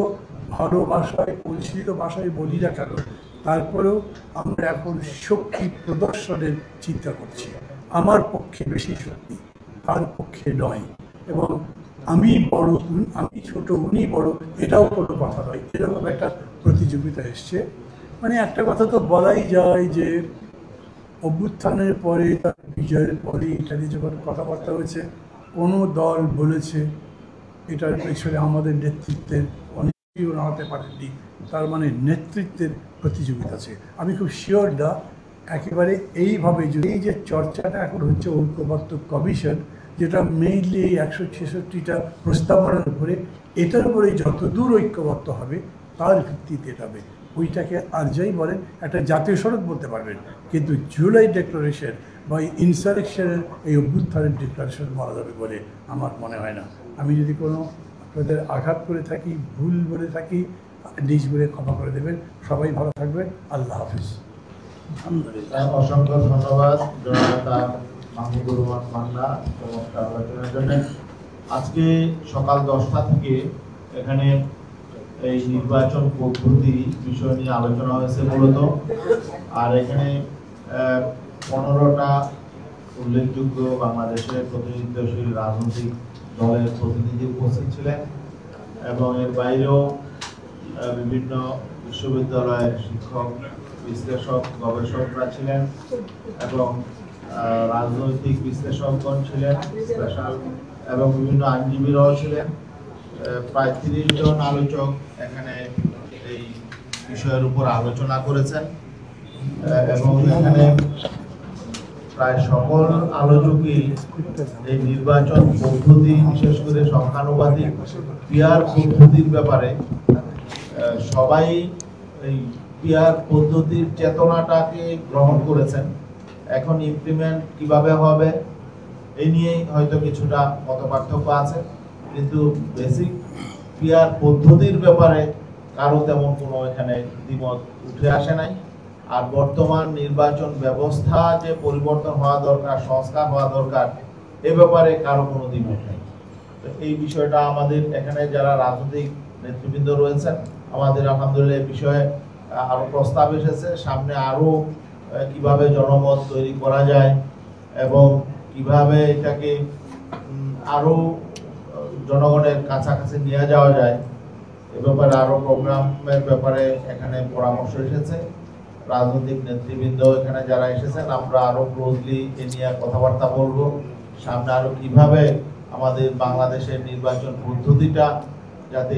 ভালো ভাষায় পরিচিত ভাষায় বলি না কেন, তারপরেও আমরা এখন শক্তি প্রদর্শনের চিন্তা করছি। আমার পক্ষে বেশি শক্তি, তার পক্ষে নয়, এবং আমি বড় আমি ছোট উনি বড়, এটাও কোনো কথা নয়। এরকম একটা প্রতিযোগিতা এসছে। মানে একটা কথা তো বলাই যায় যে অভ্যুত্থানের পরে, তার বিজয়ের পরে ইত্যাদি যখন কথাবার্তা হয়েছে, কোনো দল বলেছে এটার পেছনে আমাদের নেতৃত্বের অনেকেও নাড়াতে পারেননি, তার মানে নেতৃত্বের প্রতিযোগিতা আছে। আমি খুব শিওর না একেবারে এইভাবে যদি এই যে চর্চাটা এখন হচ্ছে ঐক্যবদ্ধ কমিশন, যেটা মেইনলি এই 166টা প্রস্তাবনার উপরে, এটার উপরে যত দূর ঐক্যবদ্ধ হবে তার ভিত্তিতে হবে। ওইটাকে আর যাই বলেন একটা জাতীয় সড়ক বলতে পারবেন, কিন্তু জুলাই ডিক্লারেশন বা ইনসারেকশনের এই অভ্যুত্থানের ডিক্লারেশন বলা যাবে বলে আমার মনে হয় না। আমি যদি কোনো আপনাদের আঘাত করে থাকি, ভুল বলে থাকি, নিজ বলে ক্ষমা করে দেবেন। সবাই ভালো থাকবেন। আল্লাহ হাফিজ। অসংখ্য ধন্যবাদ জননেতা মাহমুদুর রহমান মান্না চমৎকার আলোচনার জন্য। আজকে সকাল 10টা থেকে এখানে এই নির্বাচন পদ্ধতি বিষয় নিয়ে আলোচনা হয়েছে মূলত, আর এখানে 15টা উল্লেখযোগ্য বাংলাদেশের প্রতিনিধিত্বশীল রাজনৈতিক দলের প্রতিনিধি উপস্থিত ছিলেন, এবং এর বাইরেও বিভিন্ন বিশ্ববিদ্যালয়ের শিক্ষক, বিশ্লেষক, গবেষকরা ছিলেন, এবং রাজনৈতিক বিশ্লেষকগণ ছিলেন স্পেশাল, এবং বিভিন্ন আইনজীবীরাও ছিলেন। প্রায় 30 জন আলোচক এখানে এই বিষয়ের উপর আলোচনা করেছেন, এবং এখানে প্রায় সকল আলোচকই এই নির্বাচন পদ্ধতি, বিশেষ করে সংখ্যানুপাতিক পিয়ার পদ্ধতির ব্যাপারে সবাই এই পিয়ার পদ্ধতির চেতনাটাকে গ্রহণ করেছেন। এখন ইমপ্লিমেন্ট কিভাবে হবে এই নিয়েই হয়তো কিছুটা মতপার্থক্য আছে, কিন্তু বেসিক পিয়ার পদ্ধতির ব্যাপারে কারো তেমন কোনো এখানে দ্বিমত উঠে আসে নাই। আর বর্তমান নির্বাচন ব্যবস্থা যে পরিবর্তন হওয়া দরকার, সংস্কার হওয়া দরকার, এ ব্যাপারে কারো কোনো দ্বিমত নেই। তো এই বিষয়টা আমাদের এখানে যারা রাজনৈতিক নেতৃবৃন্দ রয়েছেন, আমাদের আলহামদুলিল্লাহ এই বিষয়ে আরো প্রস্তাব এসেছে। সামনে আরো কিভাবে জনমত তৈরি করা যায় এবং কিভাবে এটাকে আরো জনগণের কাছাকাছি নিয়ে যাওয়া যায়, এ ব্যাপারে আরো প্রোগ্রামের ব্যাপারে এখানে পরামর্শ এসেছে। রাজনৈতিক নেতৃবৃন্দ এখানে যারা এসেছেন, আমরা আরো ক্লোজলি এ নিয়ে কথাবার্তা বলবো। সামনে আরো কিভাবে আমাদের বাংলাদেশের নির্বাচন পদ্ধতিটা যাতে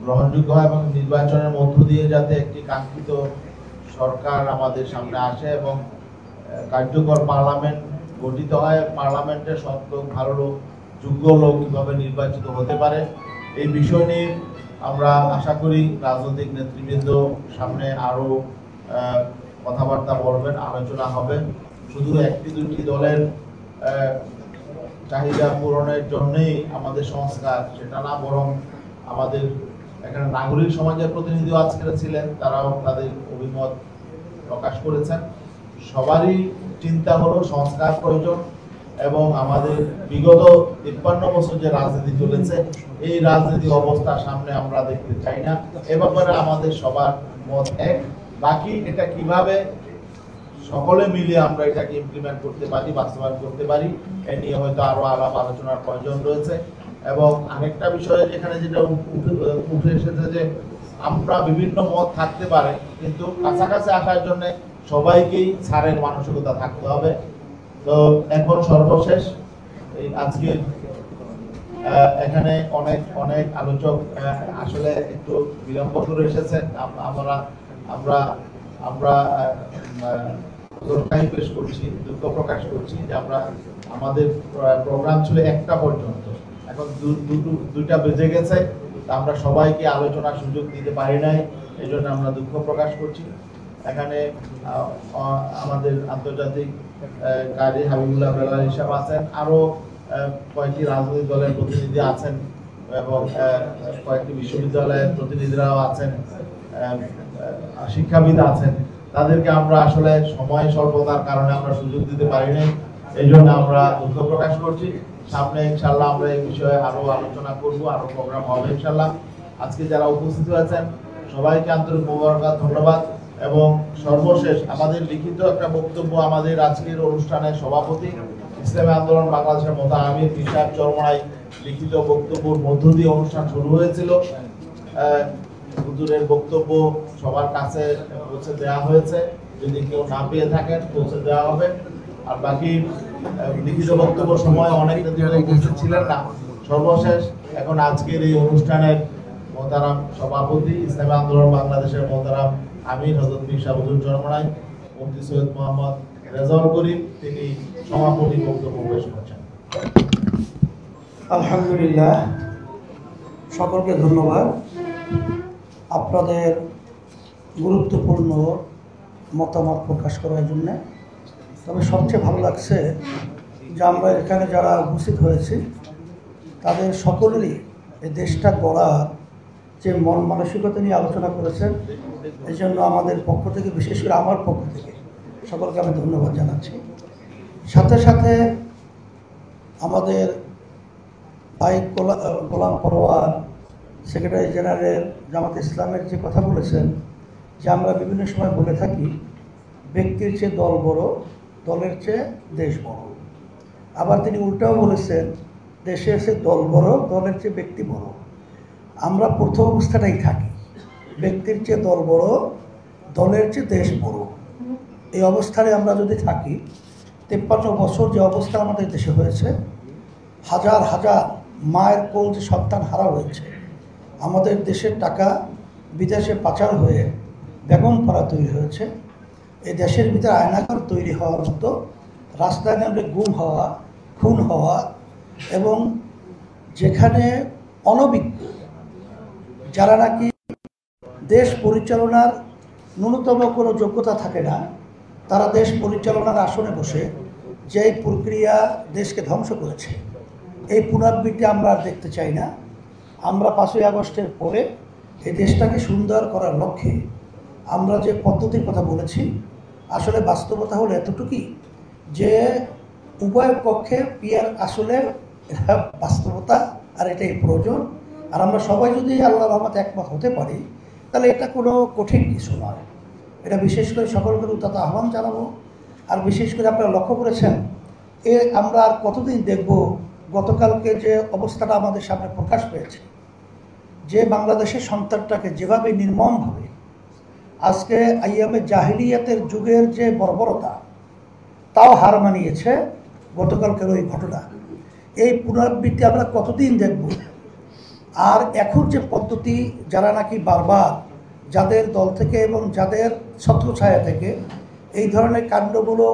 গ্রহণযোগ্য হয় এবং নির্বাচনের মধ্য দিয়ে যাতে একটি কাঙ্ক্ষিত সরকার আমাদের সামনে আসে এবং কার্যকর পার্লামেন্ট গঠিত হয়, পার্লামেন্টের সৎ লোক, ভালো লোক, যোগ্য লোক কিভাবে নির্বাচিত হতে পারে, এই বিষয় নিয়ে আমরা আশা করি রাজনৈতিক নেতৃবৃন্দ সামনে আরো কথাবার্তা বলবেন, আলোচনা হবে। শুধু একটি দুটি দলের চাহিদা পূরণের জন্যই আমাদের সংস্কার সেটা না, বরং আমাদের এখানে নাগরিক সমাজের প্রতিনিধিও আজকে ছিলেন, তারাও তাদের অভিমত প্রকাশ করেছেন। সবারই চিন্তা হলো সংস্কার প্রয়োজন এবং আমাদের বিগত 53 বছর যে রাজনীতি চলেছে, এই রাজনীতি অবস্থা সামনে আমরা দেখতে চাই না। এ ব্যাপারে আমাদের সবার মত এক। বাকি এটা কিভাবে সকলে মিলে আমরা এটাকে ইমপ্লিমেন্ট করতে পারি, বাস্তবায়ন করতে পারি, এ নিয়ে হয়তো আরো আলাপ আলোচনার প্রয়োজন রয়েছে। এবং আরেকটা বিষয় যেখানে যেটা উঠে এসেছে যে আমরা বিভিন্ন মত থাকতে পারে, কিন্তু কাছাকাছি আসার জন্য সবাইকেই ছাড়ের মানসিকতা থাকতে হবে। তো এখন সর্বশেষ এই আজকে এখানে অনেক অনেক আলোচক আসলে একটু বিলম্ব করে এসেছেন। আমরা আমরা আমরা পেশ করছি, দুঃখ প্রকাশ করছি যে আমরা আমাদের প্রোগ্রাম ছিল 1টা পর্যন্ত, এখন 2টা বেজে গেছে। আমরা সবাইকে আলোচনার সুযোগ দিতে পারি নাই, এই জন্য আমরা দুঃখ প্রকাশ করছি। এখানে আমাদের আন্তর্জাতিক কাজী হাবিবুল্লাহ বেলাল হিসাব আছেন, আরো কয়েকটি রাজনৈতিক দলের প্রতিনিধি আছেন এবং কয়েকটি বিশ্ববিদ্যালয়ের প্রতিনিধিরাও আছেন, শিক্ষাবিদ আছেন। তাদেরকে আমরা আসলে সময় স্বল্পতার কারণে আমরা সুযোগ দিতে পারি নাই, এই জন্য আমরা দুঃখ প্রকাশ করছি। সামনে ইনশাল্লাহ আমরা এই বিষয়ে আরো আলোচনা করব, আরো প্রোগ্রাম হবে ইনশাল্লাহ। আজকে যারা উপস্থিত হয়েছেন সবাইকে আন্তরিক মোবারকবাদ, ধন্যবাদ। এবং সর্বশেষ আমাদের লিখিত একটা বক্তব্য আমাদের আজকের অনুষ্ঠানের সভাপতি ইসলামী আন্দোলন বাংলাদেশের মতো আমির পীর সাহেব চরমনাই লিখিত বক্তব্যের মধ্য দিয়ে অনুষ্ঠান শুরু হয়েছিল। হুজুরের বক্তব্য সবার কাছে পৌঁছে দেওয়া হয়েছে, যদি কেউ না পেয়ে থাকেন পৌঁছে দেওয়া হবে। আর বাকি লিখিত বক্তব্য সময় অনেক উপস্থিত ছিলেন না। সর্বশেষ এখন আজকের এই অনুষ্ঠানের মোহতারাম সভাপতি ইসলামী আন্দোলন বাংলাদেশের মোহতারাম আমির হযরত পীর সাহেব হুজুর চরমনাই মুফতি সৈয়দ মোহাম্মদ রেজাউল করিম, তিনি সমাপনী বক্তব্য পেশ করছেন। আলহামদুলিল্লাহ, সকলকে ধন্যবাদ আপনাদের গুরুত্বপূর্ণ মতামত প্রকাশ করার জন্য। তবে সবচেয়ে ভালো লাগছে যে আমরা এখানে যারা উপস্থিত হয়েছি তাদের সকলেরই এই দেশটা গড়ার যে মন মানসিকতা নিয়ে আলোচনা করেছেন, এই জন্য আমাদের পক্ষ থেকে, বিশেষ করে আমার পক্ষ থেকে সকলকে আমি ধন্যবাদ জানাচ্ছি। সাথে সাথে আমাদের ভাই গোলাম পরোয়ার, সেক্রেটারি জেনারেল জামাত ইসলামের যে কথা বলেছেন যে আমরা বিভিন্ন সময় বলে থাকি ব্যক্তির চেয়ে দল বড়, দলের চেয়ে দেশ বড়। আবার তিনি উল্টাও বলেছেন দেশের চেয়ে দল বড়, দলের চেয়ে ব্যক্তি বড়। আমরা প্রথম অবস্থাটাই থাকি, ব্যক্তির চেয়ে দল বড়, দলের চেয়ে দেশ বড়। এই অবস্থানে আমরা যদি থাকি, 53 বছর যে অবস্থা আমাদের দেশে হয়েছে, হাজার হাজার মায়ের কোল যে সন্তান হারা হয়েছে, আমাদের দেশের টাকা বিদেশে পাচার হয়ে বেগম পাড়া তৈরি হয়েছে, এই দেশের ভিতরে আয়নাঘর তৈরি হওয়ার মতো, রাস্তায় নামলে গুম হওয়া, খুন হওয়া, এবং যেখানে অনভিজ্ঞ যারা নাকি দেশ পরিচালনার ন্যূনতম কোনো যোগ্যতা থাকে না, তারা দেশ পরিচালনার আসনে বসে যেই প্রক্রিয়া দেশকে ধ্বংস করেছে, এই পুনরাবৃত্তি আমরা আর দেখতে চাই না। আমরা 5ই আগস্টের পরে এই দেশটাকে সুন্দর করার লক্ষ্যে আমরা যে পদ্ধতির কথা বলেছি, আসলে বাস্তবতা হলো এতটুকুই যে উভয় পক্ষে পিয়ার আসলে বাস্তবতা, আর এটাই প্রয়োজন। আর আমরা সবাই যদি আল্লাহর রহমতে একমত হতে পারি, তাহলে এটা কোনো কঠিন কিছু নয়। এটা বিশেষ করে সকলকে উদাত্ত আহ্বান জানাবো। আর বিশেষ করে আপনারা লক্ষ্য করেছেন, আমরা আর কতদিন দেখব গতকালকে যে অবস্থাটা আমাদের সামনে প্রকাশ পেয়েছে, যে বাংলাদেশের সন্তানটাকে যেভাবে নির্মমভাবে আজকে আইয়ামে জাহিলিয়াতের যুগের যে বর্বরতা, তাও হার মানিয়েছে গতকালকের ওই ঘটনা। এই পুনরাবৃত্তি আমরা কতদিন দেখব? আর এখন যে পদ্ধতি, যারা নাকি বারবার যাদের দল থেকে এবং যাদের ছত্রছায়া থেকে এই ধরনের কাণ্ডগুলো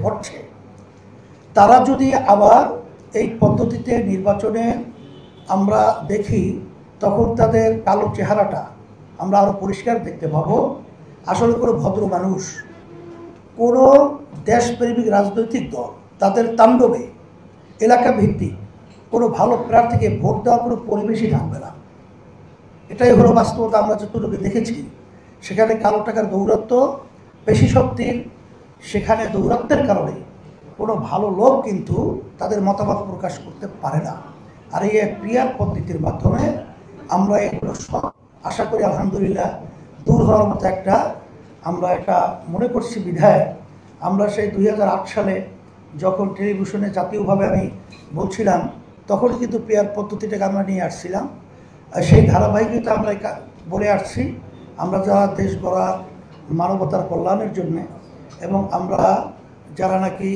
ঘটছে, তারা যদি আবার এই পদ্ধতিতে নির্বাচনে আমরা দেখি, তখন তাদের কালো চেহারাটা আমরা আরও পরিষ্কার দেখতে পাবো। আসলে কোনো ভদ্র মানুষ, কোনো দেশপ্রেমিক রাজনৈতিক দল, তাদের তাণ্ডবে এলাকা ভিত্তিক কোনো ভালো প্রার্থীকে ভোট দেওয়ার কোনো পরিবেশই থাকবে না। এটাই হলো বাস্তবতা। আমরা যতটুকু দেখেছি, সেখানে কালো টাকার দৌরাত্ম্য পেশি শক্তির, সেখানে দৌরাত্ম্যের কারণে কোনো ভালো লোক কিন্তু তাদের মতামত প্রকাশ করতে পারে না। আর এই ক্রিয়ার পদ্ধতির মাধ্যমে আমরা এগুলো সব আশা করি আলহামদুলিল্লাহ দূর হওয়ার মতো একটা আমরা একটা মনে করছি বিধায় আমরা সেই 2008 সালে যখন টেলিভিশনে জাতীয়ভাবে আমি বলছিলাম তখন কিন্তু পিয়ার পদ্ধতিটাকে আমরা নিয়ে আসছিলাম। আর সেই ধারাবাহিকতা আমরা বলে আসছি আমরা যা দেশ গড়া মানবতার কল্যাণের জন্যে এবং আমরা যারা নাকি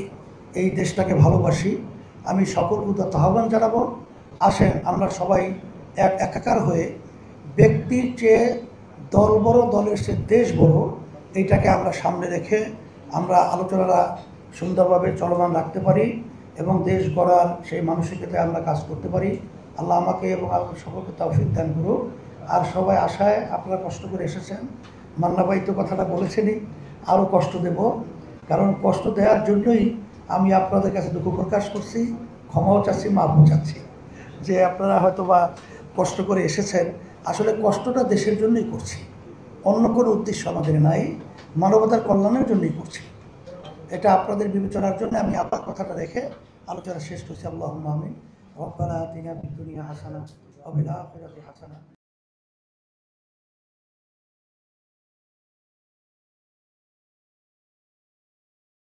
এই দেশটাকে ভালোবাসি আমি সকল উদাত্ত আহ্বান জানাবো, আসেন আমরা সবাই একাকার হয়ে ব্যক্তির চেয়ে দল বড়, দলের চেয়ে দেশ বড়, এইটাকে আমরা সামনে রেখে আমরা আলোচনাটা সুন্দরভাবে চলমান রাখতে পারি এবং দেশ গড়ার সেই মানসিকতায় আমরা কাজ করতে পারি। আল্লাহ আমাকে এবং আল্লাহ সকলকে তৌফিক দান করুক। আর সবাই আশায় আপনারা কষ্ট করে এসেছেন, মান্না ভাই তো কথাটা বলেছেনই, আরও কষ্ট দেব, কারণ কষ্ট দেওয়ার জন্যই আমি আপনাদের কাছে দুঃখ প্রকাশ করছি, ক্ষমাও চাচ্ছি, মাফও চাচ্ছি যে আপনারা হয়তো বা কষ্ট করে এসেছেন। আসলে কষ্টটা দেশের জন্যই করছি, অন্য কোনো উদ্দেশ্য আমাদের নাই, মানবতার কল্যাণের জন্যই করছি। এটা আপনাদের বিবেচনার জন্য আমি আপনার কথাটা রেখে আলোচনা শেষ করছি। আল্লাহুম্মা আমিন। রব্বানা আতিনা ফিদ দুনিয়া হাসানাহ ওয়া ফিল আখিরাতি হাসানাহ।